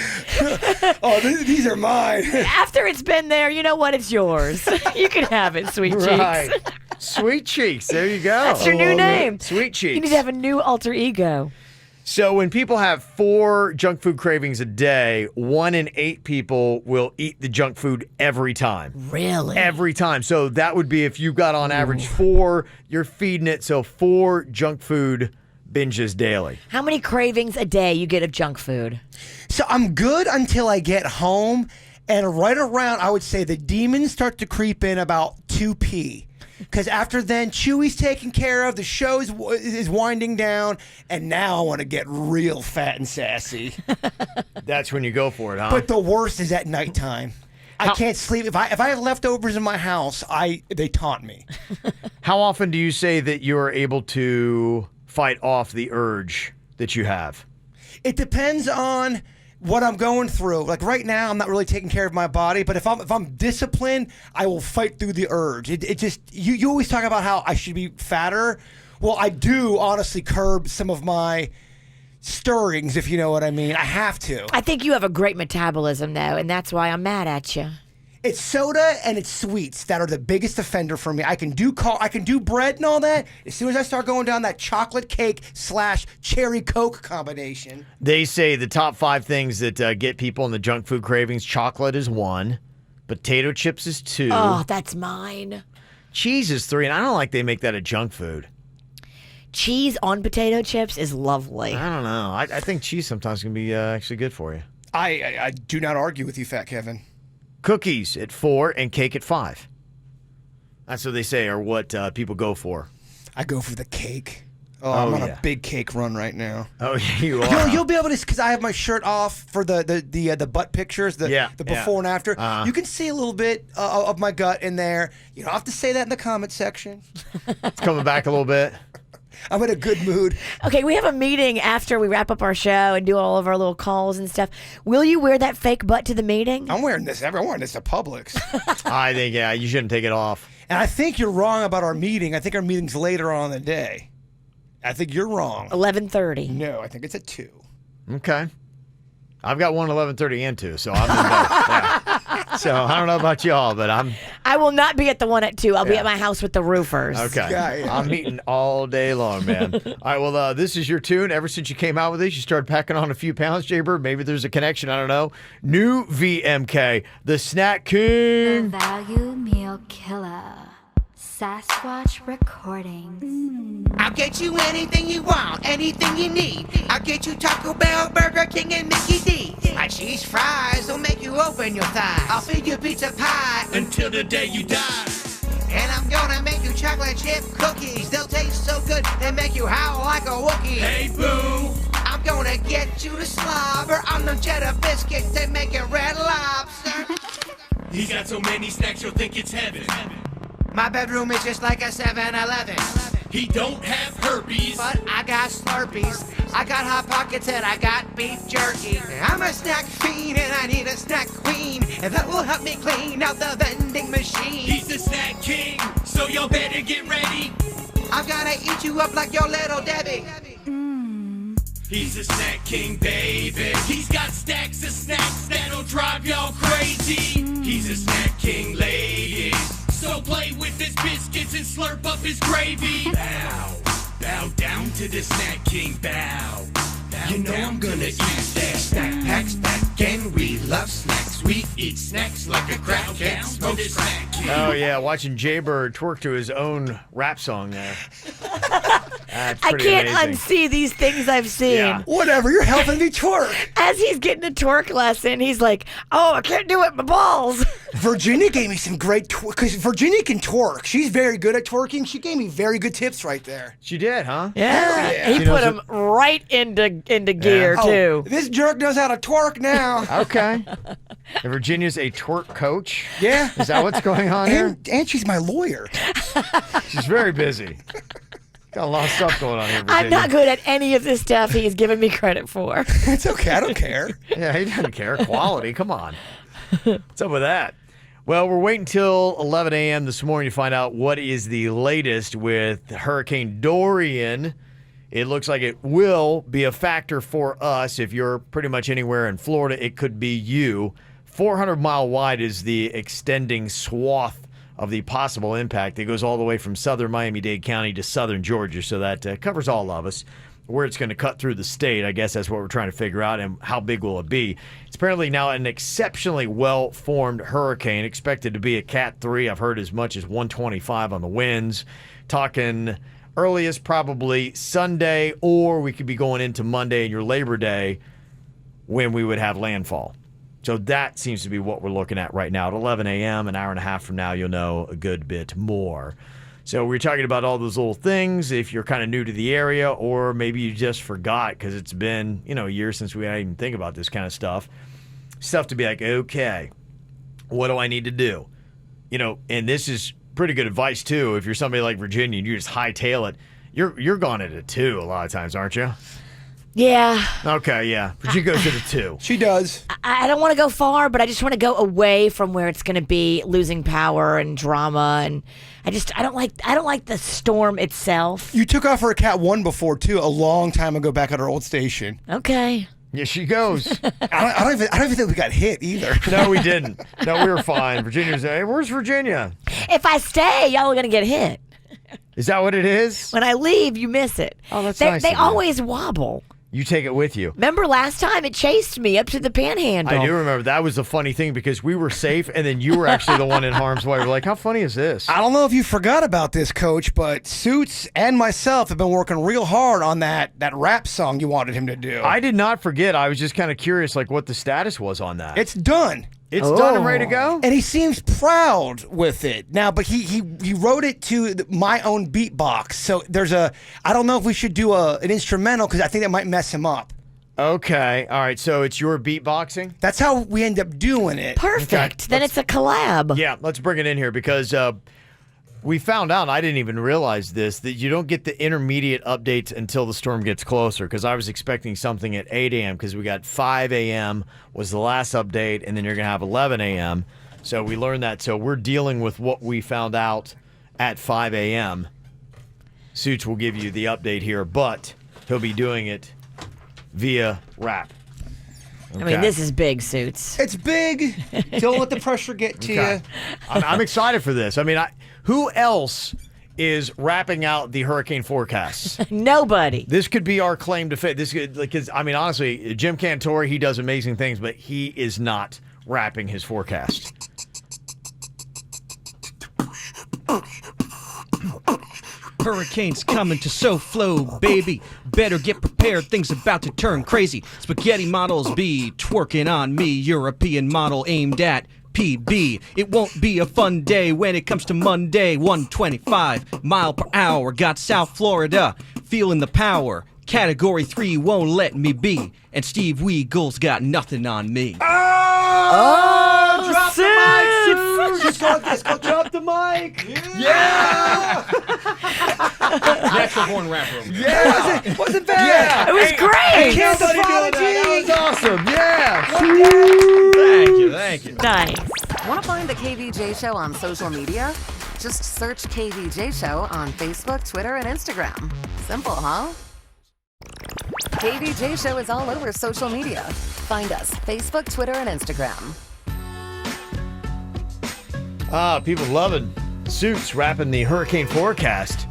Oh, these are mine. After it's been there, you know what? It's yours. You can have it, Sweet Cheeks. Right. Sweet Cheeks. There you go. That's your new name. Sweet Cheeks. You need to have a new alter ego. So when people have 4 junk food cravings a day, 1 in 8 people will eat the junk food every time. Really? Every time. So that would be if you got on average 4, you're feeding it. So 4 junk food binges daily. How many cravings a day you get of junk food? So I'm good until I get home, and right around, I would say the demons start to creep in about 2 p. Because after then, Chewy's taken care of, the show is winding down, and now I want to get real fat and sassy. That's when you go for it, huh? But the worst is at nighttime. I can't sleep. If I have leftovers in my house, they taunt me. How often do you say that you're able to fight off the urge that you have? It depends on what I'm going through. Like right now, I'm not really taking care of my body, but if I'm disciplined, I will fight through the urge. It just you always talk about how I should be fatter. Well, I do honestly curb some of my stirrings, if you know what I mean. I have to. I think you have a great metabolism, though, and that's why I'm mad at you. It's soda and it's sweets that are the biggest offender for me. I can do bread and all that. As soon as I start going down that chocolate cake / cherry Coke combination. They say the top 5 things that get people in the junk food cravings: chocolate is 1, potato chips is 2. Oh, that's mine. Cheese is 3, and I don't like they make that a junk food. Cheese on potato chips is lovely. I don't know. I think cheese sometimes can be actually good for you. I do not argue with you, Fat Kevin. Cookies at 4 and cake at 5. That's what they say, or what people go for. I go for the cake. I'm on a big cake run right now. Oh, yeah, you are. You'll be able to, because I have my shirt off for the butt pictures, the before and after. You can see a little bit of my gut in there. You don't have to say that in the comment section. It's coming back a little bit. I'm in a good mood. Okay, we have a meeting after we wrap up our show and do all of our little calls and stuff. Will you wear that fake butt to the meeting? I'm wearing this. I'm wearing this to Publix. I think, you shouldn't take it off. And I think you're wrong about our meeting. I think our meeting's later on in the day. I think you're wrong. 11:30. No, I think it's at 2. Okay. I've got one 11:30 and 2, so I'm in both. Yeah. So I don't know about y'all, but I'm I will not be at the one at 2. I'll be at my house with the roofers. Okay. I'm eating all day long, man. All right, well, this is your tune. Ever since you came out with this, you started packing on a few pounds, Jaybird. Maybe there's a connection. I don't know. New VMK, the Snack King. The Value Meal Killer. Sasquatch Recordings. I'll get you anything you want, anything you need. I'll get you Taco Bell, Burger King, and Mickey D. My cheese fries will make you open your thighs. I'll feed you pizza pie until the day you die. And I'm gonna make you chocolate chip cookies. They'll taste so good, they make you howl like a Wookiee. Hey, boo! I'm gonna get you to slobber on them cheddar biscuits. They make it Red Lobster. He's got so many snacks you'll think it's heaven. My bedroom is just like a 7-Eleven. He don't have herpes, but I got Slurpees. I got Hot Pockets and I got beef jerky. I'm a snack fiend and I need a snack queen, and that will help me clean out the vending machine. He's the Snack King, so y'all better get ready. I'm gonna eat you up like your little Debbie. He's a Snack King, baby. He's got stacks of snacks that'll drive y'all crazy. He's a Snack King, ladies. So play with his biscuits and slurp up his gravy. Bow down to the Snack King, bow. You know I'm gonna eat that snack pack, and we love snacks. We eat snacks like a crackhead. Smoke Snack King. Oh, yeah, watching Jaybird twerk to his own rap song there. That's I pretty can't amazing. unsee these things I've seen. Yeah. Whatever, you're helping me twerk. As he's getting a twerk lesson, he's like, oh, I can't do it, my balls. Virginia gave me some great because Virginia can twerk. She's very good at twerking. She gave me very good tips right there. She did, huh? Yeah. He He put him right into gear, too. This jerk knows how to twerk now. Okay. And Virginia's a twerk coach? Yeah. Is that what's going on here? And she's my lawyer. She's very busy. Got a lot of stuff going on here, Virginia. I'm not good at any of this stuff he's giving me credit for. It's okay. I don't care. Yeah, he doesn't care. Quality, come on. What's up with that? Well, we're waiting till 11 a.m. this morning to find out what is the latest with Hurricane Dorian. It looks like it will be a factor for us. If you're pretty much anywhere in Florida, it could be you. 400-mile wide is the extending swath of the possible impact. It goes all the way from southern Miami-Dade County to southern Georgia, so that covers all of us. Where it's going to cut through the state, I guess that's what we're trying to figure out, and how big will it be. It's apparently now an exceptionally well-formed hurricane, expected to be a Cat 3. I've heard as much as 125 on the winds. Talking earliest probably Sunday, or we could be going into Monday and your Labor Day when we would have landfall. So that seems to be what we're looking at right now. At 11 a.m., an hour and a half from now, you'll know a good bit more. So we're talking about all those little things if you're kind of new to the area, or maybe you just forgot because it's been, a year since we didn't even think about this kind of stuff. Stuff to be like, okay, what do I need to do? And this is pretty good advice, too. If you're somebody like Virginia and you just hightail it, you're gone at a 2 a lot of times, aren't you? Yeah. Okay, yeah. Virginia goes to the 2. She does. I don't want to go far, but I just want to go away from where it's going to be losing power and drama, and I don't like the storm itself. You took off for a Cat 1 before, too, a long time ago back at our old station. Okay. Yeah, she goes. I don't even think we got hit either. No, we didn't. No, we were fine. Virginia's, hey, where's Virginia? If I stay, y'all are going to get hit. Is that what it is? When I leave, you miss it. Oh, that's nice. They always wobble. You take it with you. Remember last time it chased me up to the panhandle? I do remember. That was the funny thing because we were safe and then you were actually the one in harm's way. We're like, how funny is this? I don't know if you forgot about this, Coach, but Suits and myself have been working real hard on that rap song you wanted him to do. I did not forget. I was just kind of curious like what the status was on that. It's done. It's done and ready to go? And he seems proud with it. Now, but he wrote it to my own beatbox. So I don't know if we should do an instrumental because I think that might mess him up. Okay. All right. So it's your beatboxing? That's how we end up doing it. Perfect. Okay. Then it's a collab. Yeah. Let's bring it in here because we found out, and I didn't even realize this, that you don't get the intermediate updates until the storm gets closer because I was expecting something at 8 a.m. because we got 5 a.m. was the last update, and then you're going to have 11 a.m. So we learned that. So we're dealing with what we found out at 5 a.m. Suits will give you the update here, but he'll be doing it via rap. I mean, this is big, Suits. It's big. Don't let the pressure get to you. I'm excited for this. I mean, who else is wrapping out the hurricane forecasts? Nobody. This could be our claim to fame. This could, because I mean, honestly, Jim Cantore, he does amazing things, but he is not wrapping his forecast. Hurricanes coming to SoFlo, baby. Better get prepared, things about to turn crazy. Spaghetti models be twerking on me. European model aimed at PB. It won't be a fun day when it comes to Monday. 125 mile per hour. Got South Florida feeling the power. Category 3 won't let me be. And Steve Weagle's got nothing on me. Oh, drop the mic. Let's go drop the mic. Yeah. Natural born rapper. Yeah. Wasn't bad. Yeah. It was great. Can't Somebody doing that. That was awesome. Yeah. Thank you. Nice. Want to find the KVJ Show on social media? Just search KVJ Show on Facebook, Twitter, and Instagram. Simple, huh? KVJ Show is all over social media. Find us Facebook, Twitter, and Instagram. People loving Suits wrapping the hurricane forecast.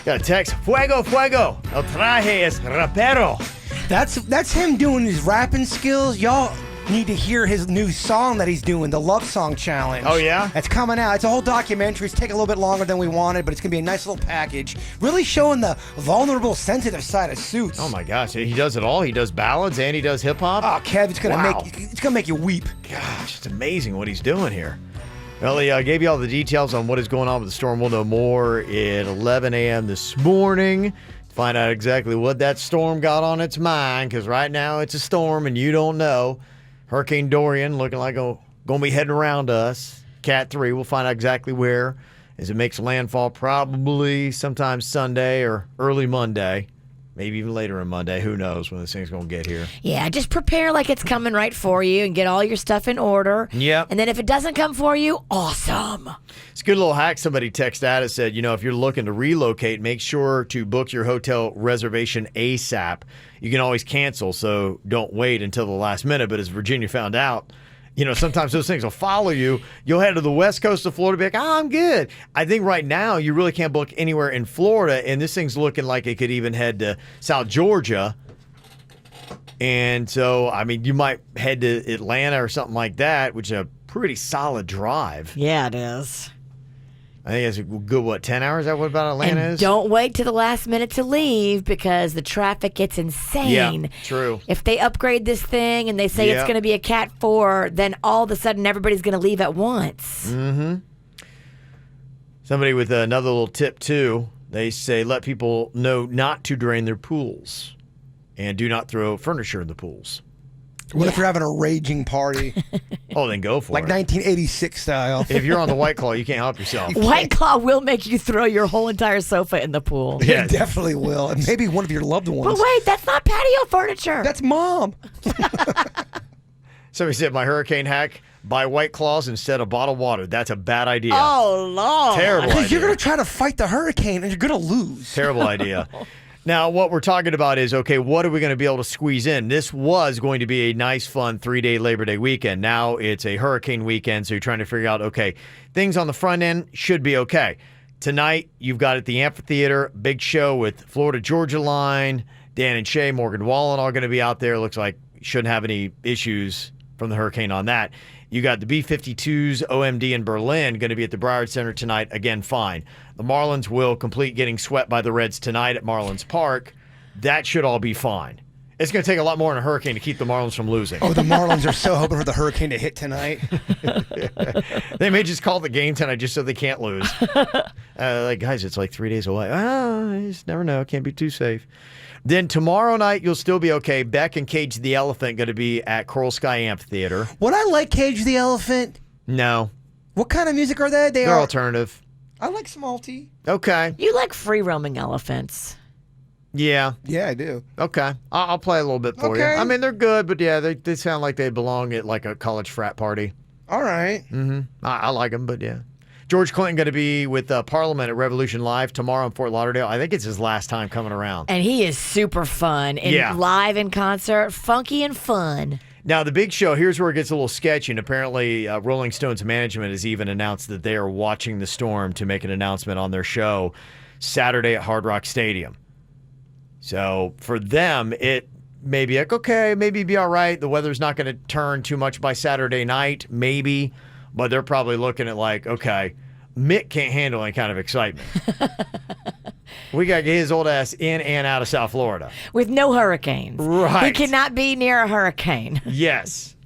Got a text. Fuego, fuego. El traje es rapero. That's him doing his rapping skills. Y'all need to hear his new song that he's doing, the Love Song Challenge. Oh, yeah? It's coming out. It's a whole documentary. It's taking a little bit longer than we wanted, but it's going to be a nice little package. Really showing the vulnerable, sensitive side of Suits. Oh, my gosh. He does it all. He does ballads and he does hip-hop. Oh, Kev, it's going to make you weep. Gosh, it's amazing what he's doing here. Well, he gave you all the details on what is going on with the storm. We'll know more at 11 a.m. this morning. Find out exactly what that storm got on its mind, because right now it's a storm and you don't know. Hurricane Dorian looking like going to be heading around us. Cat 3, we'll find out exactly where as it makes landfall, probably sometime Sunday or early Monday. Maybe even later on Monday. Who knows when this thing's going to get here. Yeah, just prepare like it's coming right for you and get all your stuff in order. Yep. And then if it doesn't come for you, awesome. It's a good little hack. Somebody texted out and said, if you're looking to relocate, make sure to book your hotel reservation ASAP. You can always cancel, so don't wait until the last minute. But as Virginia found out, sometimes those things will follow you. You'll head to the west coast of Florida, be like, I'm good. I think right now you really can't book anywhere in Florida, and this thing's looking like it could even head to South Georgia. And so, you might head to Atlanta or something like that, which is a pretty solid drive. Yeah, it is. I think it's a good, 10 hours? Is that what about Atlanta and is? Don't wait to the last minute to leave because the traffic gets insane. Yeah, true. If they upgrade this thing and they say it's going to be a Cat 4, then all of a sudden everybody's going to leave at once. Mm-hmm. Somebody with another little tip, too. They say let people know not to drain their pools and do not throw furniture in the pools. What if you're having a raging party? Oh, then go for like it. 1986 style. If you're on the White Claw, you can't help yourself. White Claw will make you throw your whole entire sofa in the pool. Yeah, it definitely will. And maybe one of your loved ones. But wait, that's not patio furniture. That's Mom. Somebody said my hurricane hack, buy White Claws instead of bottled water. That's a bad idea. Oh, Lord. Terrible idea. Because you're going to try to fight the hurricane and you're going to lose. Terrible idea. Now, what we're talking about is, okay, what are we going to be able to squeeze in? This was going to be a nice, fun 3-day Labor Day weekend. Now it's a hurricane weekend, so you're trying to figure out, okay, things on the front end should be okay. Tonight, you've got at the amphitheater, big show with Florida Georgia Line, Dan and Shay, Morgan Wallen all going to be out there. Looks like shouldn't have any issues from the hurricane on that. You got the B-52s, OMD in Berlin, going to be at the Broward Center tonight. Again, fine. The Marlins will complete getting swept by the Reds tonight at Marlins Park. That should all be fine. It's going to take a lot more in a hurricane to keep the Marlins from losing. Oh, the Marlins are so hoping for the hurricane to hit tonight. They may just call the game tonight just so they can't lose. Guys, it's like 3 days away. You just never know. Can't be too safe. Then tomorrow night, you'll still be okay. Beck and Cage the Elephant going to be at Coral Sky Amphitheater. Would I like Cage the Elephant? No. What kind of music are they? They're alternative. I like Smalty. Okay. You like free-roaming elephants. Yeah. Yeah, I do. Okay. I'll play a little bit for you. I mean, they're good, but yeah, they sound like they belong at like a college frat party. All right. Mm-hmm. I like them, but yeah. George Clinton going to be with Parliament at Revolution Live tomorrow in Fort Lauderdale. I think it's his last time coming around. And he is super fun. And live in concert, funky and fun. Now, the big show, here's where it gets a little sketchy, and apparently Rolling Stones management has even announced that they are watching the storm to make an announcement on their show Saturday at Hard Rock Stadium. So for them, it may be like, okay, maybe be all right. The weather's not going to turn too much by Saturday night, maybe. But they're probably looking at like, okay, Mick can't handle any kind of excitement. We got to get his old ass in and out of South Florida. With no hurricanes. Right. He cannot be near a hurricane. Yes.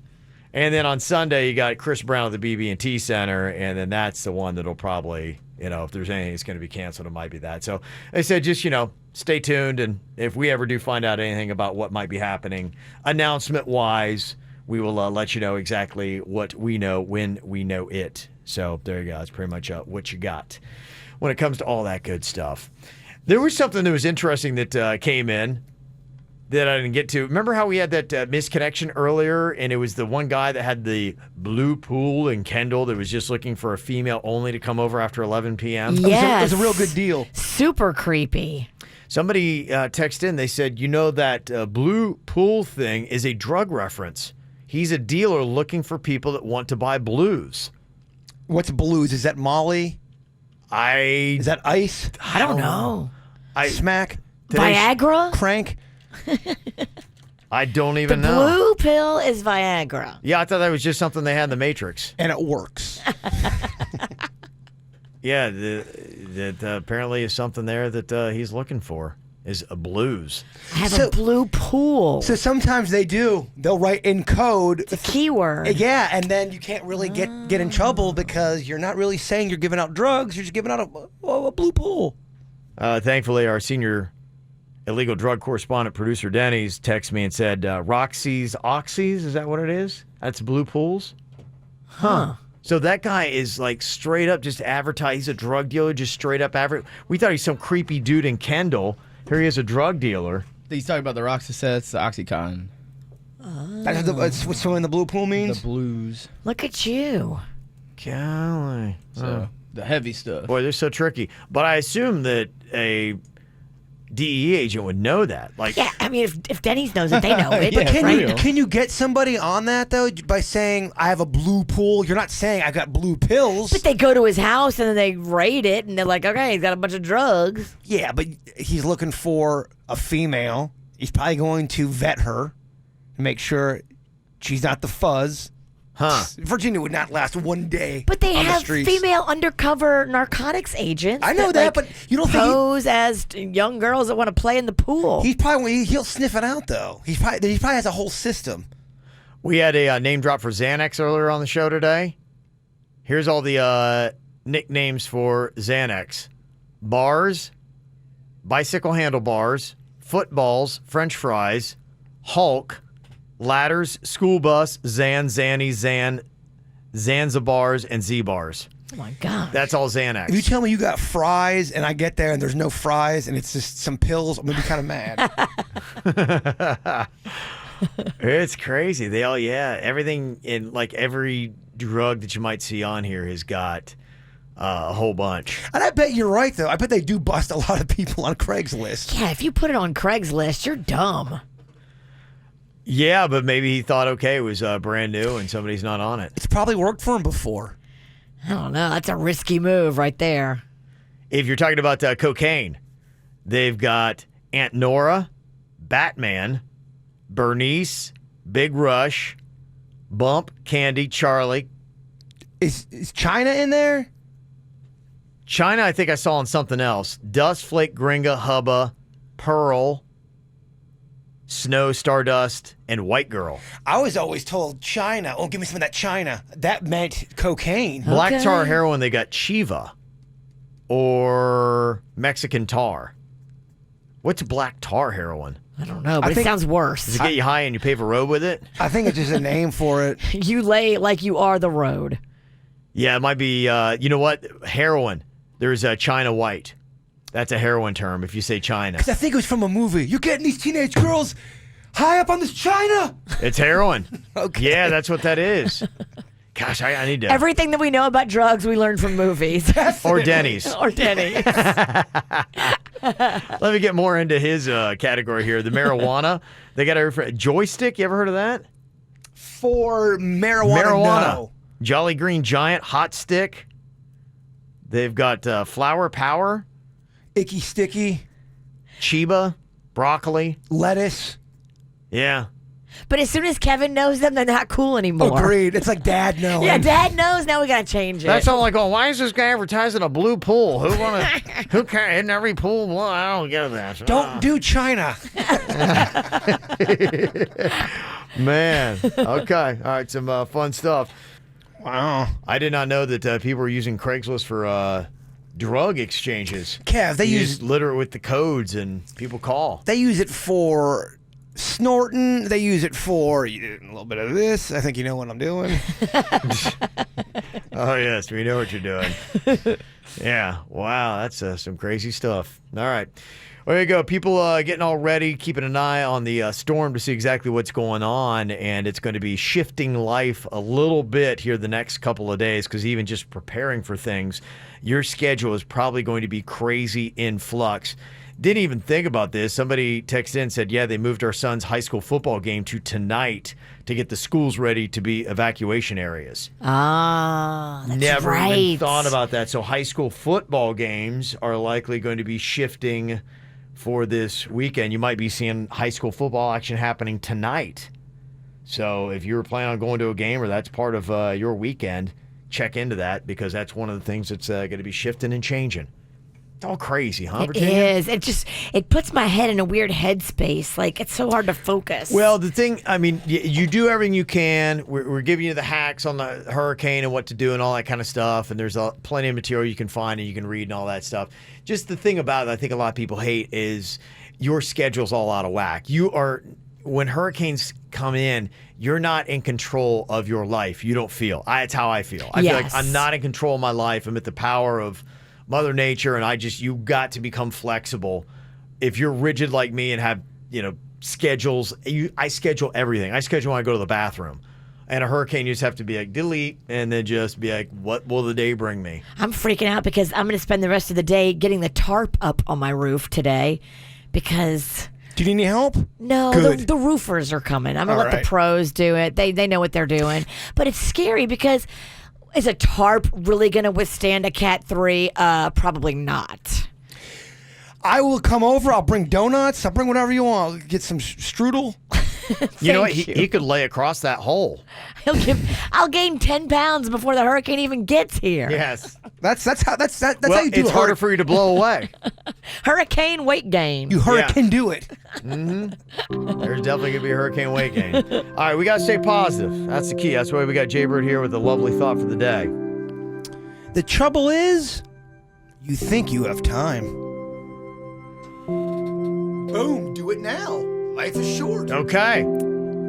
And then on Sunday, you got Chris Brown at the BB&T Center, and then that's the one that'll probably, if there's anything that's going to be canceled, it might be that. So they said just, stay tuned, and if we ever do find out anything about what might be happening, announcement-wise, we will let you know exactly what we know when we know it. So there you go. That's pretty much what you got when it comes to all that good stuff. There was something that was interesting that came in that I didn't get to. Remember how we had that misconnection earlier, and it was the one guy that had the blue pool in Kendall that was just looking for a female only to come over after 11 p.m.? Yes. It was a real good deal. Super creepy. Somebody texted in. They said, that blue pool thing is a drug reference. He's a dealer looking for people that want to buy blues. What's blues? Is that Molly? Is that ice? I don't know. Smack? Viagra? Crank? I don't even the know. Blue pill is Viagra. Yeah, I thought that was just something they had in the Matrix. And it works. Yeah, that apparently is something there that he's looking for is a blues. I have a blue pool. So sometimes they do. They'll write in code. It's a keyword. Yeah, and then you can't really get in trouble because you're not really saying you're giving out drugs. You're just giving out a blue pool. Thankfully, our senior illegal drug correspondent, producer Dennys, texted me and said, Roxy's Oxys, is that what it is? That's blue pools? Huh. So that guy is like straight up just advertising. He's a drug dealer, just straight up We thought he's some creepy dude in Kendall. Here he is, a drug dealer. He's talking about the Roxysets, the Oxycontin. That's what's in the blue pool means? The blues. Look at you. Golly. So, the heavy stuff. Boy, they're so tricky. But I assume that a DEA agent would know that. Yeah, I mean, if Dennys knows it, they know it. But can you get somebody on that, though, by saying, I have a blue pool? You're not saying, I got blue pills. But they go to his house and then they raid it, and they're like, okay, he's got a bunch of drugs. Yeah, but he's looking for a female. He's probably going to vet her and make sure she's not the fuzz. Huh. Virginia would not last one day. But they on have the streets. Female undercover narcotics agents. I know that, but you don't think pose as young girls that want to play in the pool. He'll sniff it out though. He probably has a whole system. We had a name drop for Xanax earlier on the show today. Here's all the nicknames for Xanax: bars, bicycle handlebars, footballs, French fries, Hulk, ladders, school bus, Zanny, Zanzibars, and Z-bars. Oh my God. That's all Xanax. If you tell me you got fries and I get there and there's no fries and it's just some pills, I'm going to be kind of mad. It's crazy. They all, everything in like every drug that you might see on here has got a whole bunch. And I bet you're right, though. I bet they do bust a lot of people on Craigslist. Yeah, if you put it on Craigslist, you're dumb. Yeah, but maybe he thought, okay, it was brand new and somebody's not on it. It's probably worked for him before. I don't know. That's a risky move right there. If you're talking about cocaine, they've got Aunt Nora, Batman, Bernice, Big Rush, Bump, Candy, Charlie. Is China in there? China, I think I saw on something else. Dust, Flake, Gringa, Hubba, Pearl, Snow, Stardust, and White Girl. I was always told China. Oh, give me some of that China. That meant cocaine. Black tar heroin, they got Chiva or Mexican tar. What's black tar heroin? I don't know, but it sounds worse. Does it get you high and you pave a road with it? I think it's just a name for it. You lay like you are the road. Yeah, it might be, you know what? Heroin. There's China White. That's a heroin term if you say China. Because I think it was from a movie. You're getting these teenage girls high up on this China. It's heroin. Okay. Yeah, that's what that is. Gosh, I need to. Everything that we know about drugs, we learned from movies. Or Dennys. Or Dennys. Let me get more into his category here. The marijuana. They got a joystick. You ever heard of that? For marijuana. No. Jolly Green Giant hot stick. They've got flower power. Icky sticky. Chiba. Broccoli. Lettuce. Yeah. But as soon as Kevin knows them, they're not cool anymore. Agreed. It's like Dad knowing. Yeah, Dad knows. Now we got to change it. That's all like, why is this guy advertising a blue pool? Who can in every pool? Well, I don't get that. Don't do China. Man. Okay. All right. Some fun stuff. Wow. I did not know that people were using Craigslist for drug exchanges. Kev, they use literally with the codes and people call. They use it for snorting. They use it for a little bit of this. I think you know what I'm doing. Oh, yes. We know what you're doing. Yeah. Wow. That's some crazy stuff. All right. Well, there you go. People getting all ready, keeping an eye on the storm to see exactly what's going on. And it's going to be shifting life a little bit here the next couple of days because even just preparing for things, your schedule is probably going to be crazy in flux. Didn't even think about this. Somebody texted in and said, yeah, they moved our son's high school football game to tonight to get the schools ready to be evacuation areas. Ah, that's Never right. even thought about that. So high school football games are likely going to be shifting for this weekend. You might be seeing high school football action happening tonight. So if you were planning on going to a game or that's part of your weekend, check into that because that's one of the things that's going to be shifting and changing. It's all crazy, huh, Virginia? It is. It puts my head in a weird headspace. Like, it's so hard to focus. Well, the thing, I mean, you do everything you can. We're giving you the hacks on the hurricane and what to do and all that kind of stuff. And there's plenty of material you can find and you can read and all that stuff. Just the thing about it, I think a lot of people hate is your schedule's all out of whack. When hurricanes come in, you're not in control of your life. You don't feel. That's how I feel. I feel like I'm not in control of my life. I'm at the power of Mother Nature, and you got to become flexible. If you're rigid like me and have, schedules, I schedule everything. I schedule when I go to the bathroom. And a hurricane, you just have to be like, delete, and then just be like, what will the day bring me? I'm freaking out because I'm going to spend the rest of the day getting the tarp up on my roof today because... Do you need any help? No, the roofers are coming. I'm going to let the pros do it. They know what they're doing. But it's scary because... Is a tarp really going to withstand a Cat 3? Probably not. I will come over. I'll bring donuts. I'll bring whatever you want. I'll get some strudel. You know what? He could lay across that hole. I'll gain 10 pounds before the hurricane even gets here. Yes. That's how you do it. It's harder for you to blow away. Hurricane weight gain. You hurricane do it. Mm-hmm. There's definitely going to be a hurricane weight gain. All right, we got to stay positive. That's the key. That's why we got Jaybird here with a lovely thought for the day. The trouble is, you think you have time. Boom, do it now. Life is short. Okay.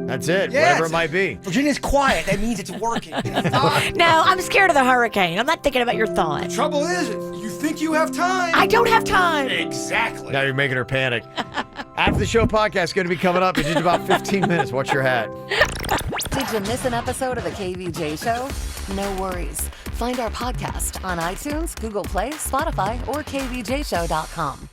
That's it. Whatever it might be. Virginia's quiet. That means it's working. No, I'm scared of the hurricane. I'm not thinking about your thoughts. The trouble is, you think you have time. I don't have time. Exactly. Now you're making her panic. After the show podcast is going to be coming up in just about 15 minutes. Watch your hat. Did you miss an episode of the KVJ Show? No worries. Find our podcast on iTunes, Google Play, Spotify, or kvjshow.com.